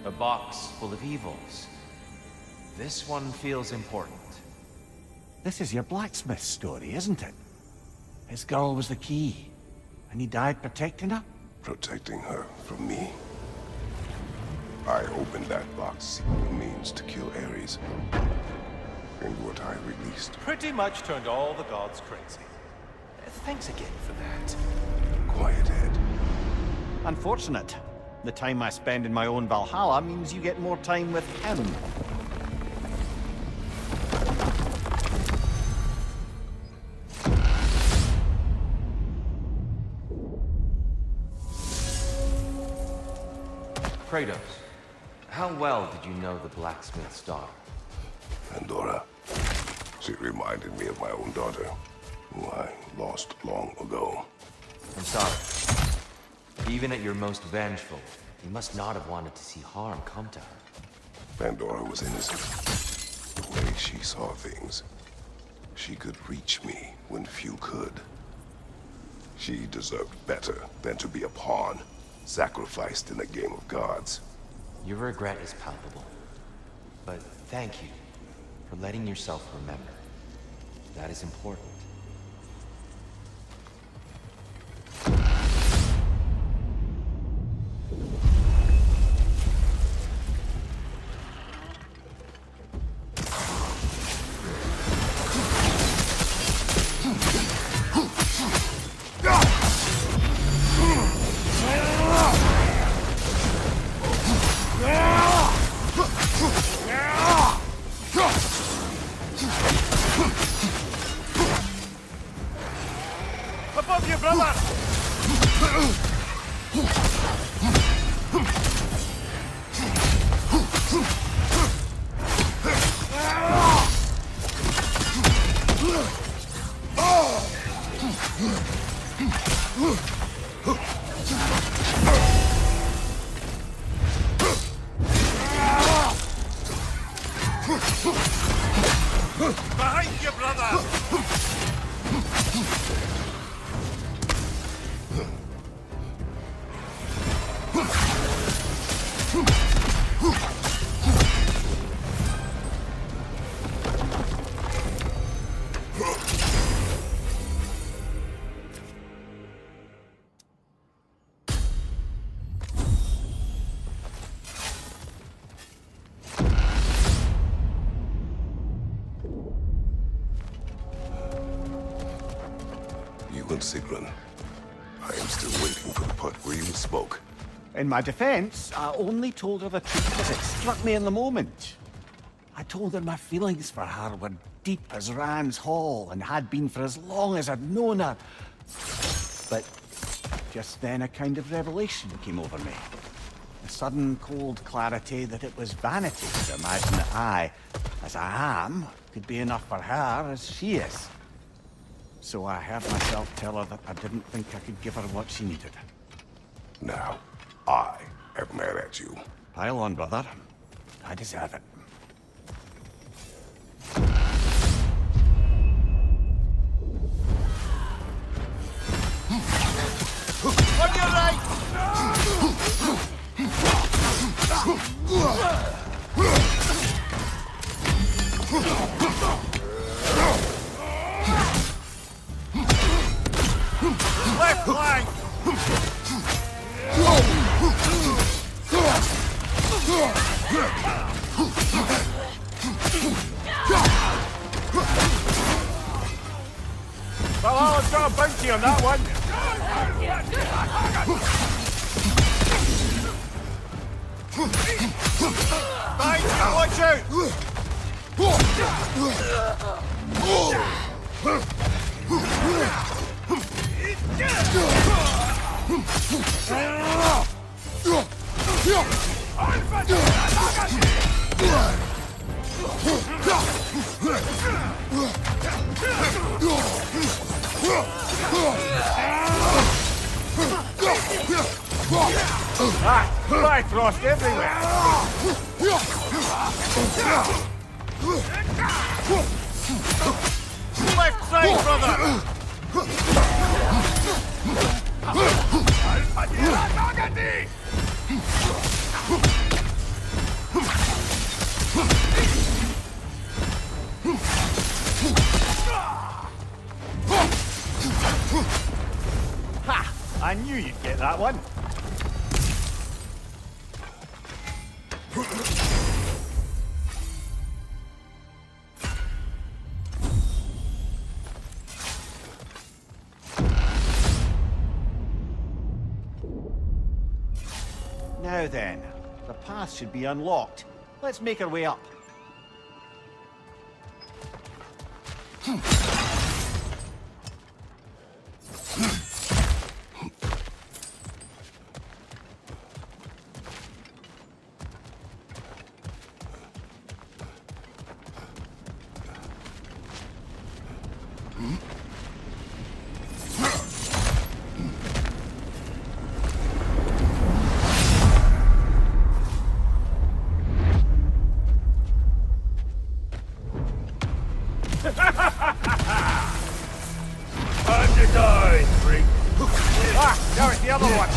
A box full of evils. This one feels important. This is your blacksmith story, isn't it? His girl was the key, and he died protecting her? Protecting her from me. I opened that box seeking the means to kill Ares. And what I released. Pretty much turned all the gods crazy. Thanks again for that. Quiet, Ed. Unfortunate. The time I spend in my own Valhalla means you get more time with him. Kratos, how well did you know the blacksmith's daughter? Pandora. She reminded me of my own daughter, who I lost long ago. I'm sorry. Even at your most vengeful, you must not have wanted to see harm come to her. Pandora was innocent. The way she saw things, she could reach me when few could. She deserved better than to be a pawn, sacrificed in a game of gods. Your regret is palpable. But thank you for letting yourself remember. That is important. Above you, brother! Behind you, brother! Sigrun. I am still waiting for the part where you spoke. In my defense, I only told her the truth as it struck me in the moment. I told her my feelings for her were deep as Rand's Hall and had been for as long as I'd known her. But just then a kind of revelation came over me. A sudden cold clarity that it was vanity to imagine that I, as I am, could be enough for her as she is. So I heard myself tell her that I didn't think I could give her what she needed. Now, I am mad at you. Pile on, brother. I deserve it. On your right! Left flank! Well, I've got a bounty on that one. Thank you, watch out! Bifrost everywhere! Left side, brother! Ha! I knew you'd get that one. Now then, the path should be unlocked. Let's make our way up. Time to die, freak. Ah, now it's the other one.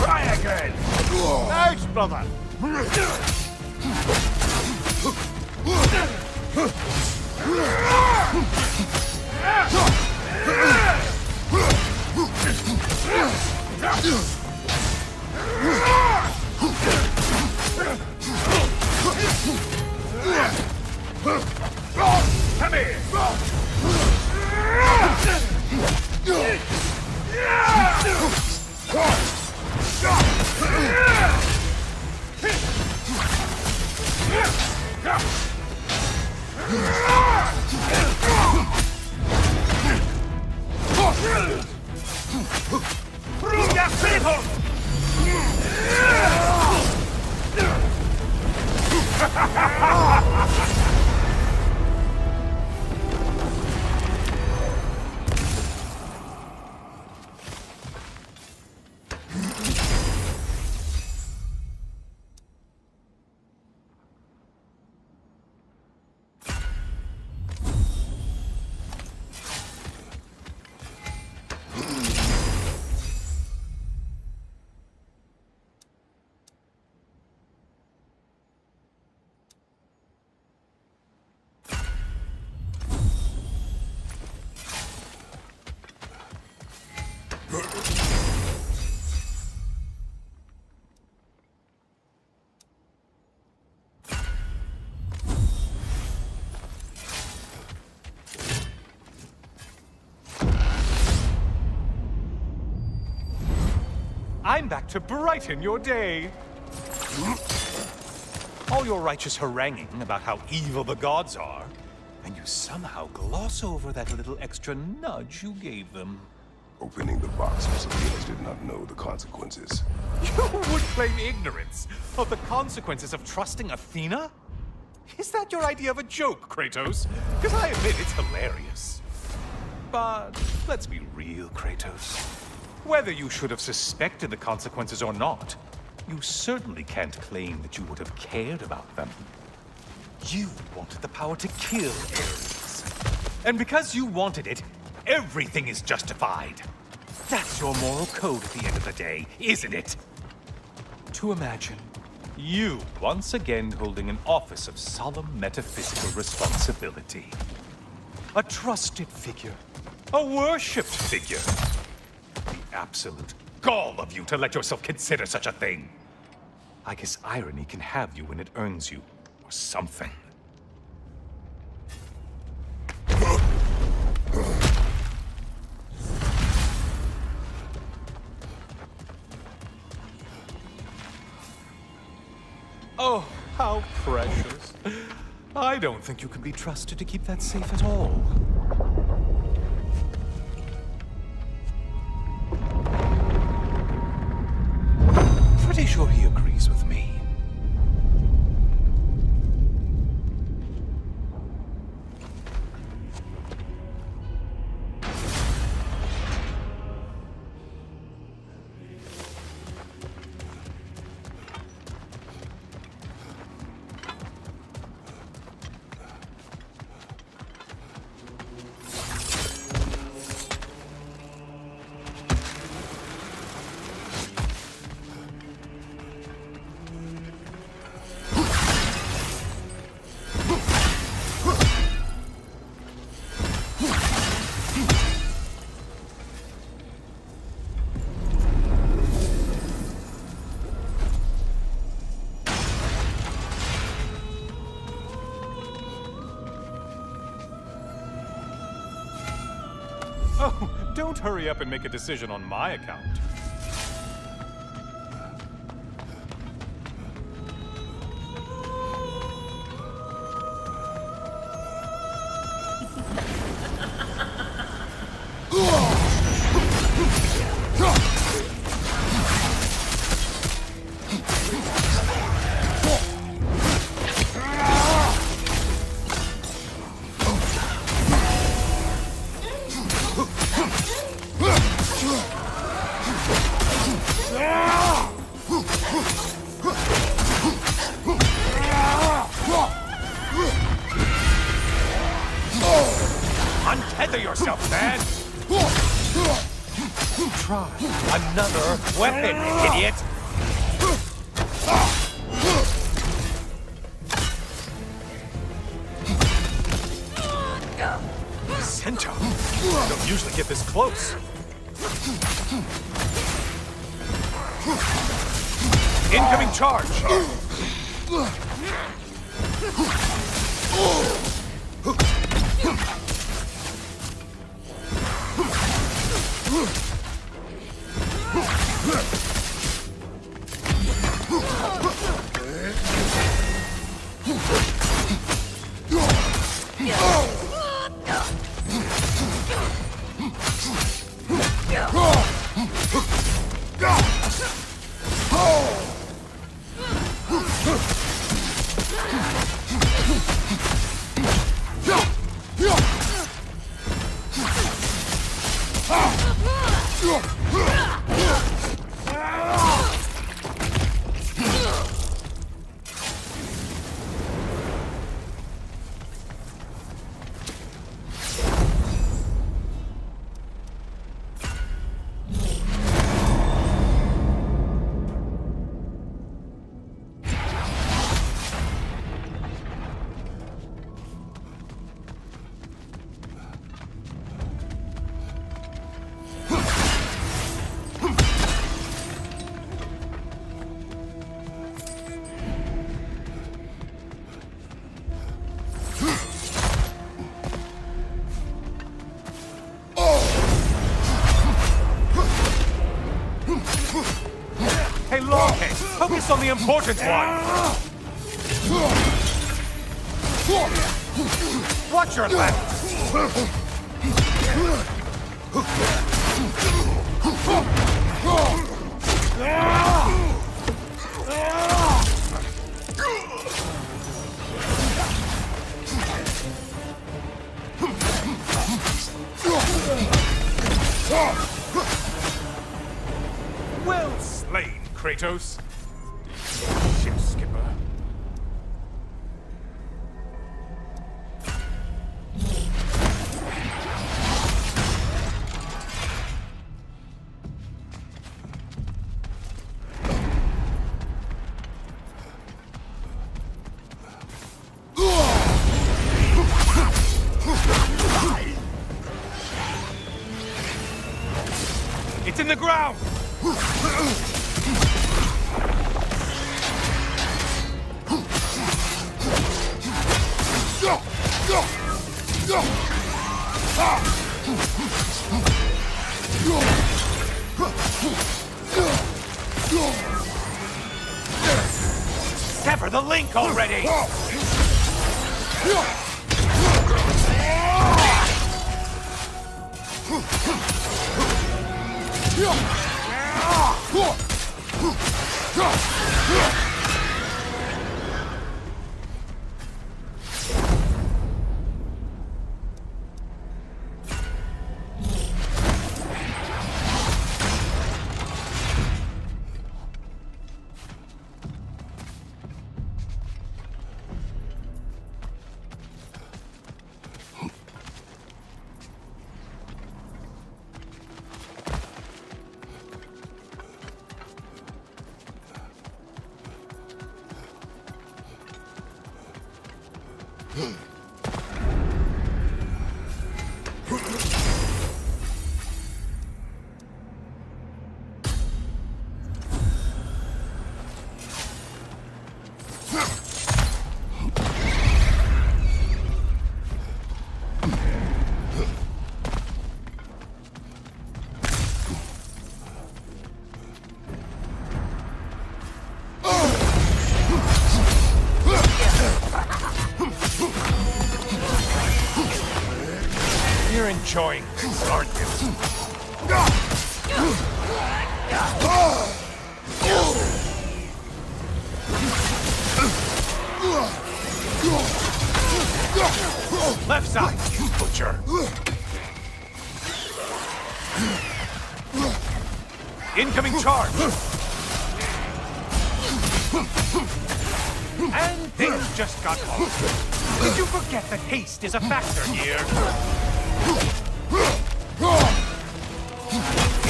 Try again. Nice, brother. Come here. I'm back to brighten your day. All your righteous haranguing about how evil the gods are, and you somehow gloss over that little extra nudge you gave them. Opening the box was Athena's did not know the consequences. You would claim ignorance of the consequences of trusting Athena? Is that your idea of a joke, Kratos? Because I admit it's hilarious. But let's be real, Kratos. Whether you should have suspected the consequences or not, you certainly can't claim that you would have cared about them. You wanted the power to kill Ares. And because you wanted it, everything is justified. That's your moral code at the end of the day, isn't it? To imagine you once again holding an office of solemn metaphysical responsibility. A trusted figure. A worshipped figure. The absolute gall of you to let yourself consider such a thing. I guess irony can have you when it earns you, or something. Oh, how precious. I don't think you can be trusted to keep that safe at all. Oh, don't hurry up and make a decision on my account. Untether yourself, man! Try another weapon, idiot! Centaur! Don't usually get this close. Incoming charge! Hey, Longhead, focus on the important one! Watch your left! Well slain, Kratos. Ship skipper. It's in the ground! Sever the link already! enjoying this, aren't you? Left side, you butcher! Incoming charge! And things just got lost. Did you forget that haste is a factor here?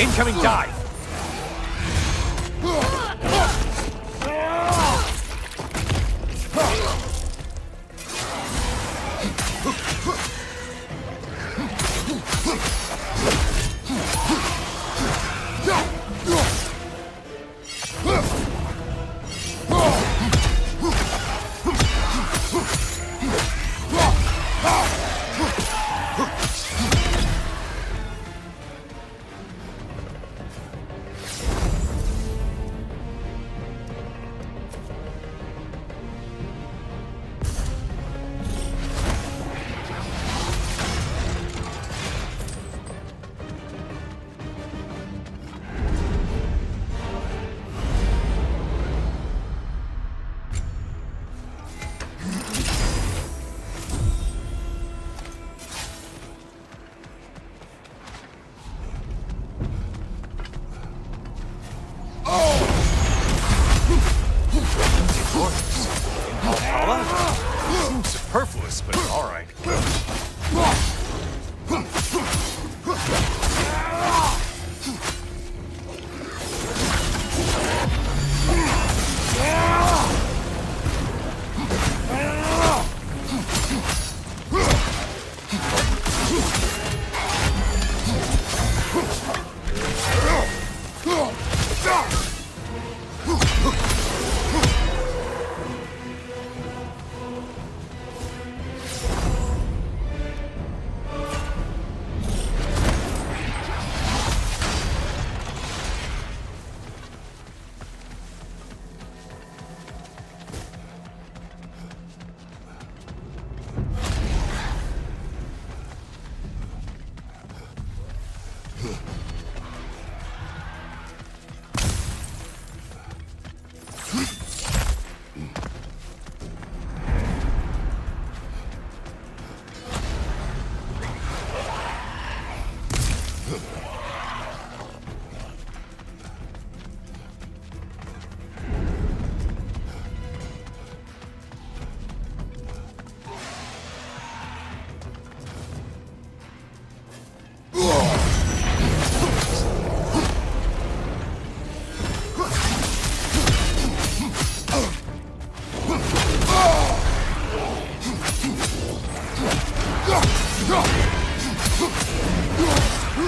Incoming dive! Seems superfluous, but all right.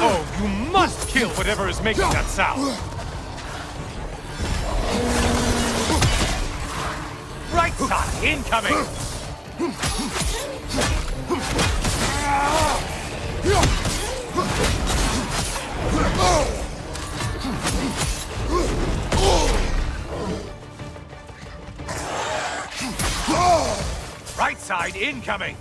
Oh, you must kill whatever is making that sound! Right side, incoming! Right side, incoming!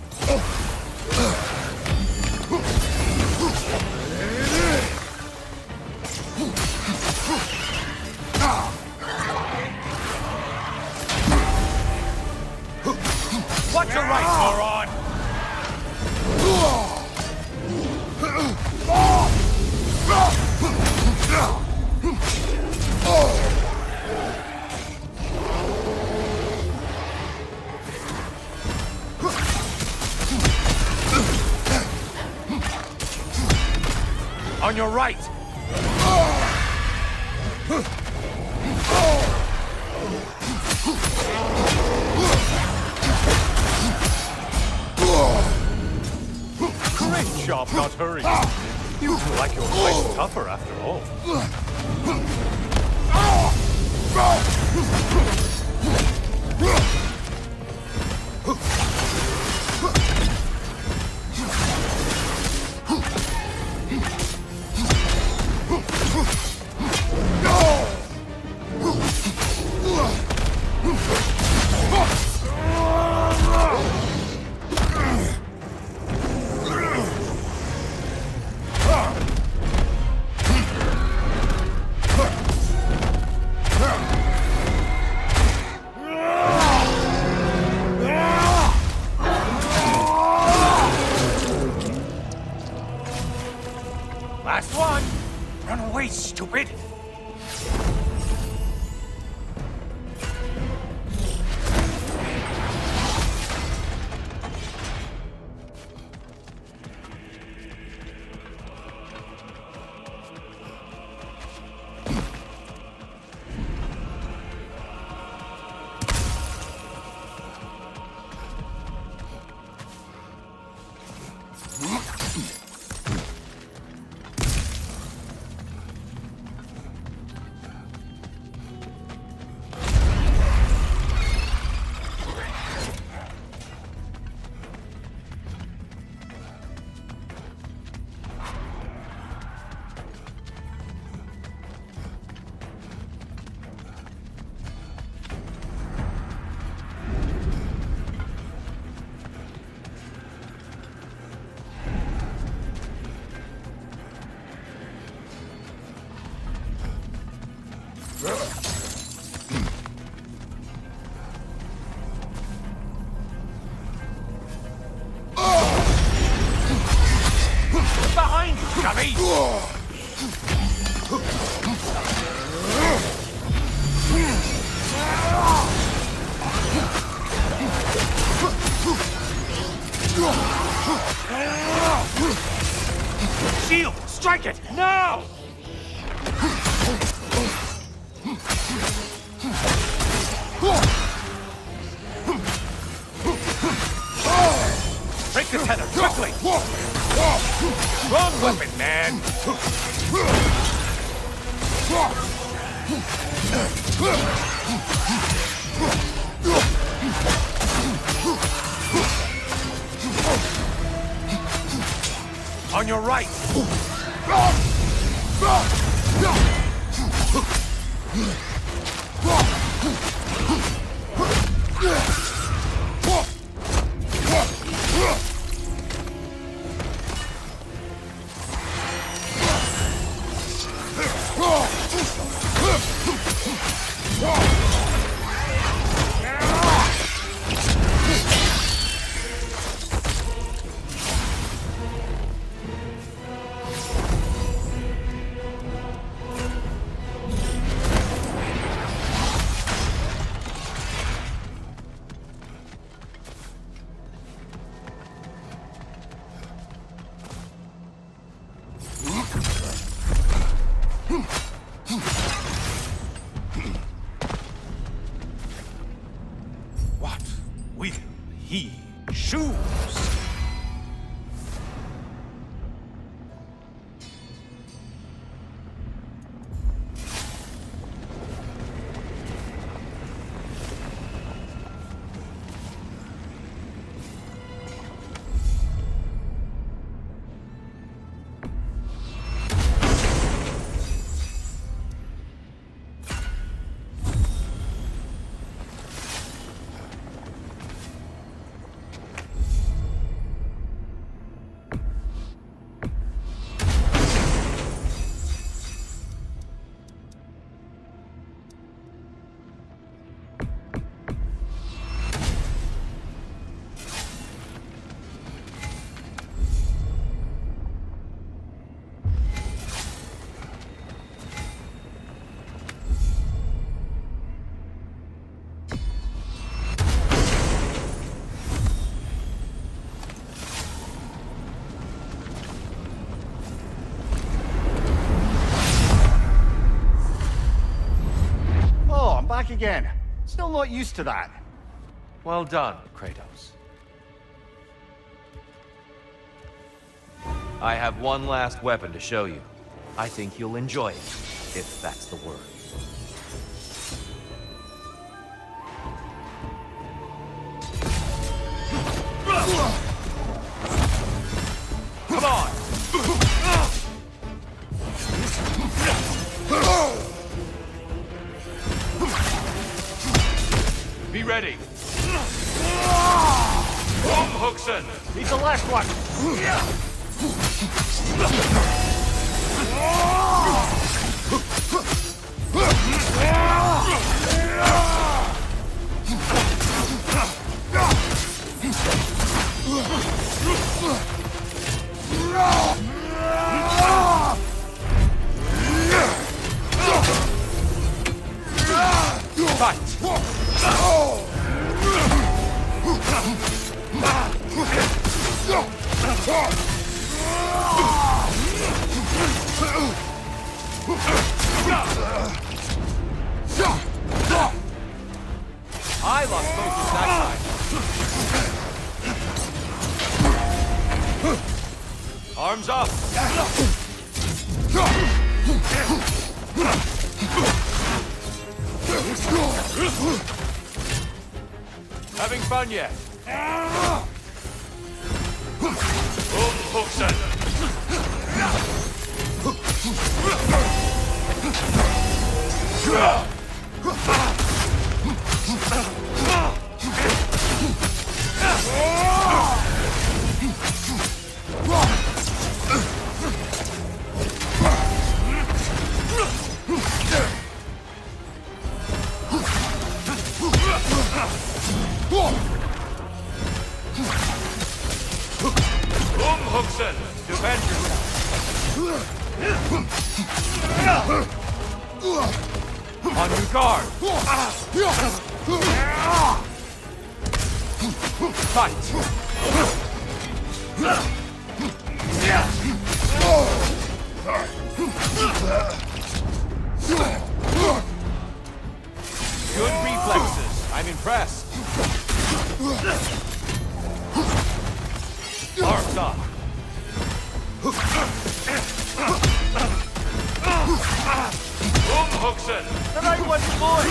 Watch your right, moron! On your right! Great job not hurrying. You feel like you're quite tougher after all. Last one! Run away, stupid! Behind you, dummy! Shield! Strike it! Now! Break the tether, quickly! Wrong weapon, man! On your right! What will he choose? Back again. Still not used to that. Well done, Kratos. I have one last weapon to show you. I think you'll enjoy it, if that's the word. Come on! Be ready! Hookson! He's the last one! fun yet. Umhuxen, defend yourself. On your guard. Fight. Good reflexes. I'm impressed. Arms up. Umhuxen. The right one's mine!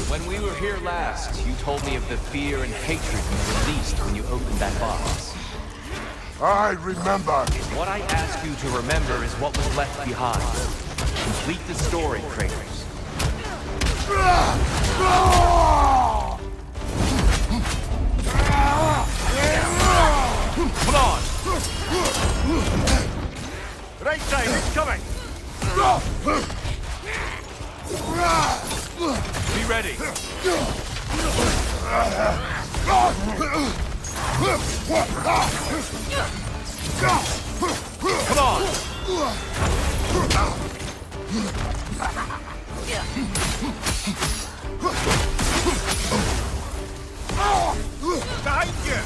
When we were here last, you told me of the fear and hatred you released when you opened that box. I remember. What I ask you to remember is what was left behind. Complete the story, Kratos. Come on! Right side, it's coming! Be ready! Come on! Behind you!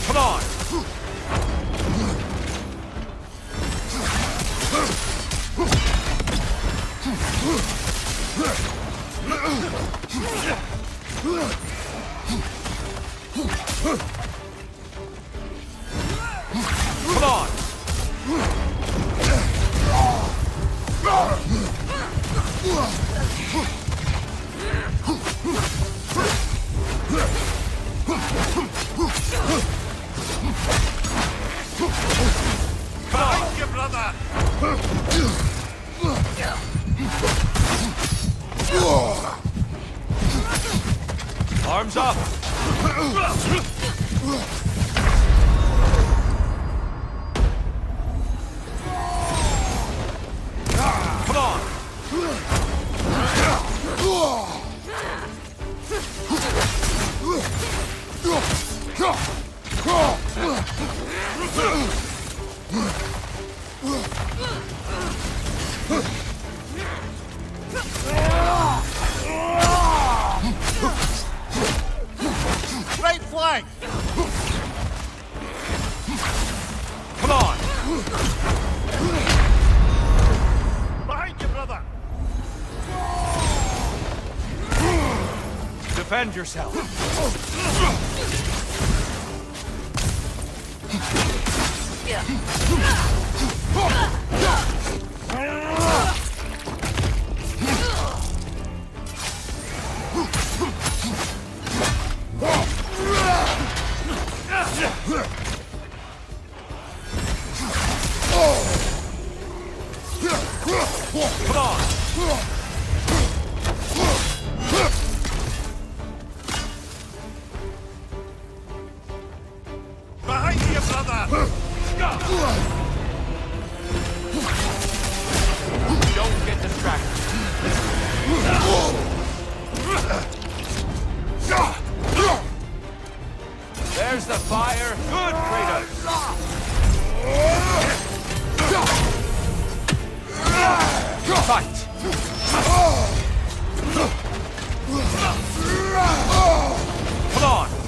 Come on! Come on! Behind you, brother! Arms up! Come on! Right flank! Come on! Behind you, brother! Defend yourself! Come on! Behind you, brother! Don't get distracted. There's the fire. Good, Kratos. Fight. Come on.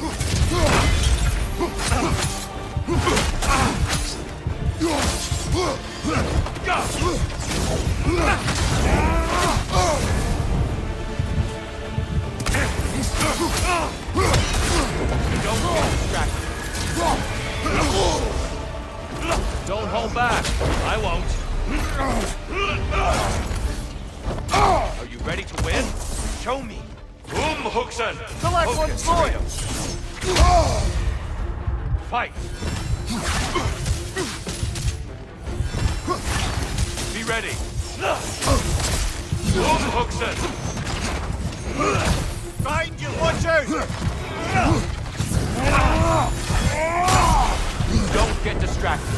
Don't get distracted. Don't hold back. I won't. Are you ready to win? Show me. Huxen! Select one point! Fight! Be ready! Huxen! Behind you! Watch out! Don't get distracted.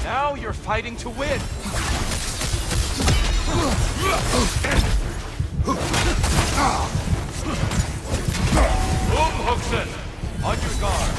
Now you're fighting to win. Huxen! On your guard.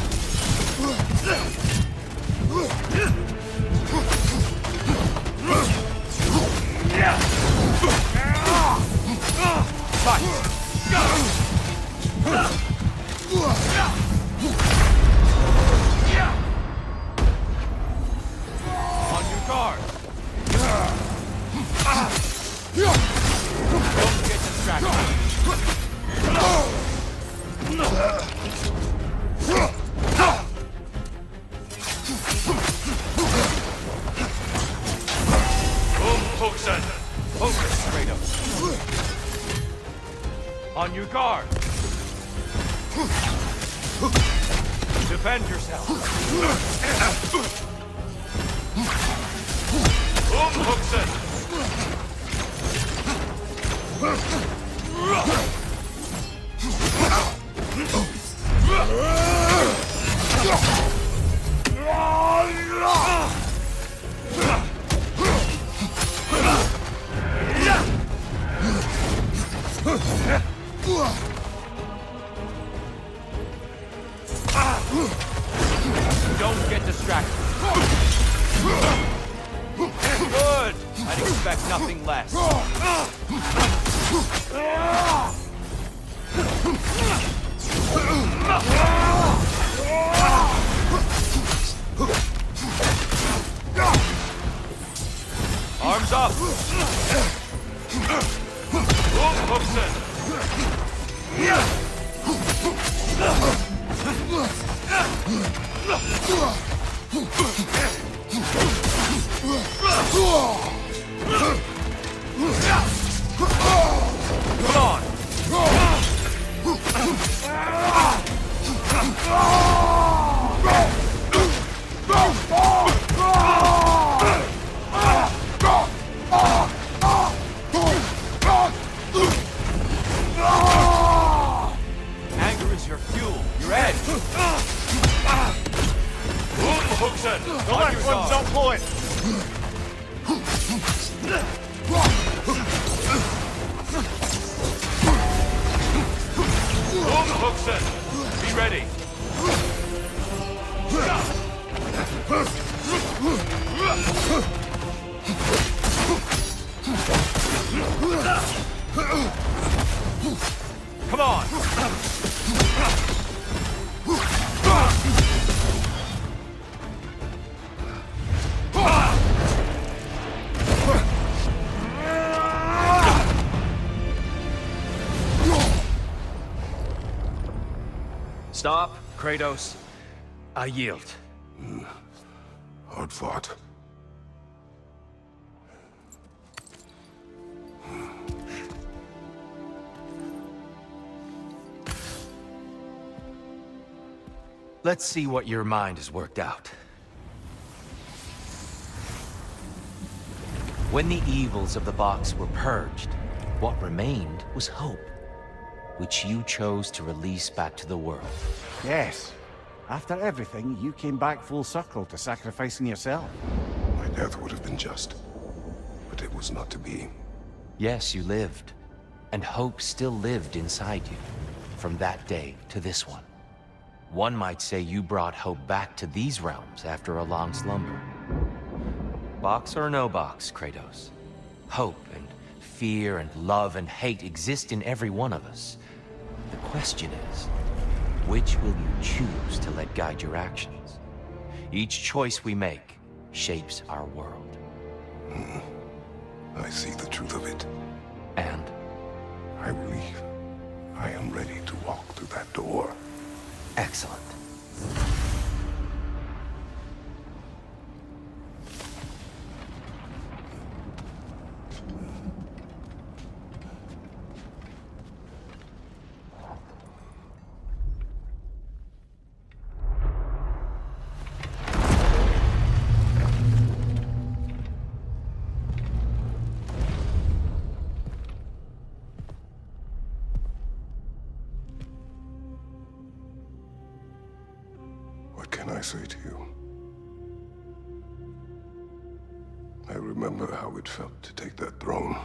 On your guard. Don't get distracted. Huxen! Focus, Kratos. On your guard. Defend yourself. Huxen! Don't get distracted. Good! I'd expect nothing less. Arms up! Huxen! Come on! Anger is your fuel, your edge. Huxen! The left one's on point! Huxen! Be ready! Come on! Stop, Kratos. I yield. Hard fought. Let's see what your mind has worked out. When the evils of the box were purged, what remained was hope, which you chose to release back to the world. Yes. After everything, you came back full circle to sacrificing yourself. My death would have been just, but it was not to be. Yes, you lived, and hope still lived inside you, from that day to this one. One might say you brought hope back to these realms after a long slumber. Box or no box, Kratos. Hope and fear and love and hate exist in every one of us. The question is, which will you choose to let guide your actions? Each choice we make shapes our world. I see the truth of it. And I believe I am ready to walk through that door. Excellent. What can I say to you? I remember how it felt to take that throne.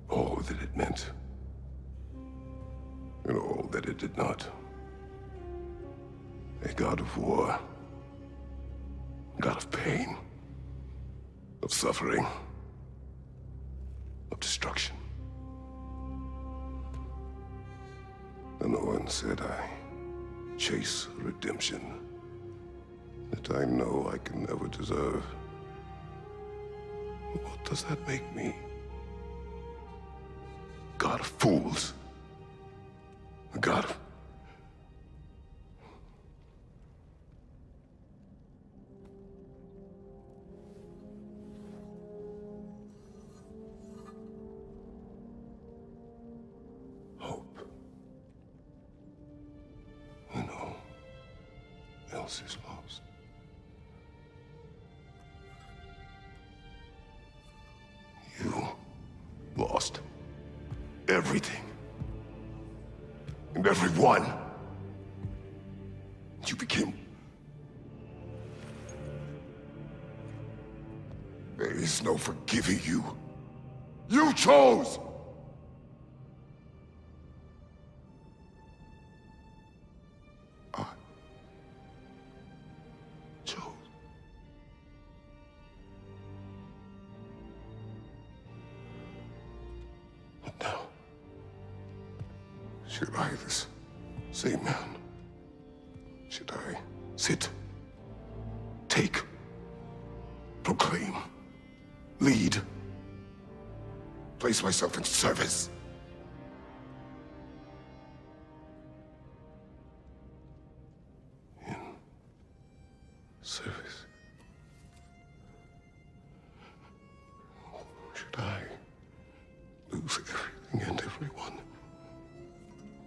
All that it meant. And all that it did not. A god of war. God of pain. Of suffering. Of destruction. And no one said I chase redemption that I know I can never deserve. What does that make me? God of fools. A god of... hope. When all else is lost. You lost everything. And everyone. You became... There is no forgiving you. You chose! I chose. But now, should I, this same man, should I sit, take, proclaim, lead, place myself in service? In service? Should I lose everything and everyone?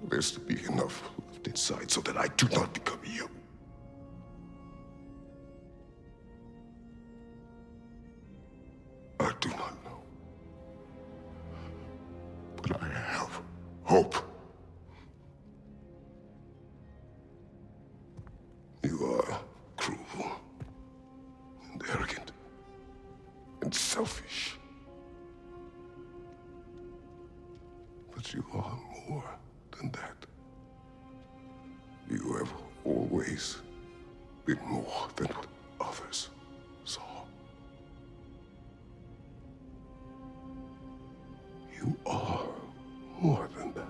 There's to be enough left inside so that I do not become you. I do not know. But I have hope. You are cruel and arrogant and selfish. But you are more than that. You have always been more than what others saw. You are more than that.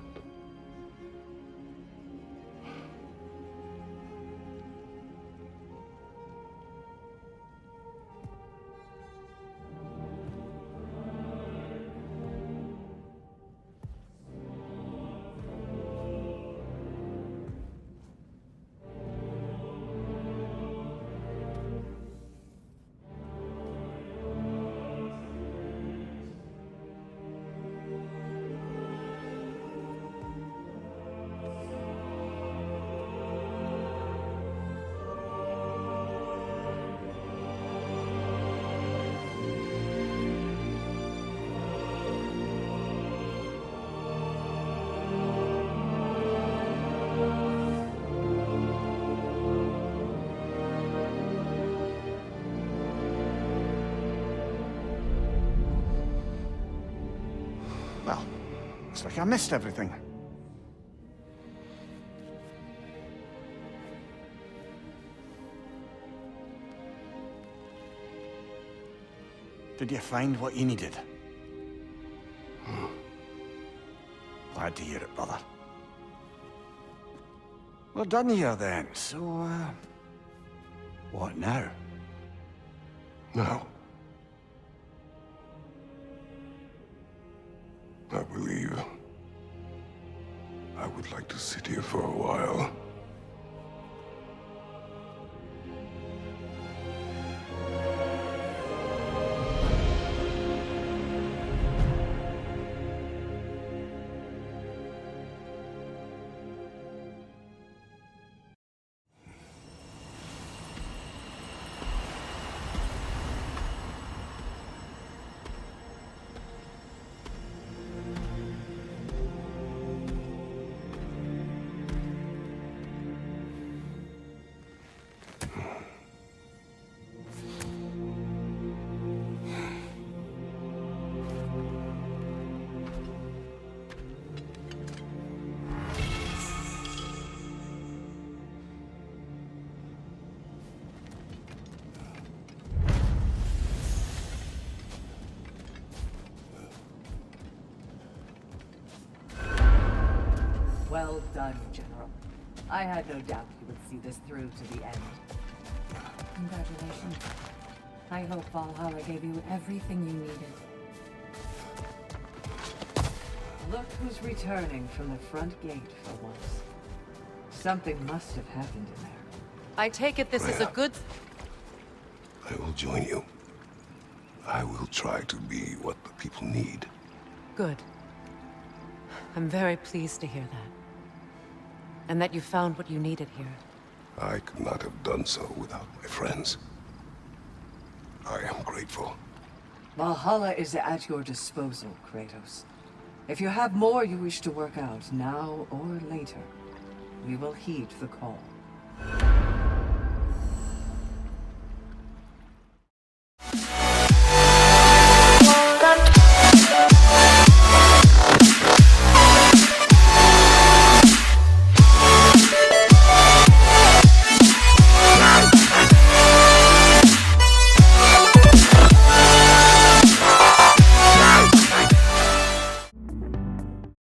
Well, looks like I missed everything. Did you find what you needed? Glad to hear it, brother. We're done here then, so, what now? Now, I believe I would like to sit here for a while. Well done, General. I had no doubt you would see this through to the end. Congratulations. I hope Valhalla gave you everything you needed. Look who's returning from the front gate for once. Something must have happened in there. I take it this is a good... I will join you. I will try to be what the people need. Good. I'm very pleased to hear that. And that you found what you needed here. I could not have done so without my friends. I am grateful. Valhalla is at your disposal, Kratos. If you have more you wish to work out, now or later, we will heed the call.